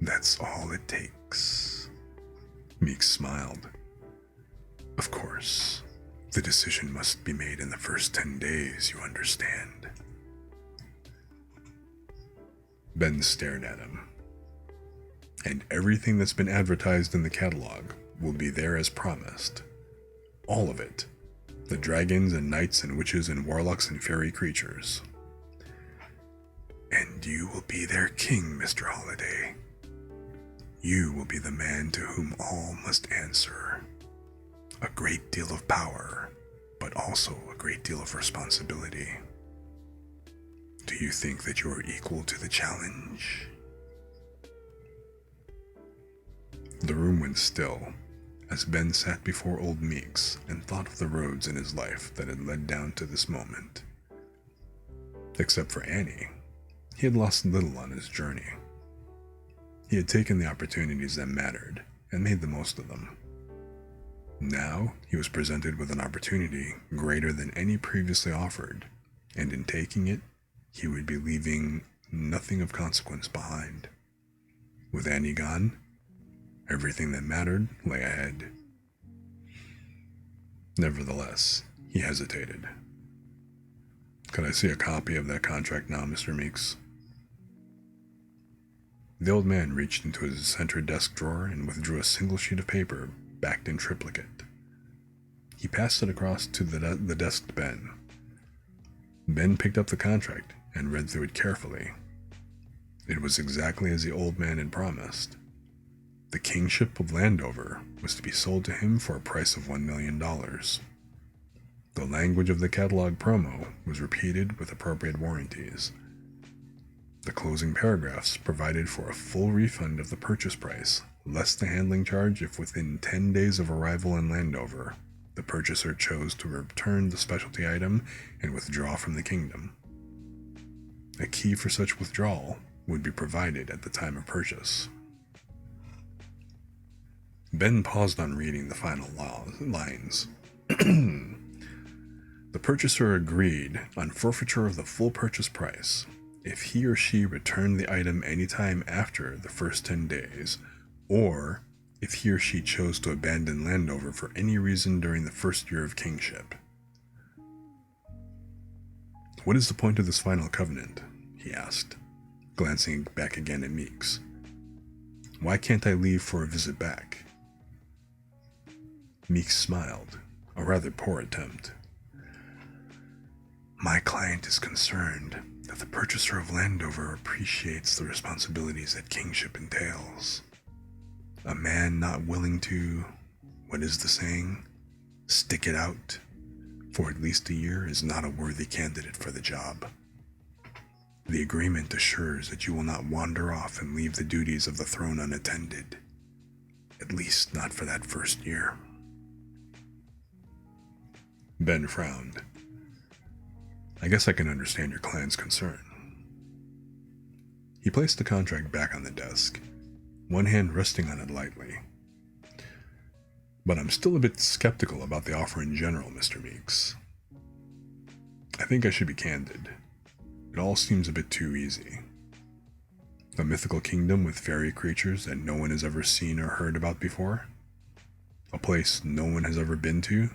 That's all it takes. Meeks smiled. Of course, the decision must be made in the first 10 days, you understand. Ben stared at him. And everything that's been advertised in the catalog will be there as promised. All of it. The dragons and knights and witches and warlocks and fairy creatures. And you will be their king, Mr. Holliday. You will be the man to whom all must answer. A great deal of power, but also a great deal of responsibility. Do you think that you are equal to the challenge? The room went still, as Ben sat before old Meeks and thought of the roads in his life that had led down to this moment. Except for Annie, he had lost little on his journey. He had taken the opportunities that mattered and made the most of them. Now he was presented with an opportunity greater than any previously offered, and in taking it, he would be leaving nothing of consequence behind. With Annie gone, everything that mattered lay ahead. Nevertheless, he hesitated. Could I see a copy of that contract now, Mr. Meeks? The old man reached into his center desk drawer and withdrew a single sheet of paper backed in triplicate. He passed it across to the desk to Ben. Ben picked up the contract and read through it carefully. It was exactly as the old man had promised. The kingship of Landover was to be sold to him for a price of $1 million. The language of the catalog promo was repeated with appropriate warranties. The closing paragraphs provided for a full refund of the purchase price, less the handling charge if within 10 days of arrival in Landover, the purchaser chose to return the specialty item and withdraw from the kingdom. A key for such withdrawal would be provided at the time of purchase. Ben paused on reading the final lines. The purchaser agreed on forfeiture of the full purchase price if he or she returned the item anytime after the first 10 days, or if he or she chose to abandon Landover for any reason during the first year of kingship. What is the point of this final covenant? He asked, glancing back again at Meeks. Why can't I leave for a visit back? Meeks smiled, a rather poor attempt. My client is concerned that the purchaser of Landover appreciates the responsibilities that kingship entails. A man not willing to, what is the saying, stick it out for at least a year is not a worthy candidate for the job. The agreement assures that you will not wander off and leave the duties of the throne unattended, at least not for that first year. Ben frowned. I guess I can understand your client's concern. He placed the contract back on the desk, one hand resting on it lightly. But I'm still a bit skeptical about the offer in general, Mr. Meeks. I think I should be candid. It all seems a bit too easy. A mythical kingdom with fairy creatures that no one has ever seen or heard about before? A place no one has ever been to,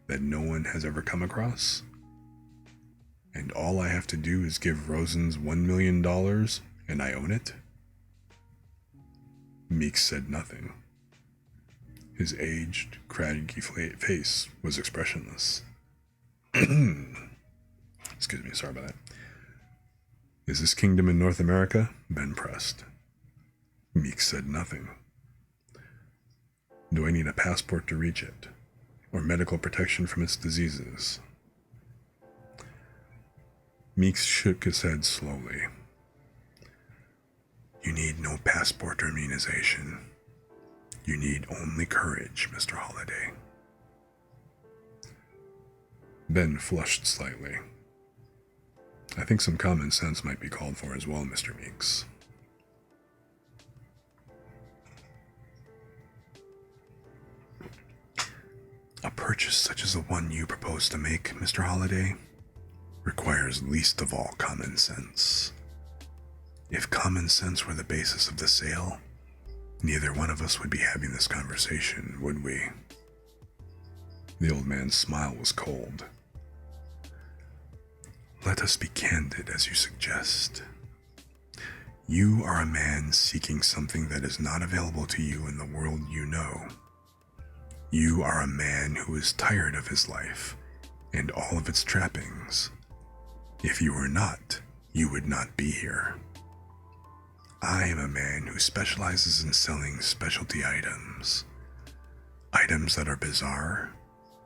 that no one has ever come across? And all I have to do is give Rosens $1 million and I own it? Meeks said nothing. His aged, craggy face was expressionless. Excuse me, sorry about that. Is this kingdom in North America? Ben pressed. Meeks said nothing. Do I need a passport to reach it? Or medical protection from its diseases? Meeks shook his head slowly. You need no passport or immunization. You need only courage, Mr. Holliday. Ben flushed slightly. I think some common sense might be called for as well, Mr. Meeks. A purchase such as the one you propose to make, Mr. Holliday, requires least of all common sense. If common sense were the basis of the sale, neither one of us would be having this conversation, would we? The old man's smile was cold. Let us be candid, as you suggest. You are a man seeking something that is not available to you in the world you know. You are a man who is tired of his life and all of its trappings. If you were not, you would not be here. I am a man who specializes in selling specialty items. Items that are bizarre,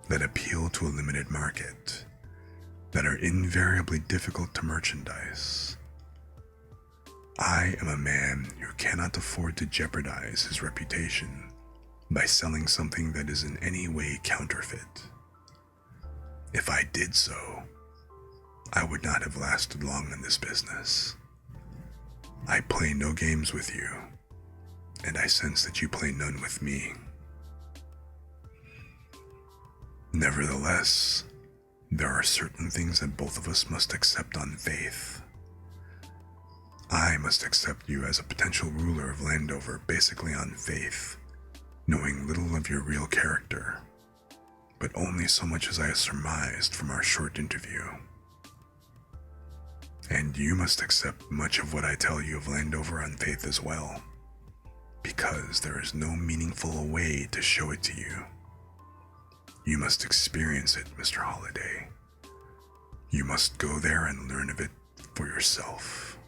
that appeal to a limited market, that are invariably difficult to merchandise. I am a man who cannot afford to jeopardize his reputation by selling something that is in any way counterfeit. If I did so, I would not have lasted long in this business. I play no games with you, and I sense that you play none with me. Nevertheless, there are certain things that both of us must accept on faith. I must accept you as a potential ruler of Landover basically on faith, knowing little of your real character, but only so much as I have surmised from our short interview. And you must accept much of what I tell you of Landover on faith as well, because there is no meaningful way to show it to you. You must experience it, Mr. Holliday. You must go there and learn of it for yourself.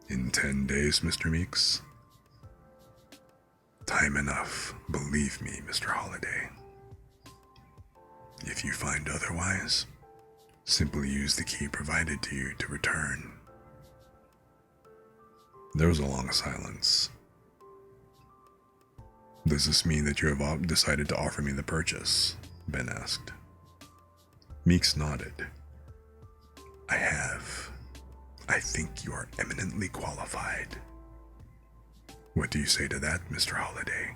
In 10 days, Mr. Meeks? Time enough, believe me, Mr. Holliday. If you find otherwise, simply use the key provided to you to return. There was a long silence. Does this mean that you have decided to offer me the purchase? Ben asked. Meeks nodded. I have. I think you are eminently qualified. What do you say to that, Mr. Holliday?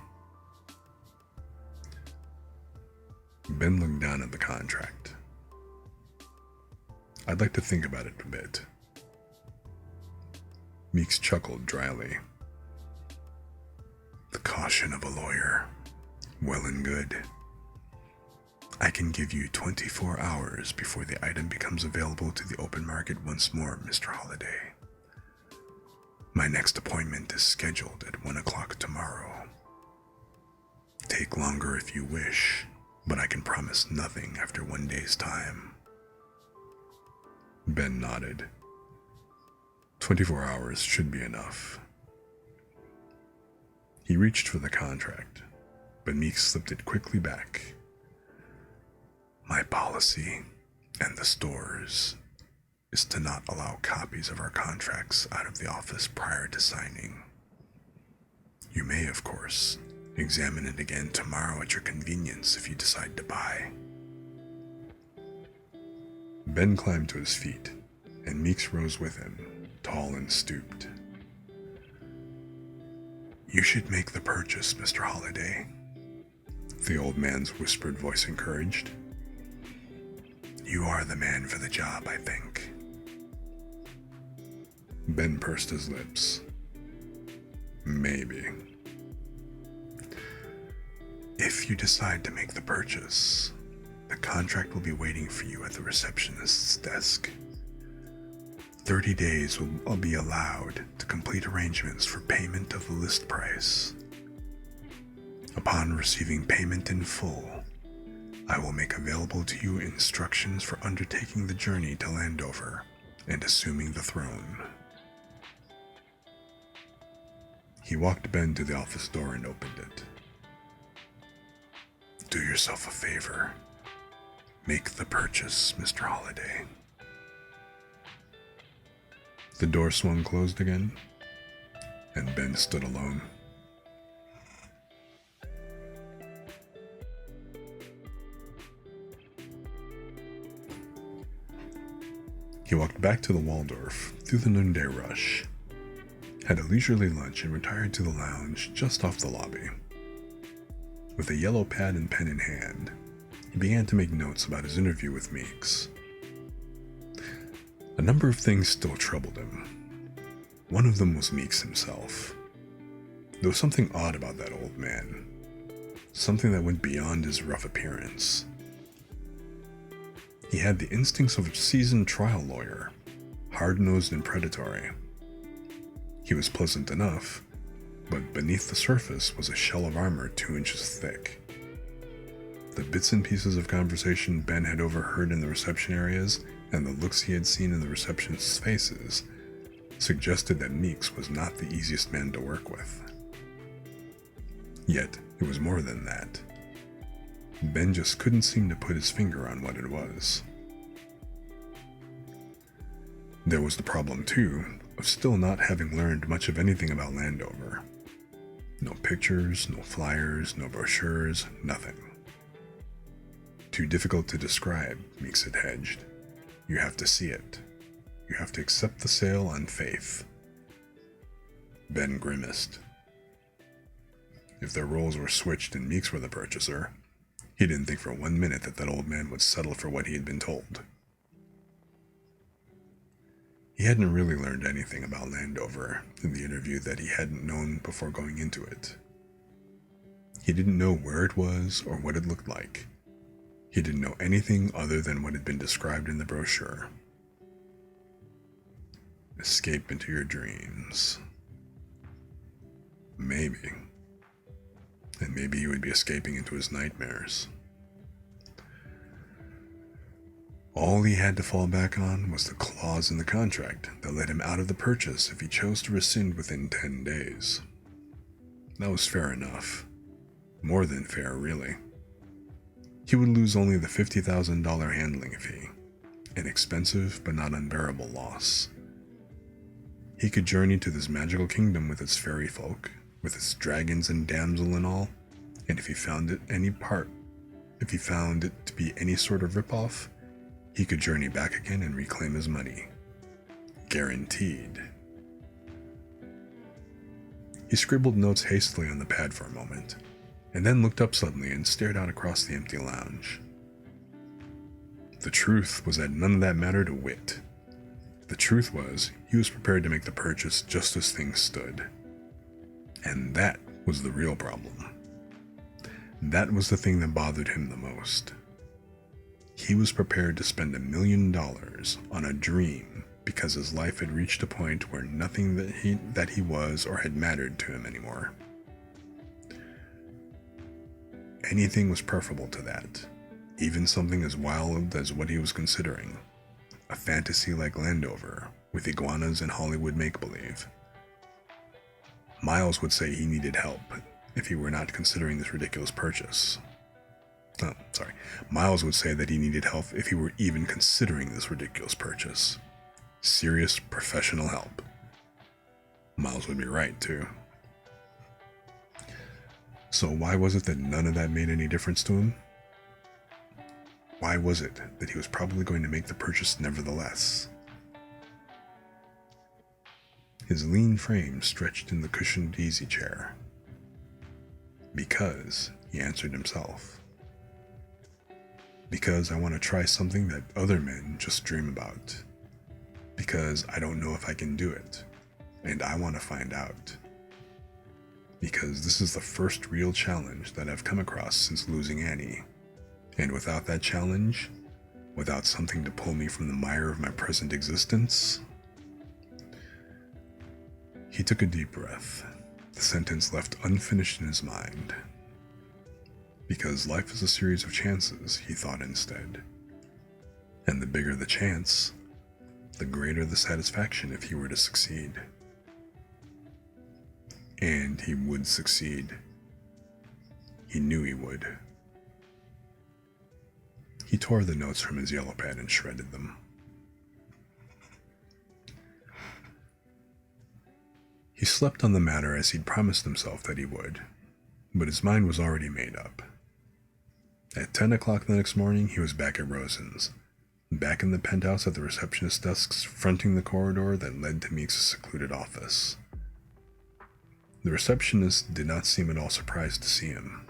Ben looked down at the contract. I'd like to think about it a bit. Meeks chuckled dryly. The caution of a lawyer. Well and good. I can give you 24 hours before the item becomes available to the open market once more, Mr. Holliday. My next appointment is scheduled at 1 o'clock tomorrow. Take longer if you wish, but I can promise nothing after 1 day's time. Ben nodded. 24 hours should be enough. He reached for the contract, but Meek slipped it quickly back. My policy, and the store's, is to not allow copies of our contracts out of the office prior to signing. You may, of course, examine it again tomorrow at your convenience if you decide to buy. Ben climbed to his feet, and Meeks rose with him, tall and stooped. You should make the purchase, Mr. Holliday, the old man's whispered voice encouraged. You are the man for the job, I think. Ben pursed his lips. Maybe. If you decide to make the purchase, the contract will be waiting for you at the receptionist's desk. 30 days will be allowed to complete arrangements for payment of the list price. Upon receiving payment in full, I will make available to you instructions for undertaking the journey to Landover and assuming the throne. He walked Ben to the office door and opened it. Do yourself a favor. Make the purchase, Mr. Holliday. The door swung closed again, and Ben stood alone. He walked back to the Waldorf through the noonday rush, had a leisurely lunch, and retired to the lounge just off the lobby. With a yellow pad and pen in hand, he began to make notes about his interview with Meeks. A number of things still troubled him. One of them was Meeks himself. There was something odd about that old man, something that went beyond his rough appearance. He had the instincts of a seasoned trial lawyer, hard-nosed and predatory. He was pleasant enough, but beneath the surface was a shell of armor 2 inches thick. The bits and pieces of conversation Ben had overheard in the reception areas and the looks he had seen in the receptionists' faces suggested that Meeks was not the easiest man to work with. Yet, it was more than that. Ben just couldn't seem to put his finger on what it was. There was the problem, too, of still not having learned much of anything about Landover. No pictures, no flyers, no brochures, nothing. Too difficult to describe, Meeks had hedged. You have to see it. You have to accept the sale on faith. Ben grimaced. If their roles were switched and Meeks were the purchaser, he didn't think for 1 minute that old man would settle for what he had been told. He hadn't really learned anything about Landover in the interview that he hadn't known before going into it. He didn't know where it was or what it looked like. He didn't know anything other than what had been described in the brochure. Escape into your dreams. Maybe. And maybe he would be escaping into his nightmares. All he had to fall back on was the clause in the contract that let him out of the purchase if he chose to rescind within 10 days. That was fair enough. More than fair, really. He would lose only the $50,000 handling fee, an expensive but not unbearable loss. He could journey to this magical kingdom with its fairy folk, with its dragons and damsel and all, and if he found it to be any sort of ripoff, he could journey back again and reclaim his money. Guaranteed. He scribbled notes hastily on the pad for a moment, and then looked up suddenly and stared out across the empty lounge. The truth was that none of that mattered a whit. The truth was, he was prepared to make the purchase just as things stood. And that was the real problem. That was the thing that bothered him the most. He was prepared to spend $1 million on a dream because his life had reached a point where nothing that he was or had mattered to him anymore. Anything was preferable to that, even something as wild as what he was considering, a fantasy like Landover with iguanas and Hollywood make-believe. Miles would say he needed help if he were not considering this ridiculous purchase. Miles would say that he needed help if he were even considering this ridiculous purchase. Serious professional help. Miles would be right, too. So why was it that none of that made any difference to him? Why was it that he was probably going to make the purchase nevertheless? His lean frame stretched in the cushioned easy chair. Because, he answered himself. Because I want to try something that other men just dream about. Because I don't know if I can do it, and I want to find out. Because this is the first real challenge that I've come across since losing Annie, and without that challenge, without something to pull me from the mire of my present existence... He took a deep breath, the sentence left unfinished in his mind. Because life is a series of chances, he thought instead. And the bigger the chance, the greater the satisfaction if he were to succeed. And he would succeed. He knew he would. He tore the notes from his yellow pad and shredded them. He slept on the matter as he'd promised himself that he would, but his mind was already made up. At 10 o'clock the next morning, he was back at Rosen's, back in the penthouse at the receptionist's desks, fronting the corridor that led to Meeks' secluded office. The receptionist did not seem at all surprised to see him.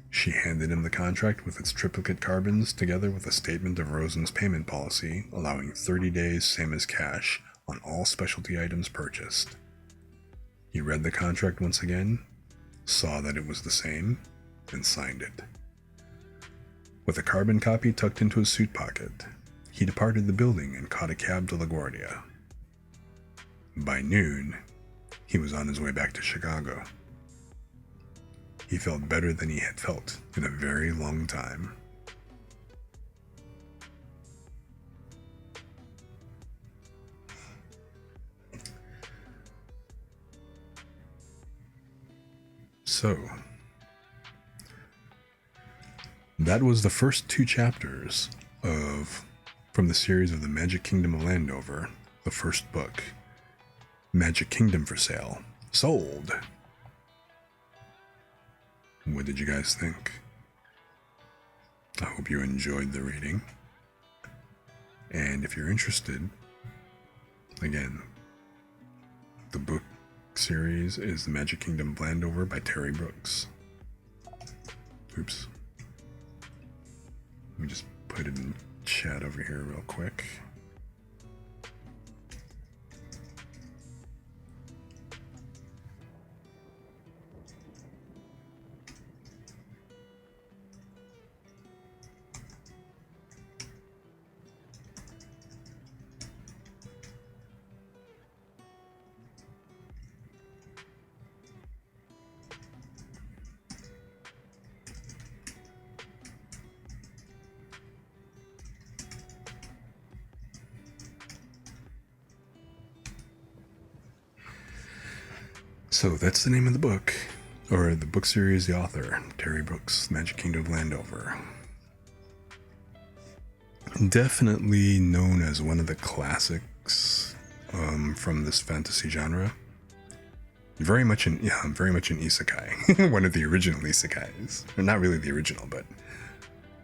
She handed him the contract with its triplicate carbons, together with a statement of Rosen's payment policy, allowing 30 days same as cash on all specialty items purchased. He read the contract once again, saw that it was the same, and signed it. With a carbon copy tucked into his suit pocket, he departed the building and caught a cab to LaGuardia. By noon, he was on his way back to Chicago. He felt better than he had felt in a very long time. So, that was the first 2 chapters from the series of The Magic Kingdom of Landover, the first book, Magic Kingdom for Sale. Sold! What did you guys think? I hope you enjoyed the reading. And if you're interested, again, the book series is The Magic Kingdom of Landover by Terry Brooks. Oops. Let me just put it in chat over here real quick. So that's the name of the book, or the book series, the author, Terry Brooks, Magic Kingdom of Landover. Definitely known as one of the classics from this fantasy genre. Very much an isekai. One of the original isekais. Or not really the original, but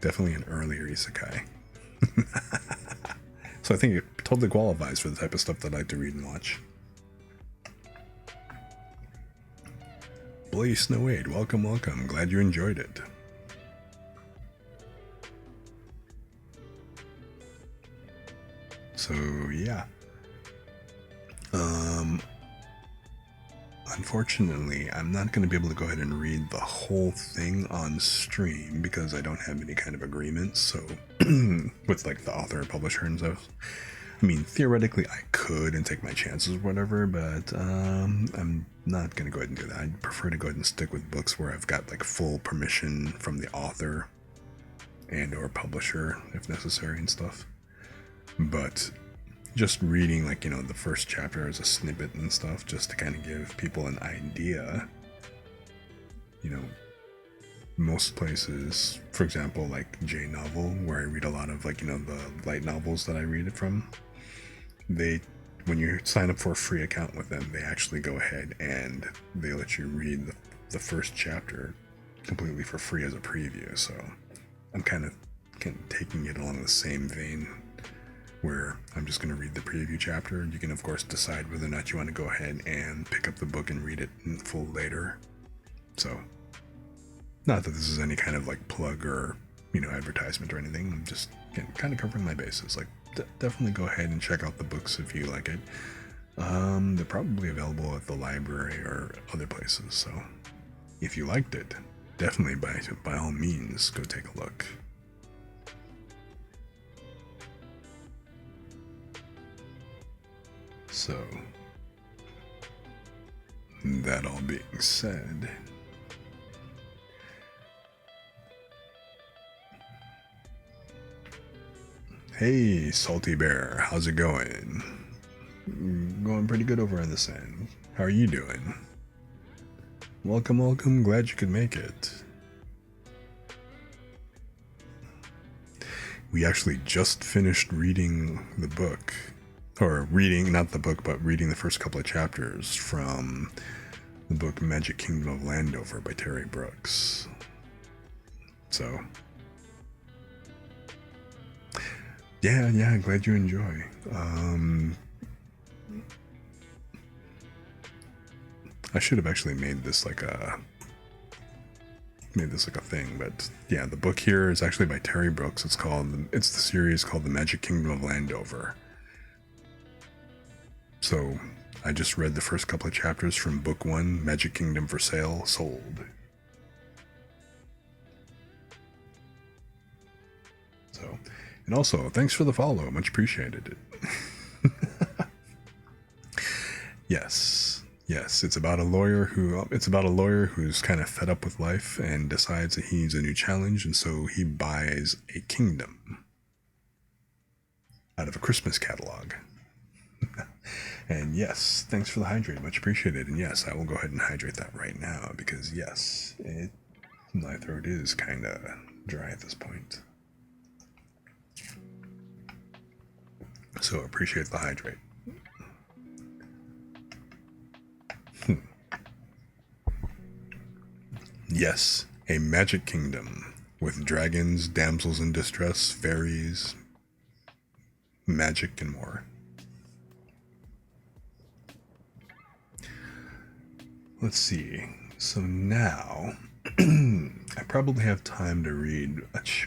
definitely an earlier isekai. So I think it totally qualifies for the type of stuff that I like to read and watch. Blaze Snow 8, welcome. Glad you enjoyed it. So yeah. unfortunately, I'm not going to be able to go ahead and read the whole thing on stream because I don't have any kind of agreement. So, with like the author or publisher and stuff. I mean, theoretically, I could and take my chances or whatever, but I'm not going to go ahead and do that. I'd prefer to go ahead and stick with books where I've got like full permission from the author and or publisher if necessary and stuff. But just reading like, the first chapter as a snippet and stuff just to kind of give people an idea. Most places, for example, like J Novel, where I read a lot of like, the light novels that I read it from, when you sign up for a free account with them, they actually go ahead and they let you read the first chapter completely for free as a preview. So I'm kind of taking it along the same vein where I'm just going to read the preview chapter. You can of course decide whether or not you want to go ahead and pick up the book and read it in full later. So not that this is any kind of like plug or advertisement or anything. I'm just kind of covering my bases. Like definitely go ahead and check out the books if you like it. They're probably available at the library or other places. So if you liked it, definitely by all means go take a look. So that all being said, hey, Salty Bear, how's it going? Going pretty good over on this end. How are you doing? Welcome, glad you could make it. We actually just finished reading the book. Or reading, not the book, but reading the first couple of chapters from the book Magic Kingdom of Landover by Terry Brooks. So yeah, glad you enjoy. I should have actually made this like a thing, but yeah, the book here is actually by Terry Brooks. It's the series called The Magic Kingdom of Landover. So I just read the first couple of chapters from book 1, Magic Kingdom for Sale, Sold. So, and also, thanks for the follow. Much appreciated. Yes, it's about a lawyer who's kind of fed up with life and decides that he needs a new challenge, and so he buys a kingdom out of a Christmas catalog. And yes, thanks for the hydrate, much appreciated. And yes, I will go ahead and hydrate that right now because yes, my throat is kind of dry at this point. So appreciate the hydrate. Yes, a magic kingdom with dragons, damsels in distress, fairies, magic, and more. Let's see. So now, I probably have time to read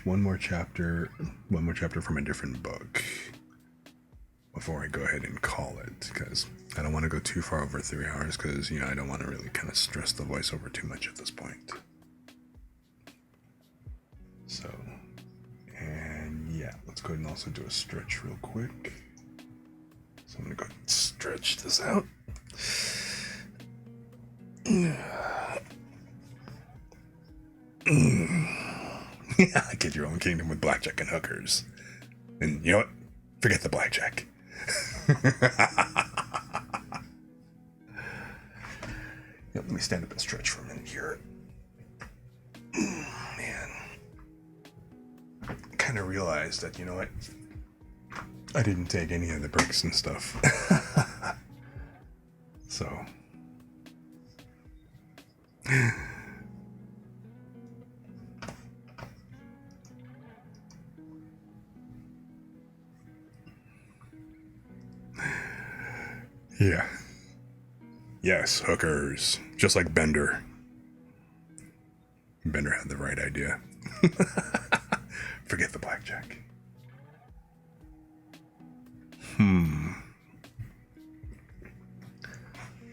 one more chapter from a different book before I go ahead and call it, because I don't want to go too far over 3 hours, because I don't want to really kind of stress the voiceover too much at this point. So, and yeah, let's go ahead and also do a stretch real quick. So I'm gonna go ahead and stretch this out. Get your own kingdom with blackjack and hookers. And you know what? Forget the blackjack. Let me stand up and stretch for a minute here. Man. I kind of realized that, you know what? I didn't take any of the breaks and stuff. So. Yeah. Yes, hookers. Just like Bender. Bender had the right idea. Forget the blackjack.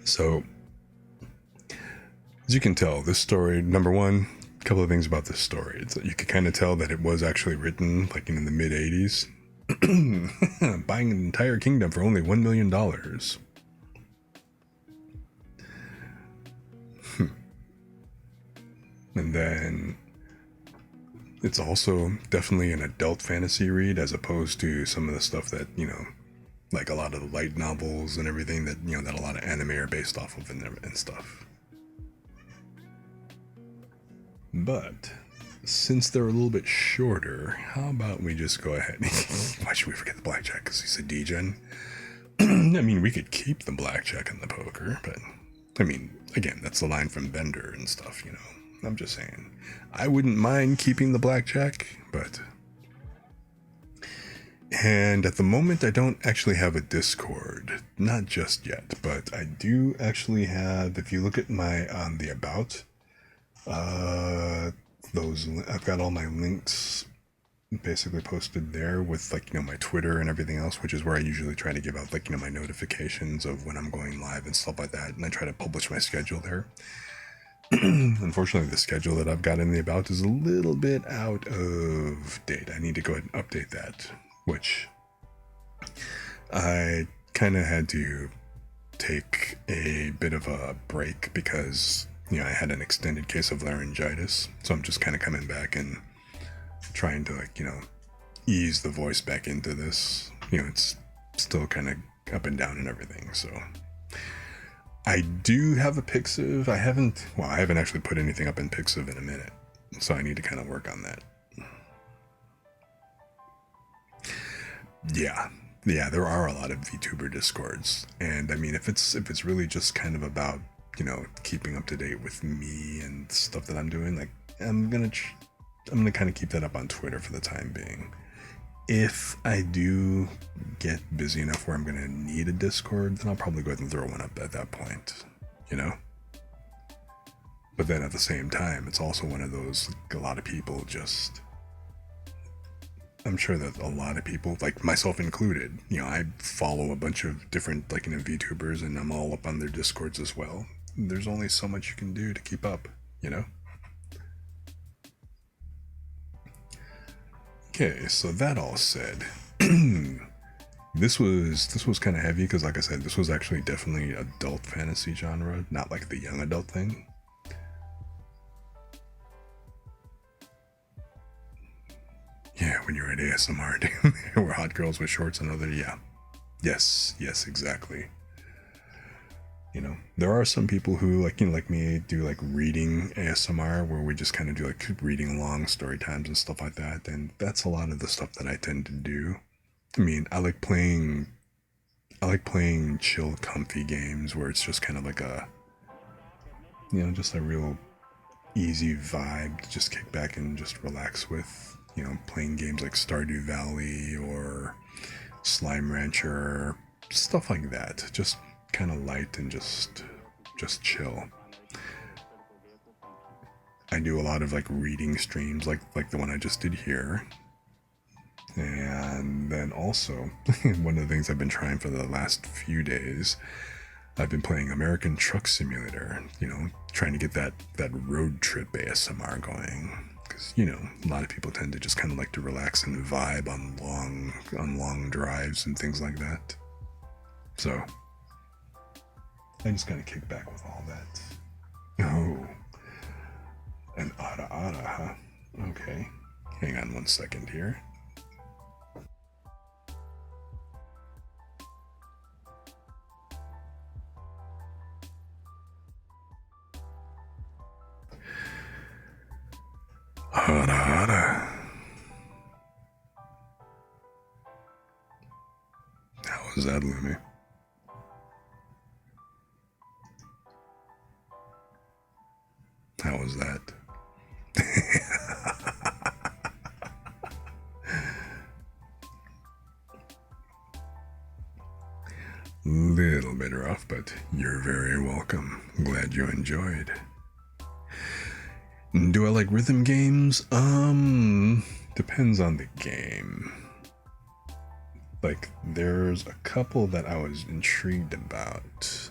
So, As you can tell, this story, number one, a couple of things about this story. It's that you can kind of tell that it was actually written like in the mid 80s. Buying an entire kingdom for only $1 million. And then it's also definitely an adult fantasy read as opposed to some of the stuff that, you know, like a lot of the light novels and everything that, you know, that a lot of anime are based off of and stuff. But since they're a little bit shorter, how about we just go ahead? Why should we forget the blackjack? Because he's a degen. I mean, we could keep the blackjack and the poker, but I mean, again, that's the line from Bender and stuff, you know. I'm just saying. I wouldn't mind keeping the blackjack, but... And at the moment, I don't actually have a Discord. Not just yet, but I do actually have, if you look at my, on the About, I've got all my links basically posted there with, like, you know, my Twitter and everything else, which is where I usually try to give out, like, you know, my notifications of when I'm going live and stuff like that, and I try to publish my schedule there. Unfortunately, the schedule that I've got in the About is a little bit out of date. I need to go ahead and update that, which I kind of had to take a bit of a break because, you know, I had an extended case of laryngitis, so I'm just kind of coming back and trying to, like, you know, ease the voice back into this. You know, it's still kind of up and down and everything, so... I do have a Pixiv. I haven't actually put anything up in Pixiv in a minute, so I need to kind of work on that. Yeah, there are a lot of VTuber Discords, and I mean, if it's really just kind of about, you know, keeping up to date with me and stuff that I'm doing, like, I'm gonna kind of keep that up on Twitter for the time being. If I do get busy enough where I'm going to need a Discord, then I'll probably go ahead and throw one up at that point, you know? But then at the same time, it's also one of those, like, a lot of people just... I'm sure that a lot of people, like myself included, you know, I follow a bunch of different, like, you know, VTubers, and I'm all up on their Discords as well. There's only so much you can do to keep up, you know? Okay, so that all said, this was kind of heavy because, like I said, this was actually definitely adult fantasy genre, not like the young adult thing. Yeah, when you're at ASMR, where hot girls with shorts and other, yeah. Yes, exactly. You know, there are some people who, like, you know, like me, do like reading ASMR, where we just kind of do like reading long story times and stuff like that, and that's a lot of the stuff that I tend to do. I mean, I like playing chill, comfy games where it's just kind of like a, you know, just a real easy vibe to just kick back and just relax with. You know, playing games like Stardew Valley or Slime Rancher, stuff like that. Just kind of light and just chill. I do a lot of like reading streams like the one I just did here. And then also, one of the things I've been trying for the last few days, I've been playing American Truck Simulator, you know, trying to get that road trip ASMR going. Because, you know, a lot of people tend to just kind of like to relax and vibe on long drives and things like that. So, I just kind of kick back with all that. Oh, an Ada, huh? Okay, hang on 1 second here. Ada. How was that, Lumi? How was that? Little bit rough, but you're very welcome. Glad you enjoyed. Do I like rhythm games? Depends on the game. Like, there's a couple that I was intrigued about.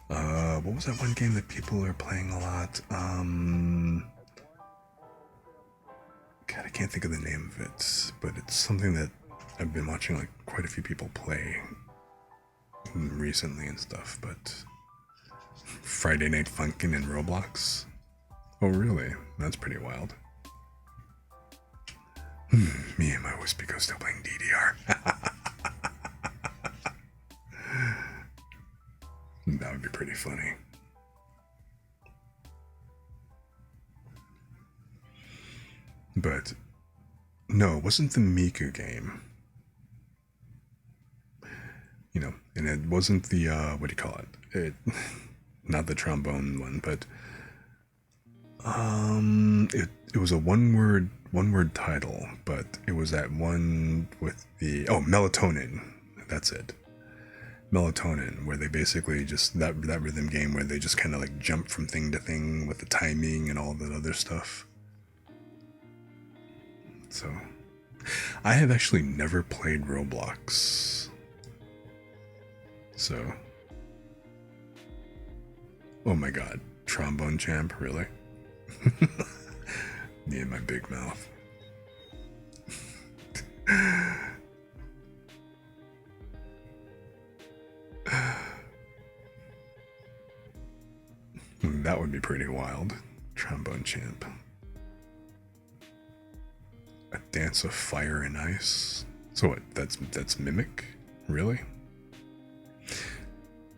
What was that one game that people are playing a lot? God, I can't think of the name of it, but it's something that I've been watching like quite a few people play recently and stuff, but Friday Night Funkin' in Roblox? Oh really? That's pretty wild. Me and my Wispy still playing DDR. That would be pretty funny. But no, it wasn't the Miku game. You know, and it wasn't the what do you call it? It not the trombone one, but it was a one word title, but it was that one with the melatonin. That's it. Melatonin, where they basically just that rhythm game where they just kind of like jump from thing to thing with the timing and all that other stuff. So, I have actually never played Roblox. So, oh my god, trombone champ, really? Me and my big mouth. That would be pretty wild. Trombone champ. A dance of fire and ice. So what? That's Mimic? Really?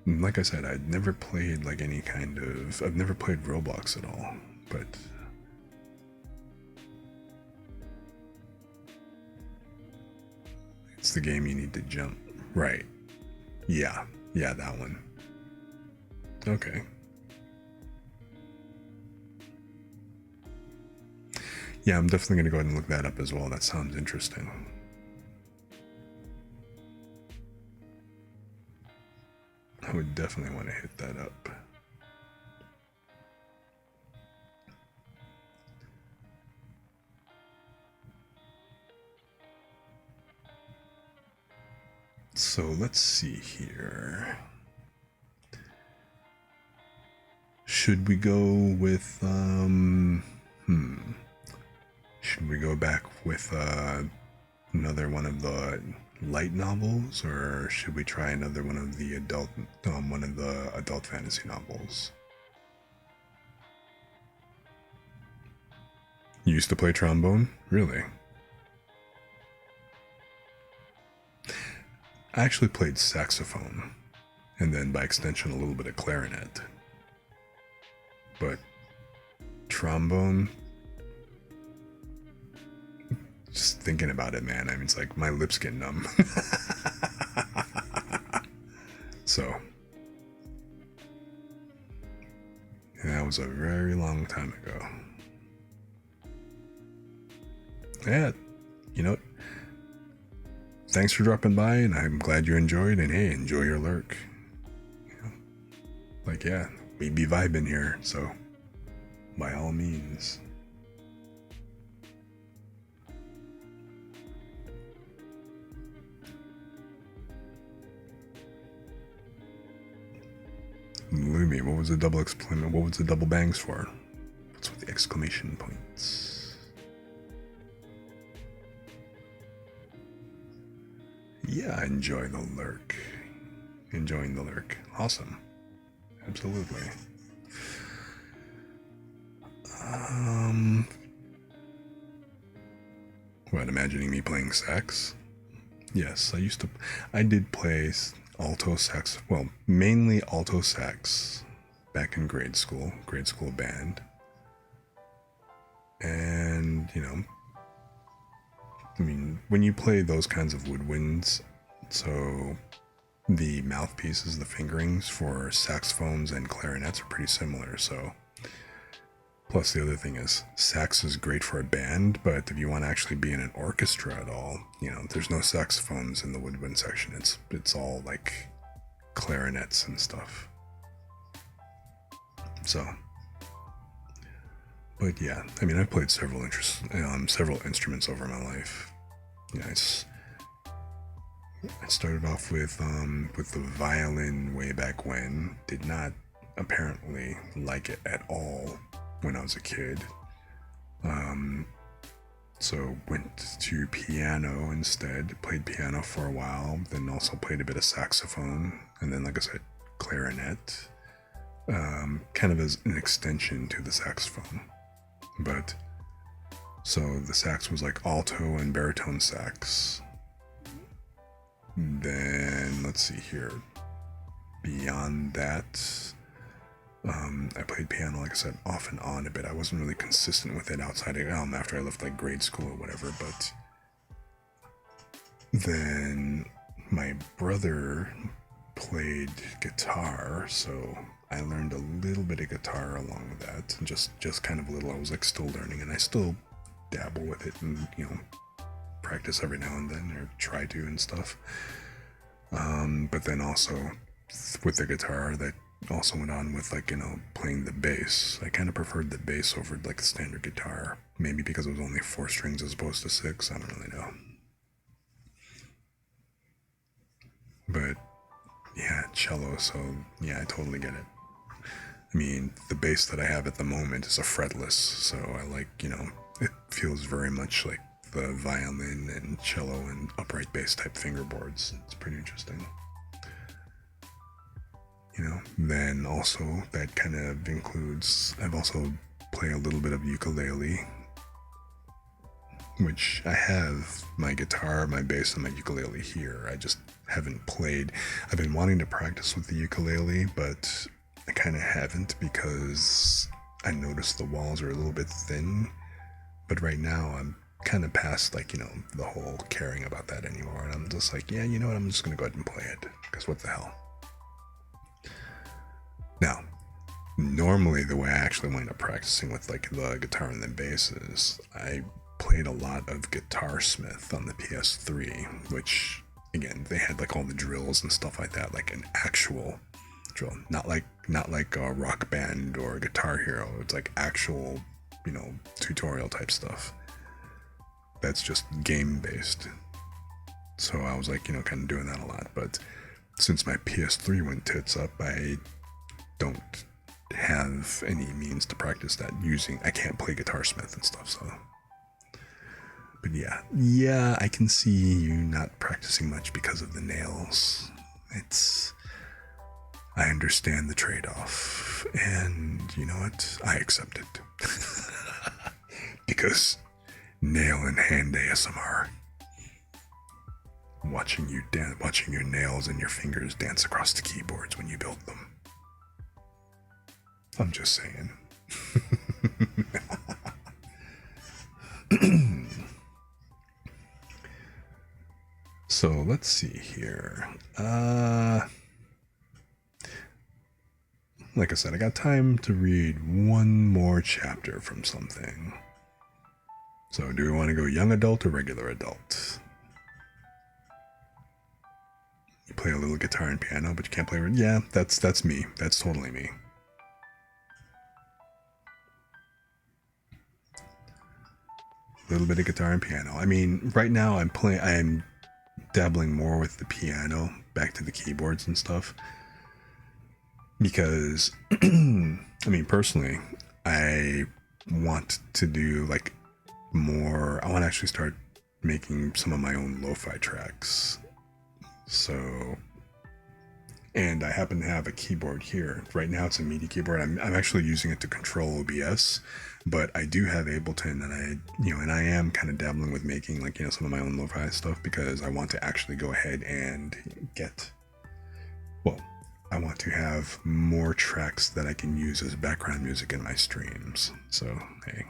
Like I said, I'd never played like any kind of... I've never played Roblox at all, but... It's the game you need to jump. Right. Yeah, that one. Okay. Yeah, I'm definitely going to go ahead and look that up as well. That sounds interesting. I would definitely want to hit that up. So let's see here. Should we go with, should we go back with another one of the light novels, or should we try another one of the adult fantasy novels? You used to play trombone? Really? I actually played saxophone, and then by extension a little bit of clarinet. But trombone, just thinking about it, man, I mean, it's like my lips get numb. So, that was a very long time ago. Yeah, you know, thanks for dropping by, and I'm glad you enjoyed, and hey, enjoy your lurk. You know, like, yeah, we be vibing here, so by all means. Lumi, what was the double exclamation? What was the double bangs for? What's with the exclamation points? Yeah, enjoy the lurk. Enjoying the lurk. Awesome. Absolutely. What, imagining me playing sax? Yes, I did play alto sax, well, mainly alto sax back in grade school band. And, you know, I mean, when you play those kinds of woodwinds, so the mouthpieces, the fingerings for saxophones and clarinets are pretty similar, so. Plus the other thing is, sax is great for a band, but if you want to actually be in an orchestra at all, you know, there's no saxophones in the woodwind section. It's all like clarinets and stuff. So, but yeah, I mean, I've played several instruments over my life. You know, I started off with the violin way back when. Did not apparently like it at all when I was a kid. So went to piano instead. Played piano for a while. Then also played a bit of saxophone, and then, like I said, clarinet. Kind of as an extension to the saxophone. But so the sax was like alto and baritone sax. Then let's see here. Beyond that, I played piano, like I said, off and on a bit. I wasn't really consistent with it outside of after I left like grade school or whatever. But then my brother played guitar, so I learned a little bit of guitar along with that. Just kind of a little. I was like still learning, and I still dabble with it, and practice every now and then, or try to and stuff. But then also with the guitar, that also went on with like playing the bass. I kind of preferred the bass over like the standard guitar, maybe because it was only 4 strings as opposed to 6. I don't really know. But yeah, cello. So yeah, I totally get it. I mean, the bass that I have at the moment is a fretless, so I like, it feels very much like the violin and cello and upright bass type fingerboards. It's pretty interesting. Then also that kind of includes, I've also played a little bit of ukulele, which I have my guitar, my bass, and my ukulele here. I just haven't played. I've been wanting to practice with the ukulele, but I kind of haven't because I noticed the walls are a little bit thin. But right now I'm kind of past like, the whole caring about that anymore. And I'm just like, yeah, you know what? I'm just going to go ahead and play it because what the hell? Now, normally the way I actually wind up practicing with like the guitar and the bass is I played a lot of Guitar Smith on the PS3, which again, they had like all the drills and stuff like that, like an actual drill, not like a Rock Band or a Guitar Hero. It's like actual, tutorial type stuff. That's just game based. So I was like, kind of doing that a lot. But since my PS3 went tits up, I don't have any means to practice that using. I can't play Guitar Smith and stuff, so. But yeah, I can see you not practicing much because of the nails. I understand the trade-off, and you know what? I accept it. Because nail and hand ASMR. Watching your nails and your fingers dance across the keyboards when you build them. I'm just saying. So let's see here. Like I said, I got time to read one more chapter from something. So do we want to go young adult or regular adult? You play a little guitar and piano, but you can't play. Yeah, that's me. That's totally me. A little bit of guitar and piano. I mean, right now I'm dabbling more with the piano, back to the keyboards and stuff. Because, I mean, personally, I want to do like more. I want to actually start making some of my own lo-fi tracks. So, and I happen to have a keyboard here. Right now it's a MIDI keyboard. I'm actually using it to control OBS, but I do have Ableton, and I am kind of dabbling with making like, some of my own lo-fi stuff because I want to actually go ahead and I want to have more tracks that I can use as background music in my streams. So, hey.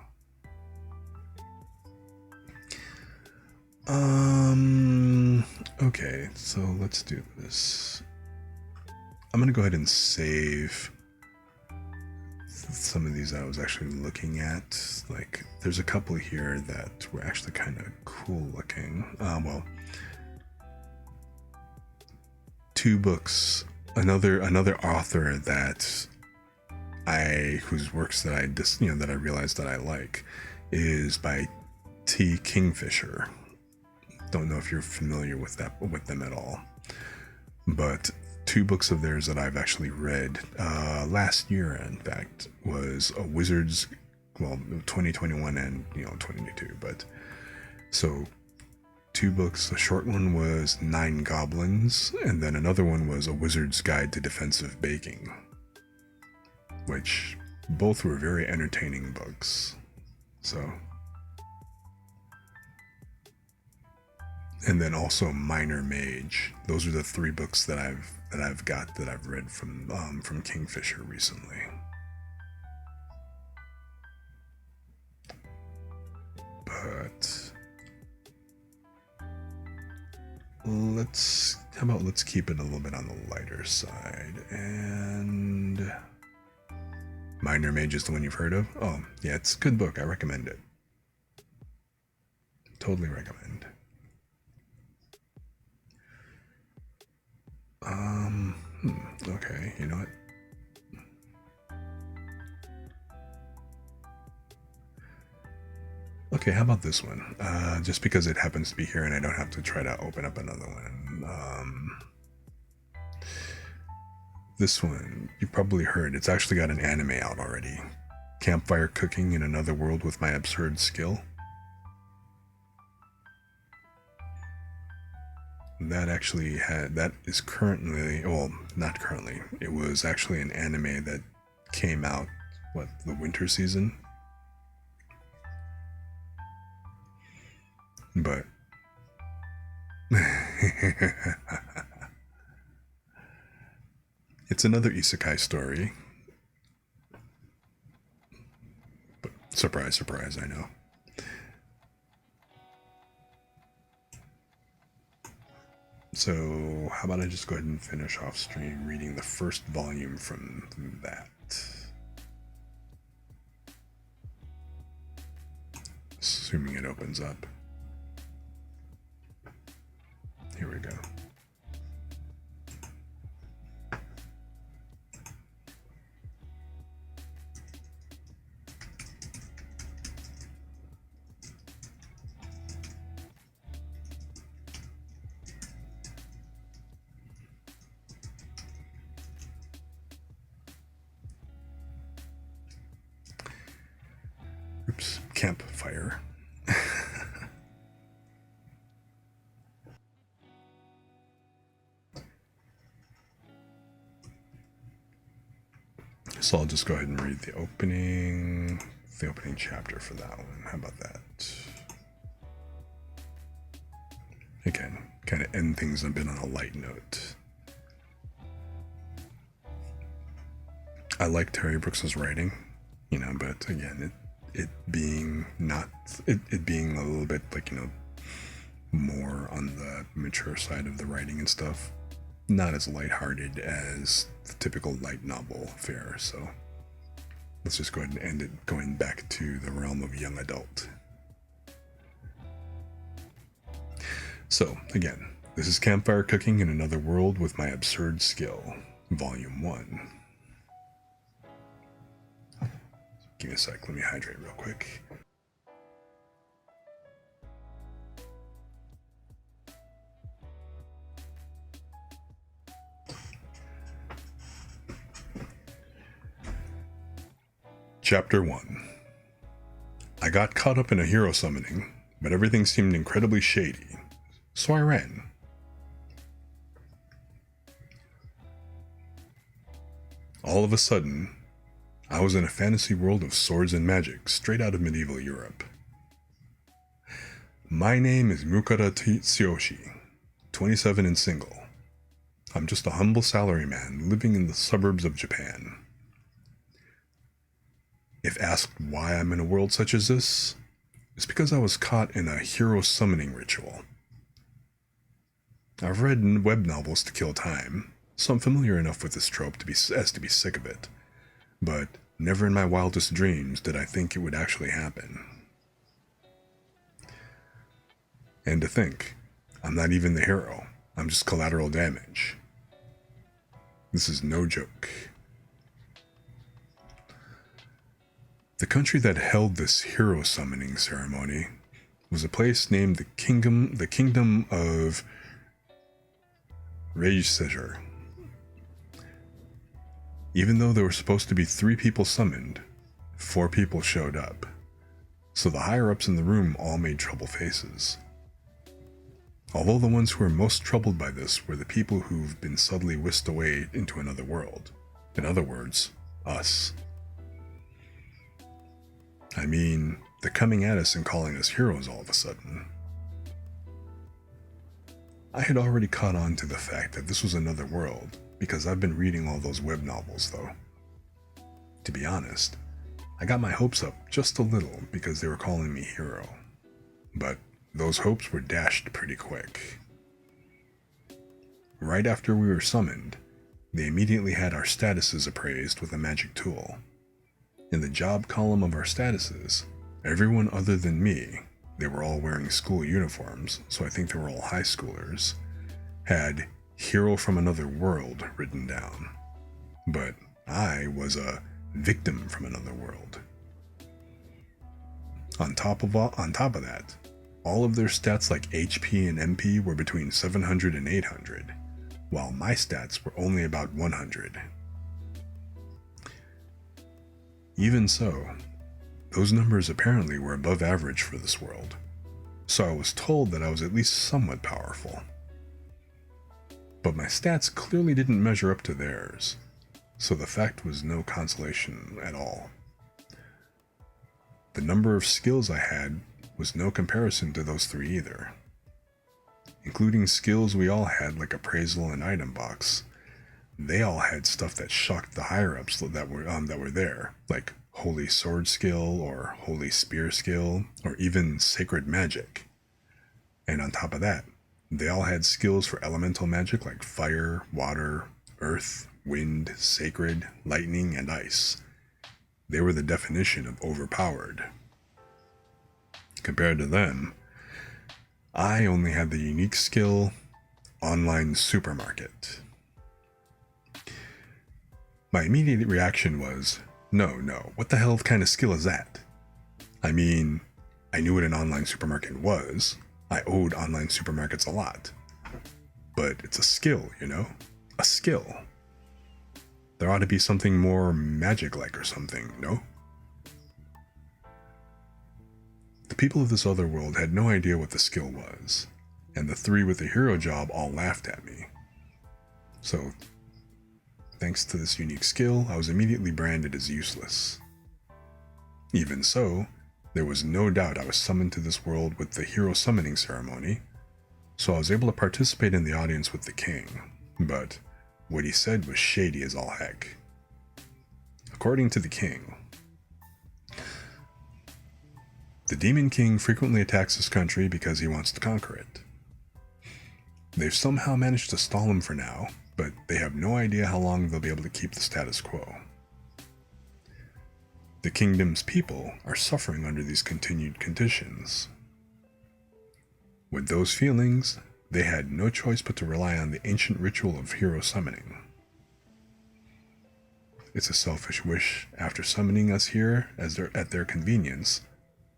Okay, so let's do this. I'm gonna go ahead and save some of these I was actually looking at. Like, there's a couple here that were actually kind of cool looking. 2 books. Another author that whose works that I realized that I like is by T. Kingfisher. Don't know if you're familiar with them at all. But two books of theirs that I've actually read last year, in fact, was a Wizard's, well, 2021 and 2022. But so two books. A short one was Nine Goblins, and then another one was A Wizard's Guide to Defensive Baking, which both were very entertaining books. So, and then also Minor Mage. Those are the three books that I've read from Kingfisher recently. But let's keep it a little bit on the lighter side. And Minor Mage is the one you've heard of? Oh, yeah, it's a good book. I recommend it. Totally recommend. Okay, you know what? Okay, how about this one? Just because it happens to be here and I don't have to try to open up another one. This one, you probably heard. It's actually got an anime out already. Campfire Cooking in Another World with My Absurd Skill. That is currently, well, not currently. It was actually an anime that came out, the winter season? But it's another isekai story. But surprise, surprise, I know. So how about I just go ahead and finish off stream reading the first volume from that. Assuming it opens up. Here we go. Oops, Campfire. So I'll just go ahead and read the opening chapter for that one. How about that? Again, kind of end things a bit on a light note. I like Terry Brooks's writing, but again, it being a little bit more on the mature side of the writing and stuff. Not as lighthearted as the typical light novel fare, so let's just go ahead and end it going back to the realm of young adult. So, again, this is Campfire Cooking in Another World with My Absurd Skill, Volume 1. Give me a sec, let me hydrate real quick. Chapter 1. I got caught up in a hero summoning, but everything seemed incredibly shady, so I ran. All of a sudden, I was in a fantasy world of swords and magic straight out of medieval Europe. My name is Mukara Tsuyoshi, 27 and single. I'm just a humble salaryman living in the suburbs of Japan. If asked why I'm in a world such as this, it's because I was caught in a hero summoning ritual. I've read web novels to kill time, so I'm familiar enough with this trope to be sick of it, but never in my wildest dreams did I think it would actually happen. And to think, I'm not even the hero, I'm just collateral damage. This is no joke. The country that held this hero summoning ceremony was a place named the Kingdom of Rage. Even though there were supposed to be 3 people summoned, 4 people showed up, so the higher-ups in the room all made troubled faces. Although the ones who were most troubled by this were the people who've been suddenly whisked away into another world. In other words, us. I mean, they're coming at us and calling us heroes all of a sudden. I had already caught on to the fact that this was another world, because I've been reading all those web novels though. To be honest, I got my hopes up just a little because they were calling me hero. But those hopes were dashed pretty quick. Right after we were summoned, they immediately had our statuses appraised with a magic tool. In the job column of our statuses, everyone other than me, they were all wearing school uniforms, so I think they were all high schoolers, had hero from another world written down. But I was a victim from another world. On top of that, all of their stats like HP and MP were between 700 and 800, while my stats were only about 100. Even so, those numbers apparently were above average for this world, so I was told that I was at least somewhat powerful. But my stats clearly didn't measure up to theirs, so the fact was no consolation at all. The number of skills I had was no comparison to those 3 either. Including skills we all had like appraisal and item box, they all had stuff that shocked the higher-ups that were there, like holy sword skill or holy spear skill or even sacred magic. And on top of that, they all had skills for elemental magic like fire, water, earth, wind, sacred, lightning, and ice. They were the definition of overpowered. Compared to them, I only had the unique skill, online supermarket. My immediate reaction was, no, what the hell kind of skill is that? I mean, I knew what an online supermarket was. I owed online supermarkets a lot. But it's a skill, you know? A skill. There ought to be something more magic-like or something, no? The people of this other world had no idea what the skill was, and the 3 with the hero job all laughed at me. So, thanks to this unique skill, I was immediately branded as useless. Even so, there was no doubt I was summoned to this world with the hero summoning ceremony, so I was able to participate in the audience with the king, but what he said was shady as all heck. According to the king, the Demon King frequently attacks this country because he wants to conquer it. They've somehow managed to stall him for now, but they have no idea how long they'll be able to keep the status quo. The kingdom's people are suffering under these continued conditions. With those feelings, they had no choice but to rely on the ancient ritual of hero summoning. It's a selfish wish after summoning us here at their convenience,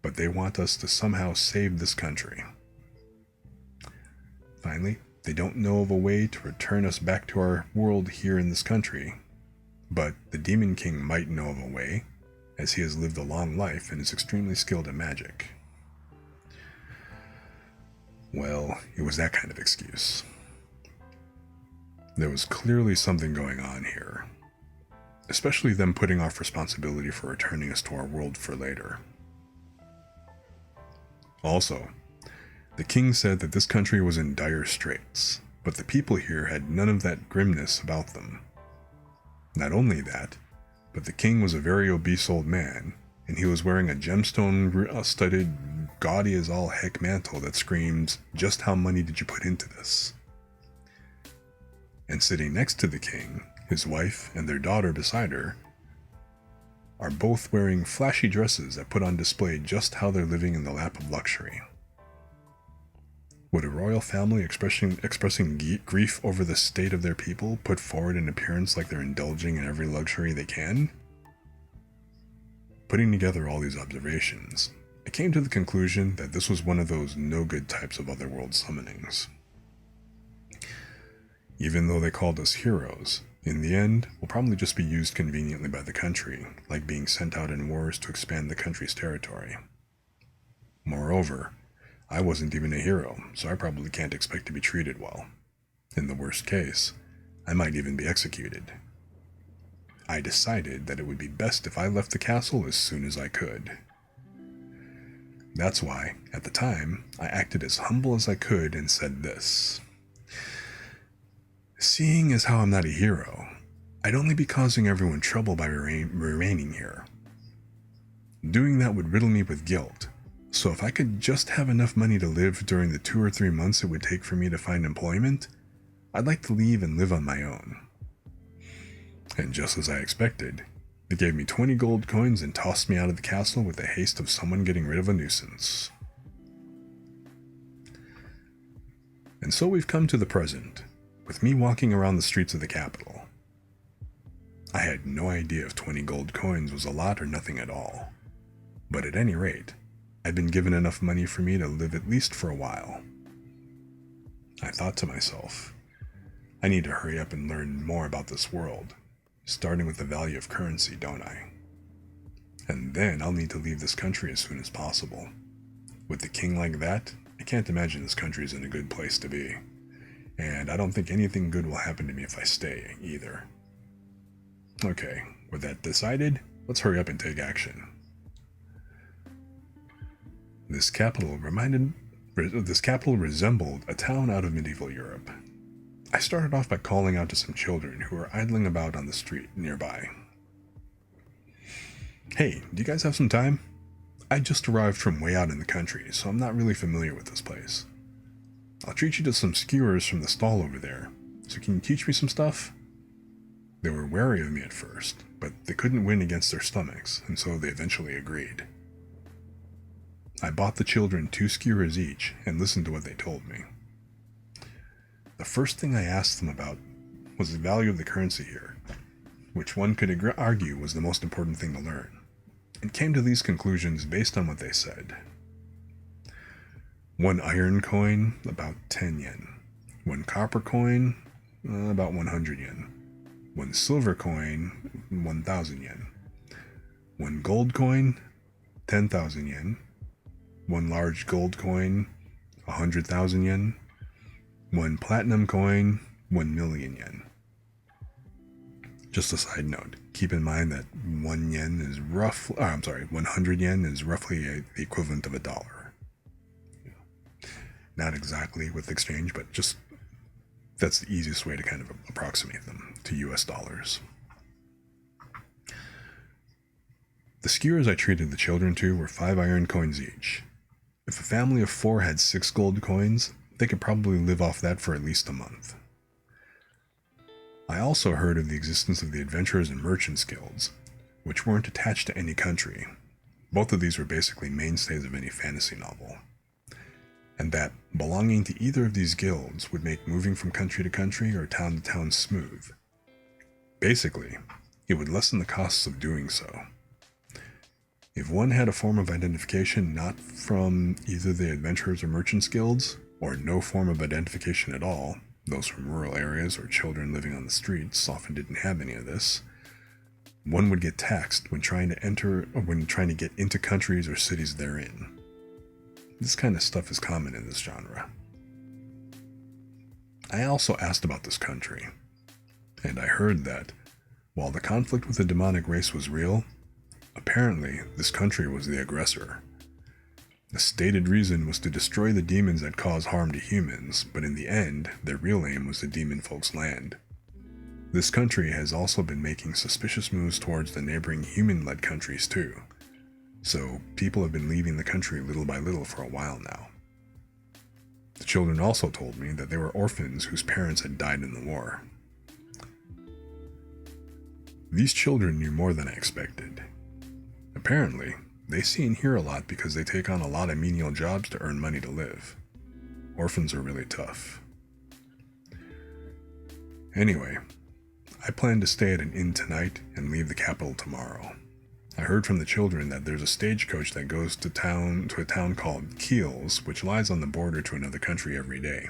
but they want us to somehow save this country. Finally, they don't know of a way to return us back to our world here in this country, but the Demon King might know of a way, as he has lived a long life and is extremely skilled at magic. Well, it was that kind of excuse. There was clearly something going on here, especially them putting off responsibility for returning us to our world for later. Also, the king said that this country was in dire straits, but the people here had none of that grimness about them. Not only that, but the king was a very obese old man, and he was wearing a gemstone-studded, gaudy-as-all-heck mantle that screams, "Just how money did you put into this?" And sitting next to the king, his wife and their daughter beside her, are both wearing flashy dresses that put on display just how they're living in the lap of luxury. Would a royal family expressing grief over the state of their people put forward an appearance like they're indulging in every luxury they can? Putting together all these observations, I came to the conclusion that this was one of those no-good types of otherworld summonings. Even though they called us heroes, in the end, we'll probably just be used conveniently by the country, like being sent out in wars to expand the country's territory. Moreover, I wasn't even a hero, so I probably can't expect to be treated well. In the worst case, I might even be executed. I decided that it would be best if I left the castle as soon as I could. That's why, at the time, I acted as humble as I could and said this. Seeing as how I'm not a hero, I'd only be causing everyone trouble by remaining here. Doing that would riddle me with guilt, so if I could just have enough money to live during the 2 or 3 months it would take for me to find employment, I'd like to leave and live on my own. And just as I expected, they gave me 20 gold coins and tossed me out of the castle with the haste of someone getting rid of a nuisance. And so we've come to the present, with me walking around the streets of the capital. I had no idea if 20 gold coins was a lot or nothing at all, but at any rate, I'd been given enough money for me to live at least for a while. I thought to myself, I need to hurry up and learn more about this world, starting with the value of currency, don't I? And then I'll need to leave this country as soon as possible. With the king like that, I can't imagine this country is in a good place to be. And I don't think anything good will happen to me if I stay, either. Okay, with that decided, let's hurry up and take action. This capital resembled a town out of medieval Europe. I started off by calling out to some children who were idling about on the street nearby. Hey, do you guys have some time? I just arrived from way out in the country, so I'm not really familiar with this place. I'll treat you to some skewers from the stall over there, so can you teach me some stuff? They were wary of me at first, but they couldn't win against their stomachs, and so they eventually agreed. I bought the children 2 skewers each and listened to what they told me. The first thing I asked them about was the value of the currency here, which one could argue was the most important thing to learn, and came to these conclusions based on what they said. 1 iron coin, about 10 yen. 1 copper coin, about 100 yen. 1 silver coin, 1,000 yen. 1 gold coin, 10,000 yen. 1 large gold coin, 100,000 yen. 1 platinum coin, 1 million yen. Just a side note, keep in mind that 100 yen is roughly the equivalent of $1. Not exactly with exchange, but just that's the easiest way to kind of approximate them to US dollars. The skewers I treated the children to were 5 iron coins each. If a family of 4 had 6 gold coins, they could probably live off that for at least a month. I also heard of the existence of the Adventurers and Merchants Guilds, which weren't attached to any country. Both of these were basically mainstays of any fantasy novel. And that belonging to either of these guilds would make moving from country to country or town to town smooth. Basically, it would lessen the costs of doing so. If one had a form of identification not from either the Adventurers or Merchants Guilds, or no form of identification at all, those from rural areas or children living on the streets often didn't have any of this, one would get taxed when trying to get into countries or cities therein. This kind of stuff is common in this genre. I also asked about this country, and I heard that, while the conflict with the demonic race was real, apparently this country was the aggressor. The stated reason was to destroy the demons that cause harm to humans, but in the end, their real aim was the demon folks' land. This country has also been making suspicious moves towards the neighboring human-led countries too, so people have been leaving the country little by little for a while now. The children also told me that they were orphans whose parents had died in the war. These children knew more than I expected. Apparently, they see and hear a lot because they take on a lot of menial jobs to earn money to live. Orphans are really tough. Anyway, I plan to stay at an inn tonight and leave the capital tomorrow. I heard from the children that there's a stagecoach that goes to a town called Keels, which lies on the border to another country every day.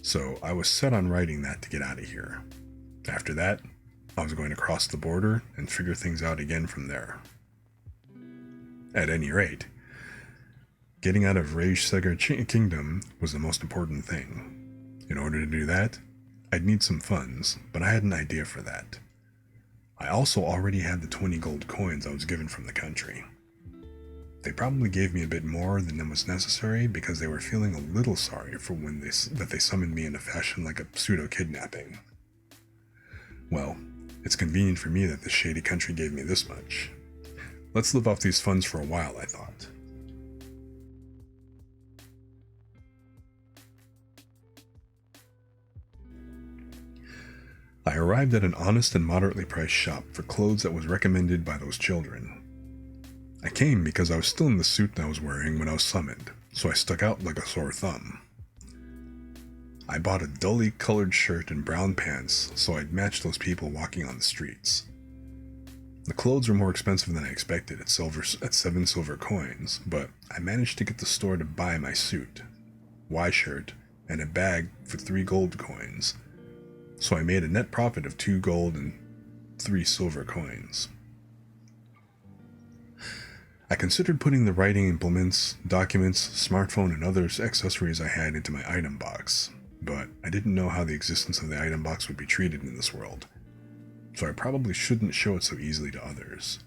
So I was set on riding that to get out of here. After that, I was going to cross the border and figure things out again from there. At any rate, getting out of Rage Segar Kingdom was the most important thing. In order to do that, I'd need some funds, but I had an idea for that. I also already had the 20 gold coins I was given from the country. They probably gave me a bit more than was necessary because they were feeling a little sorry for that they summoned me in a fashion like a pseudo-kidnapping. Well, it's convenient for me that this shady country gave me this much. Let's live off these funds for a while, I thought. I arrived at an honest and moderately priced shop for clothes that was recommended by those children. I came because I was still in the suit that I was wearing when I was summoned, so I stuck out like a sore thumb. I bought a dully colored shirt and brown pants so I'd match those people walking on the streets. The clothes were more expensive than I expected at 7 silver coins, but I managed to get the store to buy my suit, Y-shirt, and a bag for 3 gold coins, so I made a net profit of 2 gold and 3 silver coins. I considered putting the writing implements, documents, smartphone, and other accessories I had into my item box, but I didn't know how the existence of the item box would be treated in this world, so I probably shouldn't show it so easily to others.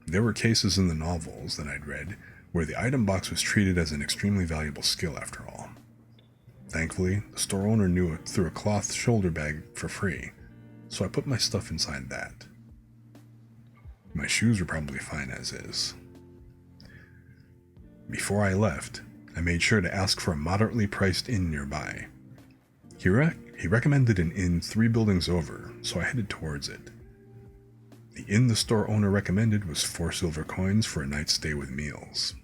There were cases in the novels that I'd read where the item box was treated as an extremely valuable skill after all. Thankfully, the store owner knew it through a cloth shoulder bag for free, so I put my stuff inside that. My shoes were probably fine as is. Before I left, I made sure to ask for a moderately priced inn nearby. He recommended an inn 3 buildings over, so I headed towards it. The inn the store owner recommended was 4 silver coins for a night's stay with meals.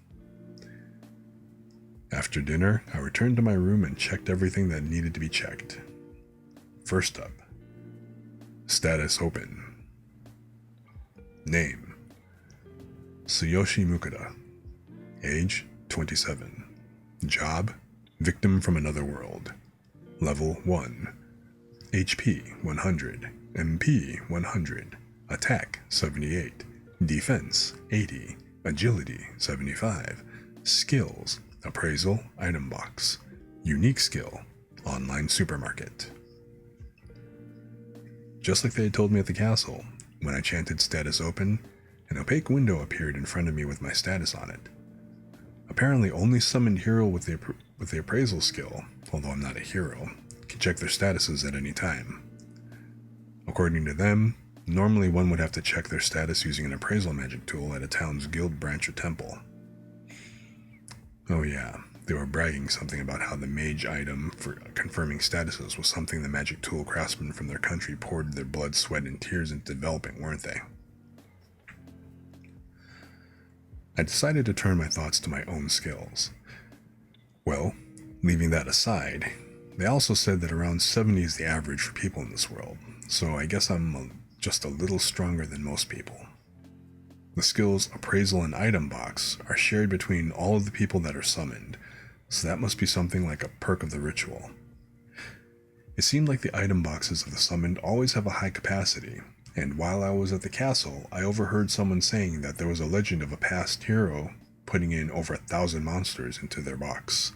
After dinner, I returned to my room and checked everything that needed to be checked. First up, status open. Name, Tsuyoshi Mukura. Age, 27. Job, victim from another world. Level 1. HP, 100. MP, 100. Attack, 78. Defense, 80. Agility, 75. Skills, Appraisal, Item Box. Unique skill, Online Supermarket. Just like they had told me at the castle, when I chanted status open, an opaque window appeared in front of me with my status on it. Apparently only summoned hero with the appraisal skill, although I'm not a hero, can check their statuses at any time. According to them, normally one would have to check their status using an appraisal magic tool at a town's guild branch or temple. Oh yeah, they were bragging something about how the mage item for confirming statuses was something the magic tool craftsmen from their country poured their blood, sweat, and tears into developing, weren't they? I decided to turn my thoughts to my own skills. Well, leaving that aside, they also said that around 70 is the average for people in this world, so I guess I'm just a little stronger than most people. The skills Appraisal and Item Box are shared between all of the people that are summoned, so that must be something like a perk of the ritual. It seemed like the item boxes of the summoned always have a high capacity, and while I was at the castle, I overheard someone saying that there was a legend of a past hero putting in over 1,000 monsters into their box.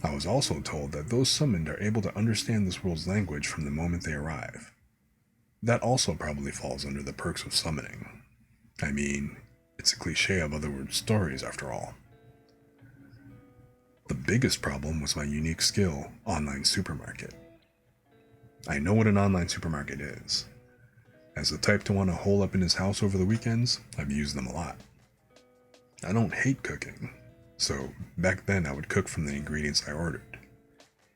I was also told that those summoned are able to understand this world's language from the moment they arrive. That also probably falls under the perks of summoning. I mean, it's a cliche of Otherworld stories after all. The biggest problem was my unique skill, Online Supermarket. I know what an online supermarket is. As the type to want to hole up in his house over the weekends, I've used them a lot. I don't hate cooking, so back then I would cook from the ingredients I ordered,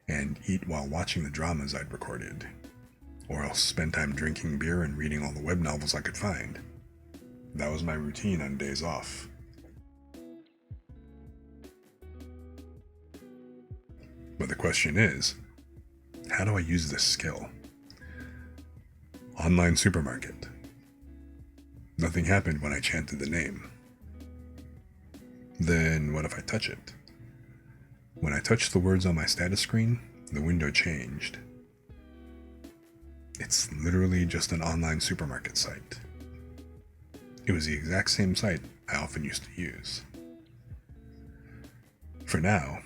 and eat while watching the dramas I'd recorded, or else spend time drinking beer and reading all the web novels I could find. That was my routine on days off. But the question is, how do I use this skill? Online Supermarket. Nothing happened when I chanted the name. Then what if I touch it? When I touched the words on my status screen, the window changed. It's literally just an online supermarket site. It was the exact same site I often used to use. For now,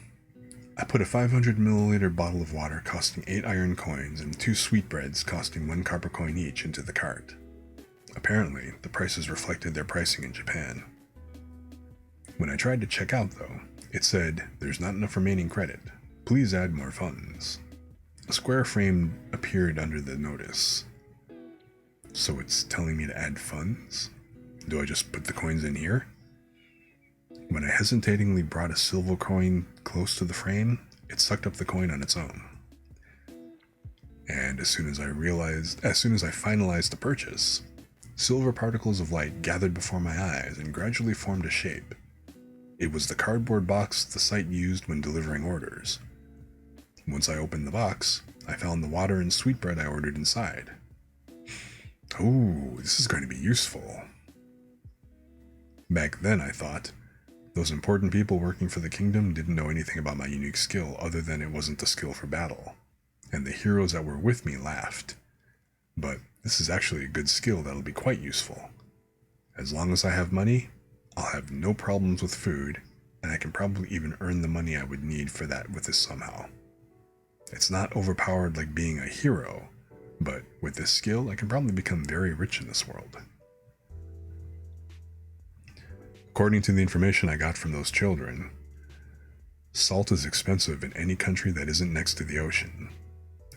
I put a 500 milliliter bottle of water costing 8 iron coins and 2 sweetbreads costing 1 copper coin each into the cart. Apparently, the prices reflected their pricing in Japan. When I tried to check out though, it said, "There's not enough remaining credit. Please add more funds." A square frame appeared under the notice. So it's telling me to add funds? Do I just put the coins in here? When I hesitatingly brought a silver coin close to the frame, it sucked up the coin on its own. And as soon as I finalized the purchase, silver particles of light gathered before my eyes and gradually formed a shape. It was the cardboard box the site used when delivering orders. Once I opened the box, I found the water and sweetbread I ordered inside. Ooh, this is going to be useful. Back then, I thought, those important people working for the kingdom didn't know anything about my unique skill other than it wasn't the skill for battle, and the heroes that were with me laughed. But this is actually a good skill that'll be quite useful. As long as I have money, I'll have no problems with food, and I can probably even earn the money I would need for that with this somehow. It's not overpowered like being a hero, but with this skill I can probably become very rich in this world. According to the information I got from those children, salt is expensive in any country that isn't next to the ocean,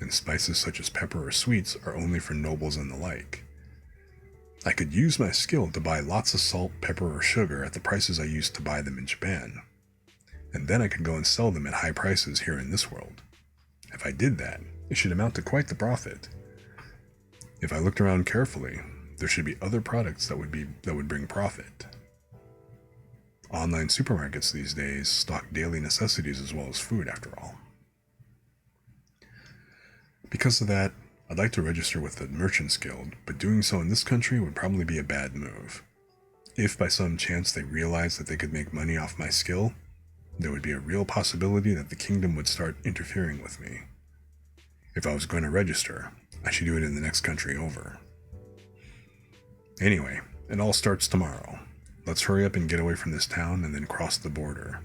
and spices such as pepper or sweets are only for nobles and the like. I could use my skill to buy lots of salt, pepper, or sugar at the prices I used to buy them in Japan, and then I could go and sell them at high prices here in this world. If I did that, it should amount to quite the profit. If I looked around carefully, there should be other products that would bring profit. Online supermarkets these days stock daily necessities as well as food, after all. Because of that, I'd like to register with the Merchants Guild, but doing so in this country would probably be a bad move. If by some chance they realized that they could make money off my skill, there would be a real possibility that the kingdom would start interfering with me. If I was going to register, I should do it in the next country over. Anyway, it all starts tomorrow. Let's hurry up and get away from this town and then cross the border.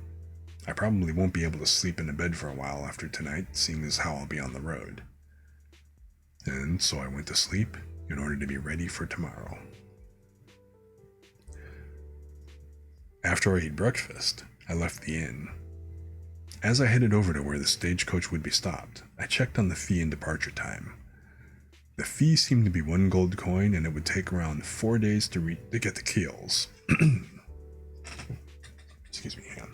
I probably won't be able to sleep in a bed for a while after tonight, seeing as how I'll be on the road. And so I went to sleep in order to be ready for tomorrow. After I ate breakfast, I left the inn. As I headed over to where the stagecoach would be stopped, I checked on the fee and departure time. The fee seemed to be 1 gold coin, and it would take around 4 days to get the keels. Excuse me, hang on.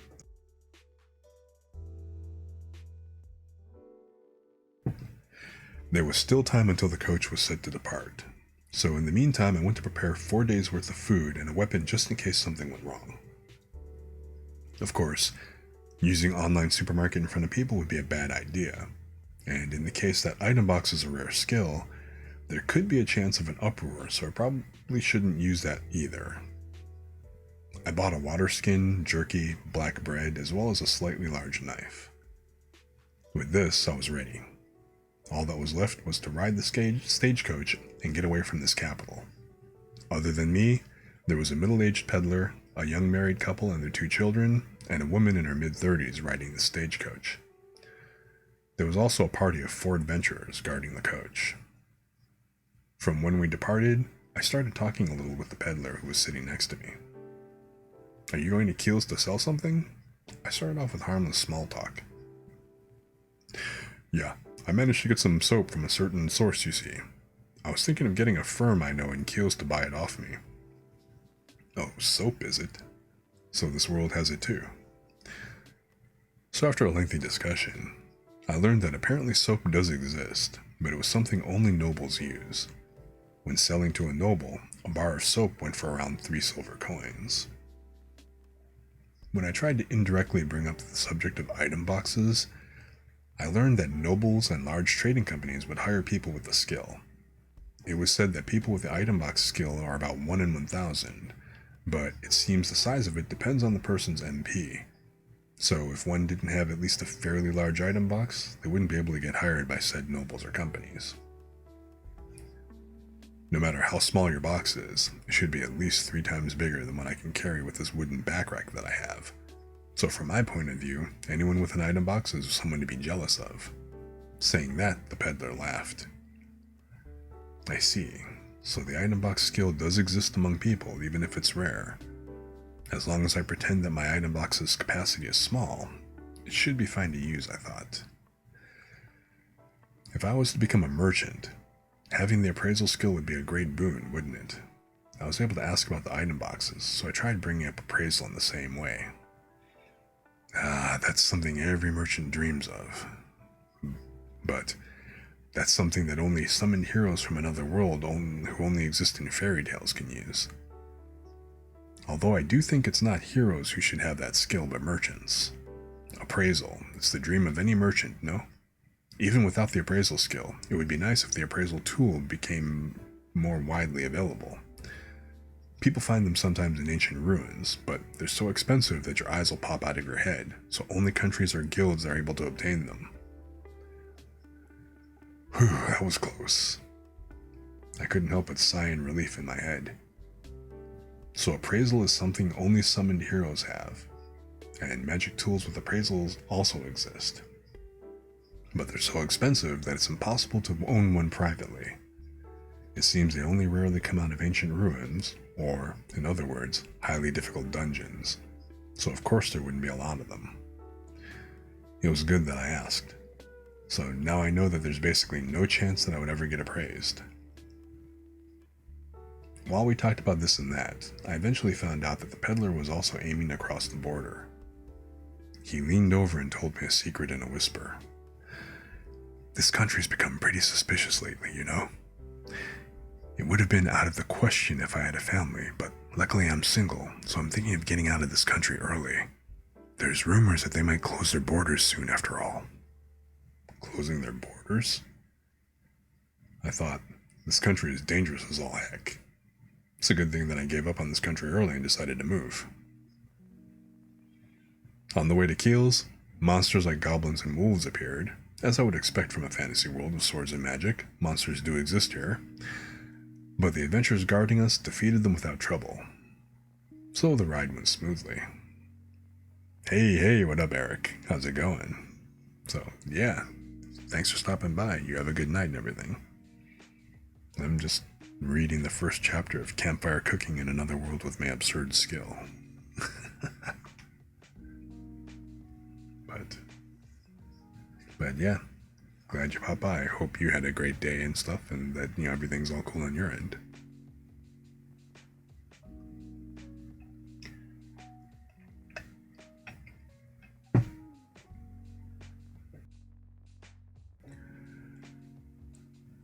There was still time until the coach was set to depart, so in the meantime I went to prepare 4 days worth of food and a weapon just in case something went wrong. Of course, using online supermarket in front of people would be a bad idea, and in the case that item box is a rare skill, there could be a chance of an uproar, so I probably shouldn't use that either. I bought a water skin, jerky, black bread, as well as a slightly large knife. With this, I was ready. All that was left was to ride the stagecoach and get away from this capital. Other than me, there was a middle-aged peddler, a young married couple and their 2 children, and a woman in her mid-30s riding the stagecoach. There was also a party of 4 adventurers guarding the coach. From when we departed, I started talking a little with the peddler who was sitting next to me. "Are you going to Keels to sell something?" I started off with harmless small talk. "Yeah, I managed to get some soap from a certain source, you see. I was thinking of getting a firm I know in Keels to buy it off me." "Oh, soap, is it? So this world has it too." So after a lengthy discussion, I learned that apparently soap does exist, but it was something only nobles use. When selling to a noble, a bar of soap went for around 3 silver coins. When I tried to indirectly bring up the subject of item boxes, I learned that nobles and large trading companies would hire people with the skill. It was said that people with the item box skill are about 1 in 1,000, but it seems the size of it depends on the person's MP. So if one didn't have at least a fairly large item box, they wouldn't be able to get hired by said nobles or companies. No matter how small your box is, it should be at least 3 times bigger than what I can carry with this wooden backrack that I have. So from my point of view, anyone with an item box is someone to be jealous of. Saying that, the peddler laughed. I see. So the item box skill does exist among people, even if it's rare. As long as I pretend that my item box's capacity is small, it should be fine to use, I thought. If I was to become a merchant, having the appraisal skill would be a great boon, wouldn't it? I was able to ask about the item boxes, so I tried bringing up appraisal in the same way. That's something every merchant dreams of. But that's something that only summoned heroes from another world who only exist in fairy tales can use. Although I do think it's not heroes who should have that skill, but merchants. Appraisal, it's the dream of any merchant, no? Even without the appraisal skill, it would be nice if the appraisal tool became more widely available. People find them sometimes in ancient ruins, but they're so expensive that your eyes will pop out of your head, so only countries or guilds are able to obtain them. Whew, that was close. I couldn't help but sigh in relief in my head. So appraisal is something only summoned heroes have, and magic tools with appraisals also exist. But they're so expensive that it's impossible to own one privately. It seems they only rarely come out of ancient ruins, or, in other words, highly difficult dungeons, so of course there wouldn't be a lot of them. It was good that I asked, so now I know that there's basically no chance that I would ever get appraised. While we talked about this and that, I eventually found out that the peddler was also aiming across the border. He leaned over and told me a secret in a whisper. This country's become pretty suspicious lately, you know? It would have been out of the question if I had a family, but luckily I'm single, so I'm thinking of getting out of this country early. There's rumors that they might close their borders soon after all. Closing their borders? I thought, this country is dangerous as all heck. It's a good thing that I gave up on this country early and decided to move. On the way to Keels, monsters like goblins and wolves appeared. As I would expect from a fantasy world with swords and magic, monsters do exist here. But the adventurers guarding us defeated them without trouble. So the ride went smoothly. Hey, what up, Eric? How's it going? So, yeah, thanks for stopping by. You have a good night and everything. I'm just reading the first chapter of Campfire Cooking in Another World with my absurd skill. But yeah, glad you popped by. Hope you had a great day and stuff, and that, everything's all cool on your end.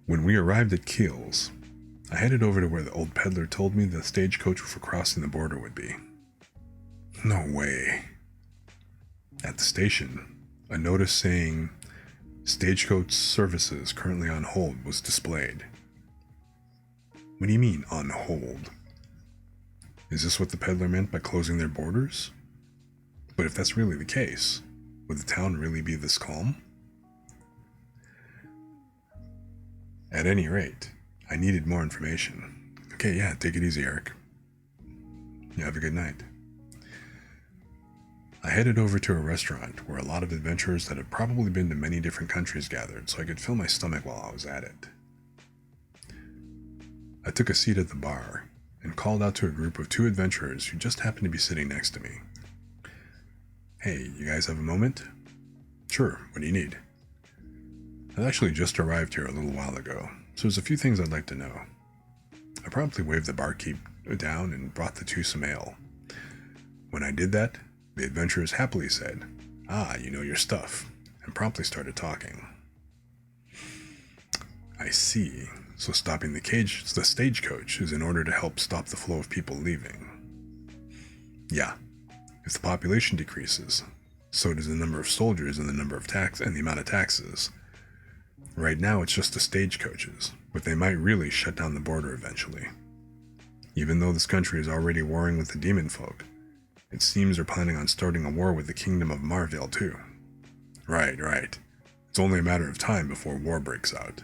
When we arrived at Keels, I headed over to where the old peddler told me the stagecoach for crossing the border would be. No way. At the station, a notice saying, "Stagecoach services currently on hold" was displayed. What do you mean, on hold? Is this what the peddler meant by closing their borders? But if that's really the case, would the town really be this calm? At any rate, I needed more information. Okay, yeah, take it easy, Eric. You have a good night. I headed over to a restaurant where a lot of adventurers that had probably been to many different countries gathered so I could fill my stomach while I was at it. I took a seat at the bar and called out to a group of 2 adventurers who just happened to be sitting next to me. Hey, you guys have a moment? Sure, what do you need? I'd actually just arrived here a little while ago, so there's a few things I'd like to know. I promptly waved the barkeep down and brought the 2 some ale. When I did that, the adventurers happily said, you know your stuff, and promptly started talking. I see. So stopping the stagecoach is in order to help stop the flow of people leaving. Yeah. If the population decreases, so does the number of soldiers and the amount of taxes. Right now it's just the stagecoaches, but they might really shut down the border eventually. Even though this country is already warring with the demon folk, it seems they're planning on starting a war with the kingdom of Marvale too. Right. It's only a matter of time before war breaks out.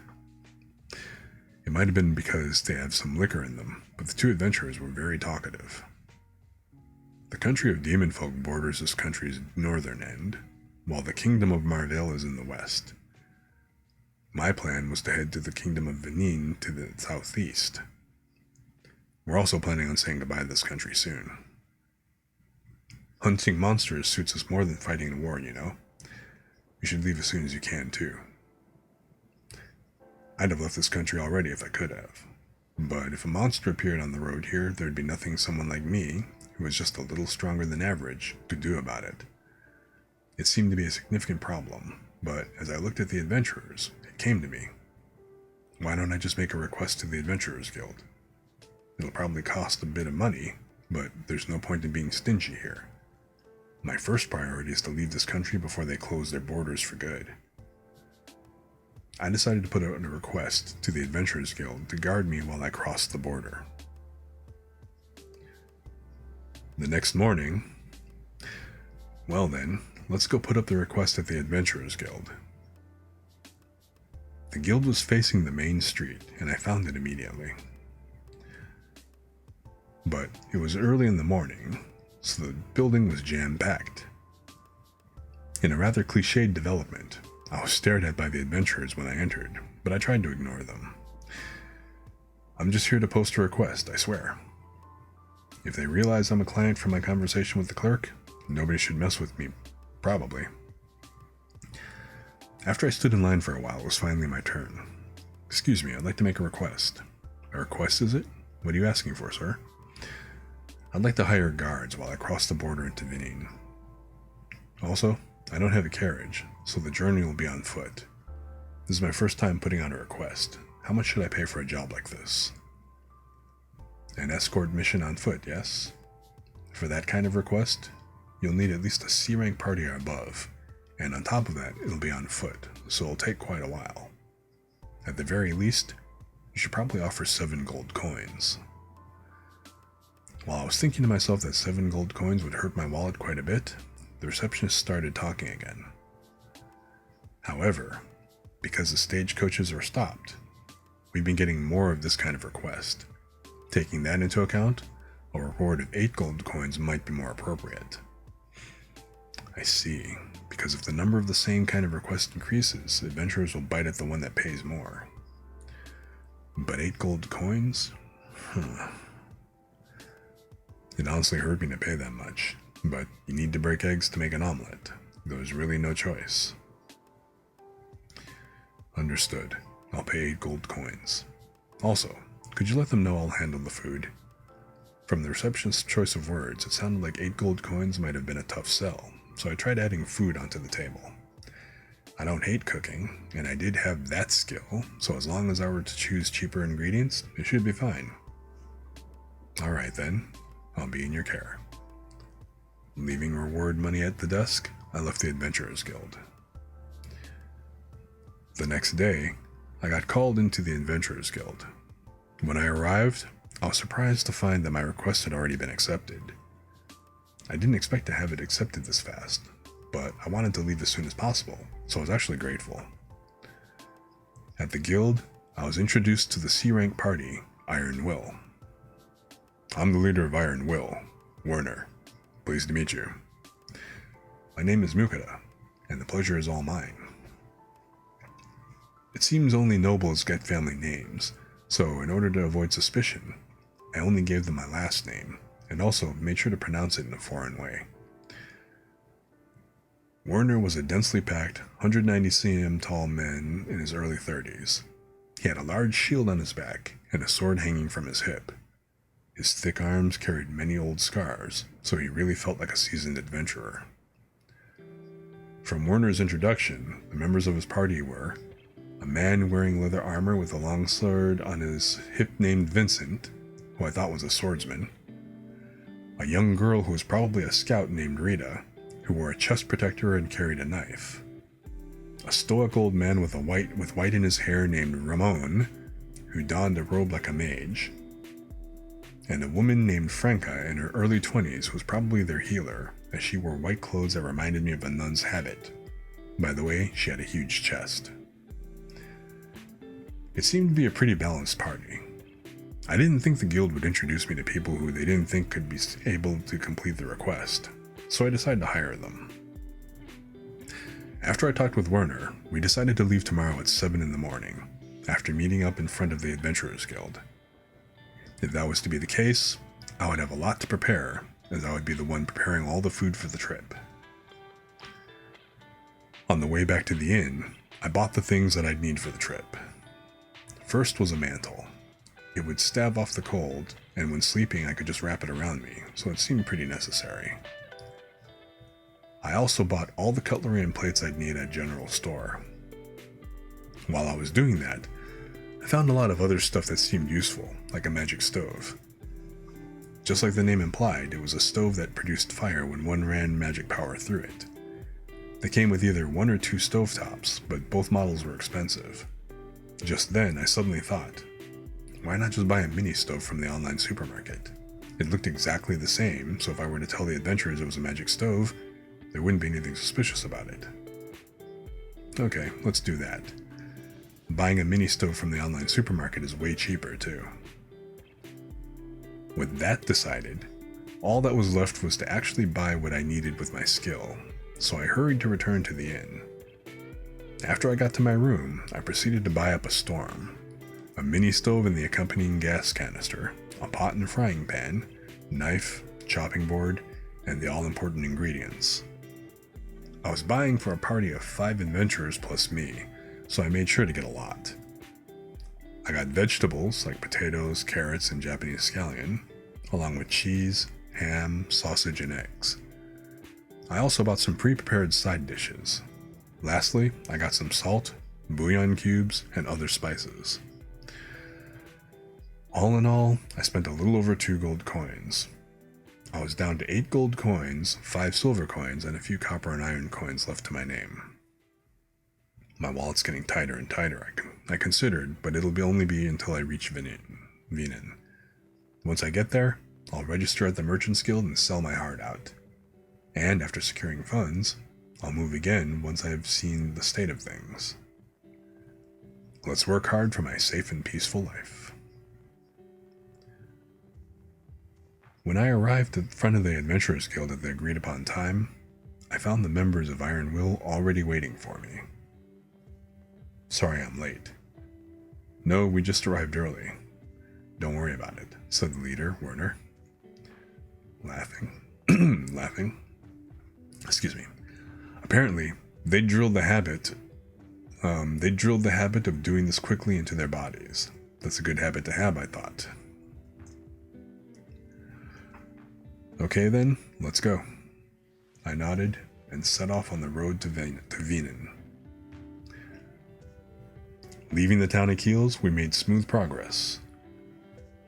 It might have been because they have some liquor in them, but the two adventurers were very talkative. The country of demon folk borders this country's northern end, while the kingdom of Marvale is in the west. My plan was to head to the kingdom of Venin to the southeast. We're also planning on saying goodbye to this country soon. Hunting monsters suits us more than fighting a war, you know. You should leave as soon as you can, too. I'd have left this country already if I could have. But if a monster appeared on the road here, there'd be nothing someone like me, who was just a little stronger than average, could do about it. It seemed to be a significant problem, but as I looked at the adventurers, it came to me. Why don't I just make a request to the Adventurers Guild? It'll probably cost a bit of money, but there's no point in being stingy here. My first priority is to leave this country before they close their borders for good. I decided to put out a request to the Adventurers Guild to guard me while I crossed the border. The next morning, well then, let's go put up the request at the Adventurers Guild. The guild was facing the main street, and I found it immediately. But it was early in the morning, so the building was jam-packed. In a rather cliched development, I was stared at by the adventurers when I entered, but I tried to ignore them. I'm just here to post a request, I swear. If they realize I'm a client from my conversation with the clerk, nobody should mess with me, probably. After I stood in line for a while, it was finally my turn. Excuse me, I'd like to make a request. A request, is it? What are you asking for, sir? I'd like to hire guards while I cross the border into Venin. Also, I don't have a carriage, so the journey will be on foot. This is my first time putting out a request. How much should I pay for a job like this? An escort mission on foot, yes? For that kind of request, you'll need at least a C-rank party or above, and on top of that, it'll be on foot, so it'll take quite a while. At the very least, you should probably offer 7 gold coins. While I was thinking to myself that 7 gold coins would hurt my wallet quite a bit, the receptionist started talking again. However, because the stagecoaches are stopped, we've been getting more of this kind of request. Taking that into account, a reward of 8 gold coins might be more appropriate. I see, because if the number of the same kind of request increases, adventurers will bite at the one that pays more. But 8 gold coins? It honestly hurt me to pay that much, but you need to break eggs to make an omelet. There's really no choice. Understood. I'll pay 8 gold coins. Also, could you let them know I'll handle the food? From the receptionist's choice of words, it sounded like 8 gold coins might have been a tough sell, so I tried adding food onto the table. I don't hate cooking, and I did have that skill, so as long as I were to choose cheaper ingredients, it should be fine. Alright then, I'll be in your care. Leaving reward money at the desk, I left the Adventurers Guild. The next day, I got called into the Adventurers Guild. When I arrived, I was surprised to find that my request had already been accepted. I didn't expect to have it accepted this fast, but I wanted to leave as soon as possible, so I was actually grateful. At the guild, I was introduced to the C-rank party, Iron Will. I'm the leader of Iron Will, Werner. Pleased to meet you. My name is Mukada, and the pleasure is all mine. It seems only nobles get family names, so in order to avoid suspicion, I only gave them my last name, and also made sure to pronounce it in a foreign way. Werner was a densely packed, 190 cm tall man in his early 30s. He had a large shield on his back, and a sword hanging from his hip. His thick arms carried many old scars, so he really felt like a seasoned adventurer. From Werner's introduction, the members of his party were a man wearing leather armor with a long sword on his hip named Vincent, who I thought was a swordsman, a young girl who was probably a scout named Rita, who wore a chest protector and carried a knife, a stoic old man with white in his hair named Ramon, who donned a robe like a mage, and a woman named Franca in her early 20s was probably their healer, as she wore white clothes that reminded me of a nun's habit. By the way, she had a huge chest. It seemed to be a pretty balanced party. I didn't think the guild would introduce me to people who they didn't think could be able to complete the request, so I decided to hire them. After I talked with Werner, we decided to leave tomorrow at 7 in the morning, after meeting up in front of the Adventurers Guild. If that was to be the case, I would have a lot to prepare, as I would be the one preparing all the food for the trip. On the way back to the inn, I bought the things that I'd need for the trip. First was a mantle. It would stave off the cold, and when sleeping I could just wrap it around me, so it seemed pretty necessary. I also bought all the cutlery and plates I'd need at General Store. While I was doing that, I found a lot of other stuff that seemed useful, like a magic stove. Just like the name implied, it was a stove that produced fire when one ran magic power through it. They came with either 1 or 2 stovetops, but both models were expensive. Just then, I suddenly thought, why not just buy a mini stove from the online supermarket? It looked exactly the same, so if I were to tell the adventurers it was a magic stove, there wouldn't be anything suspicious about it. Okay, let's do that. Buying a mini stove from the online supermarket is way cheaper too. With that decided, all that was left was to actually buy what I needed with my skill, so I hurried to return to the inn. After I got to my room, I proceeded to buy up a storm. A mini stove and the accompanying gas canister, a pot and frying pan, knife, chopping board, and the all-important ingredients. I was buying for a party of 5 adventurers plus me, so I made sure to get a lot. I got vegetables like potatoes, carrots, and Japanese scallion, along with cheese, ham, sausage, and eggs. I also bought some pre-prepared side dishes. Lastly, I got some salt, bouillon cubes, and other spices. All in all, I spent a little over 2 gold coins. I was down to 8 gold coins, 5 silver coins, and a few copper and iron coins left to my name. My wallet's getting tighter and tighter, I considered, but it'll only be until I reach Venen. Once I get there, I'll register at the Merchant's Guild and sell my heart out. And after securing funds, I'll move again once I've seen the state of things. Let's work hard for my safe and peaceful life. When I arrived at the front of the Adventurers Guild at the agreed upon time, I found the members of Iron Will already waiting for me. Sorry I'm late. No, we just arrived early. Don't worry about it, said the leader, Werner. Laughing. Excuse me. Apparently, they drilled the habit of doing this quickly into their bodies. That's a good habit to have, I thought. Okay then, let's go. I nodded and set off on the road to Venen. Leaving the town of Keels, we made smooth progress.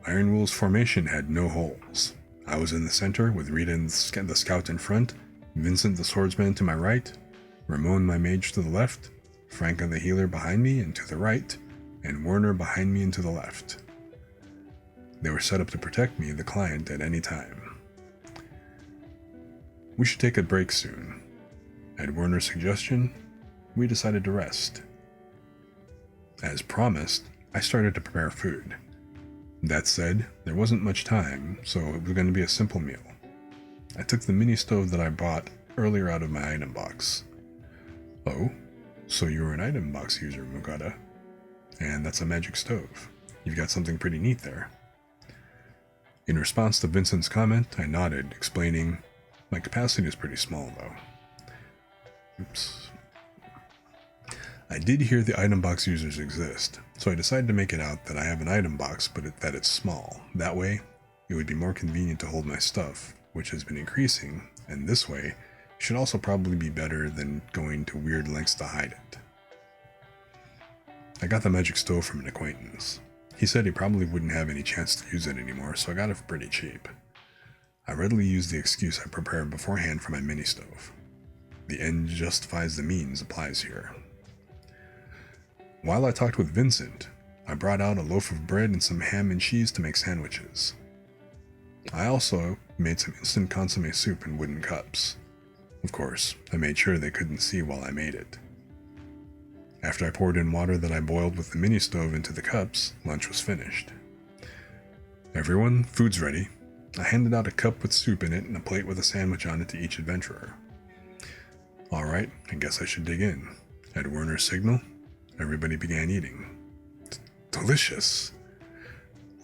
Iron Will's formation had no holes. I was in the center with Rita and the scout in front, Vincent the swordsman to my right, Ramon my mage to the left, Franca the healer behind me and to the right, and Werner behind me and to the left. They were set up to protect me, the client, at any time. We should take a break soon. At Werner's suggestion, we decided to rest. As promised, I started to prepare food. That said, there wasn't much time, so it was going to be a simple meal. I took the mini stove that I bought earlier out of my item box. Oh, so you're an item box user, Mugata. And that's a magic stove. You've got something pretty neat there. In response to Vincent's comment, I nodded, explaining, my capacity is pretty small, though. Oops. I did hear the item box users exist, so I decided to make it out that I have an item box, but that it's small. That way, it would be more convenient to hold my stuff, which has been increasing, and this way, should also probably be better than going to weird lengths to hide it. I got the magic stove from an acquaintance. He said he probably wouldn't have any chance to use it anymore, so I got it for pretty cheap. I readily used the excuse I prepared beforehand for my mini stove. The end justifies the means applies here. While I talked with Vincent, I brought out a loaf of bread and some ham and cheese to make sandwiches. I also made some instant consomme soup in wooden cups. Of course, I made sure they couldn't see while I made it. After I poured in water that I boiled with the mini stove into the cups, lunch was finished. Everyone, food's ready. I handed out a cup with soup in it and a plate with a sandwich on it to each adventurer. Alright, I guess I should dig in. At Werner's signal, everybody began eating. Delicious.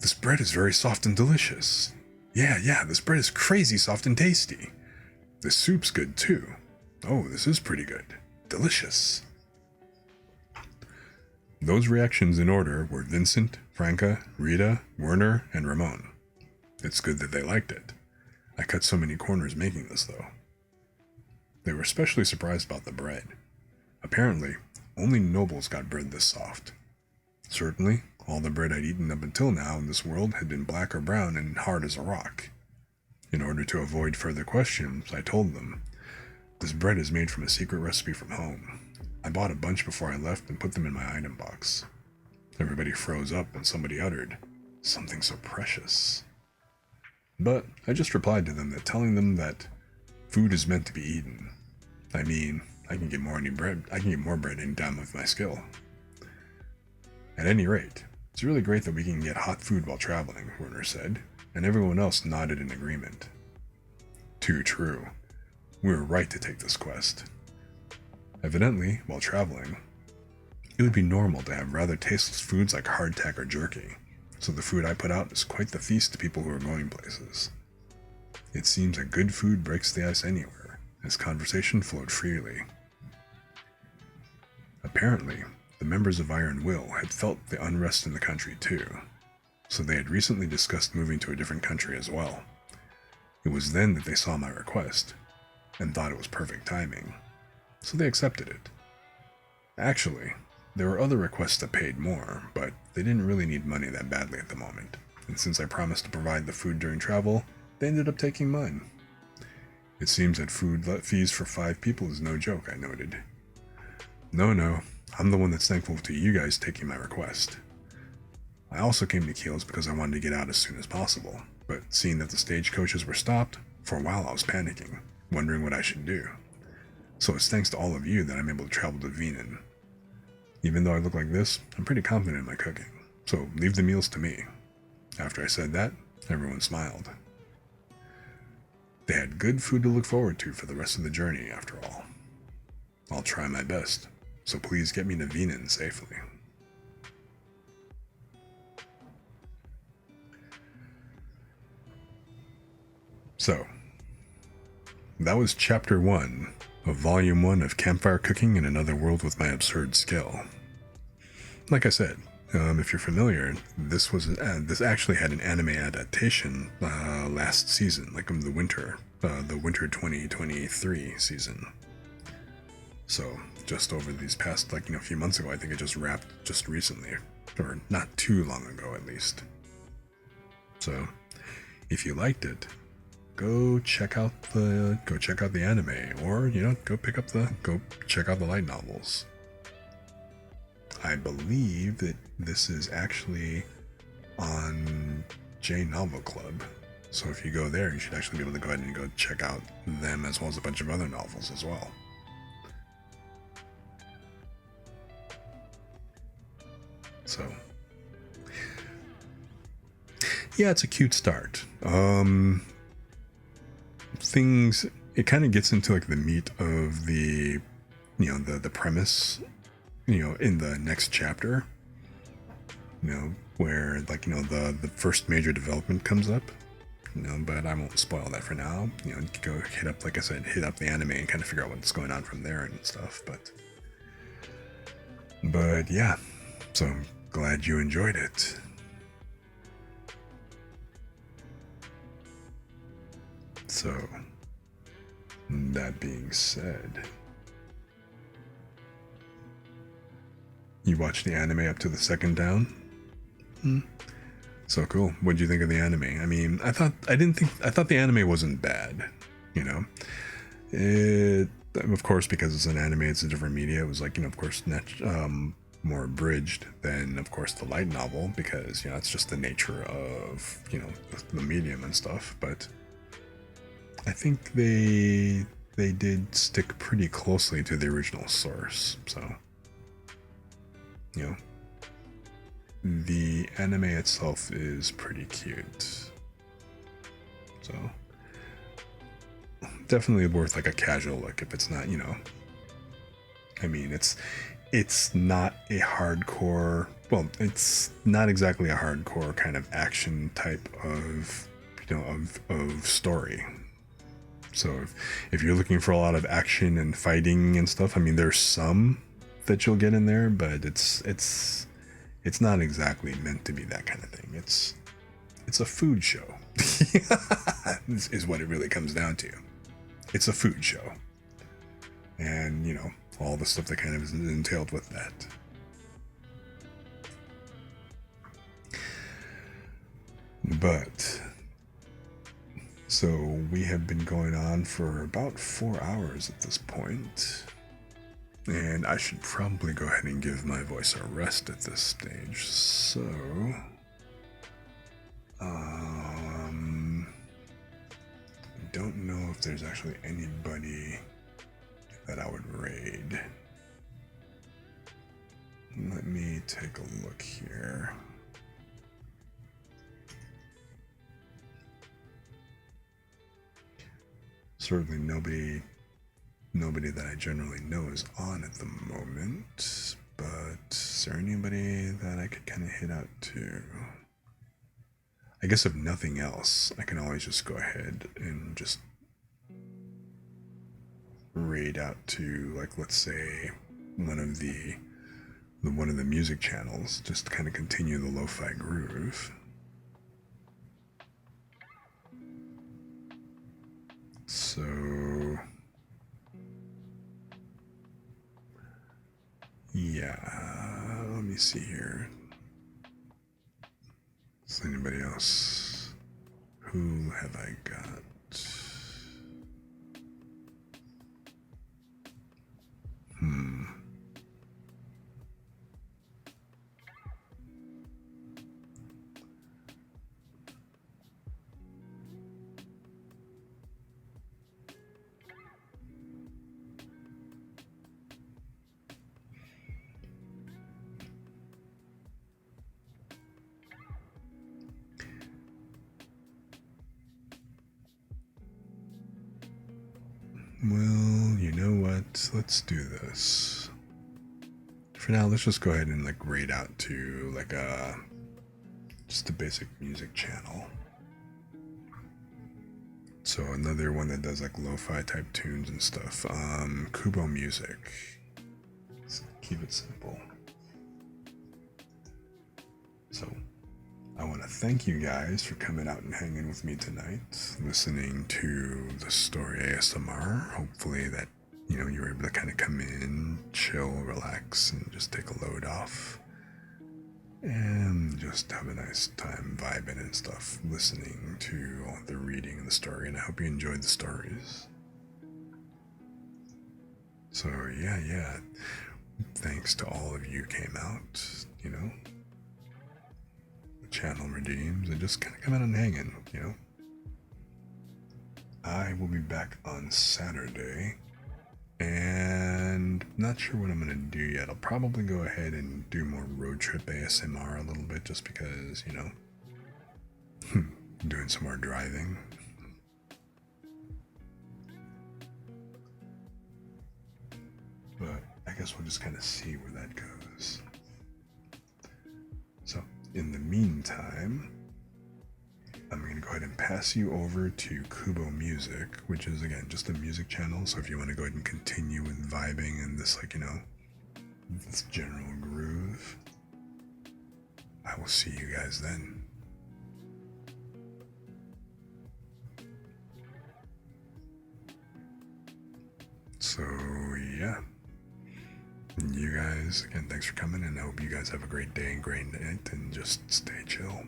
This bread is very soft and delicious. Yeah, this bread is crazy soft and tasty. The soup's good too. Oh, this is pretty good. Delicious. Those reactions in order were Vincent, Franca, Rita, Werner, and Ramon. It's good that they liked it. I cut so many corners making this though. They were especially surprised about the bread. Apparently, only nobles got bread this soft. Certainly, all the bread I'd eaten up until now in this world had been black or brown and hard as a rock. In order to avoid further questions, I told them, this bread is made from a secret recipe from home. I bought a bunch before I left and put them in my item box. Everybody froze up and somebody uttered, something so precious. But I just replied to them that telling them that food is meant to be eaten. I mean, I can get more bread anytime with my skill. At any rate, it's really great that we can get hot food while traveling, Werner said, and everyone else nodded in agreement. Too true. We were right to take this quest. Evidently, while traveling, it would be normal to have rather tasteless foods like hardtack or jerky, so the food I put out is quite the feast to people who are going places. It seems that good food breaks the ice anywhere, as conversation flowed freely. Apparently, the members of Iron Will had felt the unrest in the country too, so they had recently discussed moving to a different country as well. It was then that they saw my request, and thought it was perfect timing, so they accepted it. Actually, there were other requests that paid more, but they didn't really need money that badly at the moment, and since I promised to provide the food during travel, they ended up taking mine. It seems that food fees for 5 people is no joke, I noted. No, I'm the one that's thankful to you guys taking my request. I also came to Keels because I wanted to get out as soon as possible, but seeing that the stagecoaches were stopped, for a while I was panicking, wondering what I should do. So it's thanks to all of you that I'm able to travel to Venan. Even though I look like this, I'm pretty confident in my cooking, so leave the meals to me. After I said that, everyone smiled. They had good food to look forward to for the rest of the journey, after all. I'll try my best, so please get me to Venan safely. So, that was Chapter 1 of Volume 1 of Campfire Cooking in Another World with My Absurd Skill. Like I said, if you're familiar, this actually had an anime adaptation last season, like in the winter 2023 season. So just over these past, a few months ago, I think it just wrapped just recently, or not too long ago at least. So if you liked it, go check out the anime, or go check out the light novels. I believe that this is actually on J Novel Club, so if you go there, you should actually be able to go ahead and go check out them as well as a bunch of other novels as well. So, yeah, it's a cute start. It kind of gets into the meat of the premise, in the next chapter, where the first major development comes up, but I won't spoil that for now. Go hit up, like I said, hit up the anime and kind of figure out what's going on from there and stuff, but yeah, so I'm glad you enjoyed it. So, that being said, you watched the anime up to the second down? So cool. What'd you think of the anime? I mean, I thought the anime wasn't bad, It, of course, because it's an anime, it's a different media. It was of course, more abridged than, of course, the light novel, because, it's just the nature of, the medium and stuff. But I think they did stick pretty closely to the original source. So, the anime itself is pretty cute. So, definitely worth like a casual look if it's not, I mean, it's not a hardcore, well, it's not exactly a hardcore kind of action type of, of story. So if you're looking for a lot of action and fighting and stuff, I mean, there's some that you'll get in there, but it's not exactly meant to be that kind of thing. It's a food show. This is what it really comes down to. It's a food show. And, all the stuff that kind of is entailed with that. But, so we have been going on for about 4 hours at this point. And I should probably go ahead and give my voice a rest at this stage. So, I don't know if there's actually anybody that I would raid. Let me take a look here. Certainly nobody that I generally know is on at the moment, but is there anybody that I could kind of hit out to? I guess if nothing else, I can always just go ahead and just raid out to, like, let's say one of the music channels, just to kind of continue the lo-fi groove. So yeah, let me see here. Is anybody else? Who have I got? Well, you know what? Let's do this. For now, let's just go ahead and like raid out to like just a basic music channel. So another one that does like lo-fi type tunes and stuff. Kubo Music. Let's keep it simple. So I want to thank you guys for coming out and hanging with me tonight, listening to the story ASMR. Hopefully that, you were able to kind of come in, chill, relax, and just take a load off. And just have a nice time vibing and stuff, listening to all the reading and the story, and I hope you enjoyed the stories. So yeah. Thanks to all of you who came out, channel redeems, and just kind of come out and hanging, I will be back on Saturday, and not sure what I'm going to do yet. I'll probably go ahead and do more road trip ASMR a little bit, just because, doing some more driving. But I guess we'll just kind of see where that goes. So, in the meantime, I'm going to go ahead and pass you over to Kubo Music, which is, again, just a music channel. So if you want to go ahead and continue with vibing and this, like, this general groove, I will see you guys then. So, yeah. You guys, again, thanks for coming, and I hope you guys have a great day and great night, and just stay chill.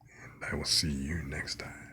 And I will see you next time.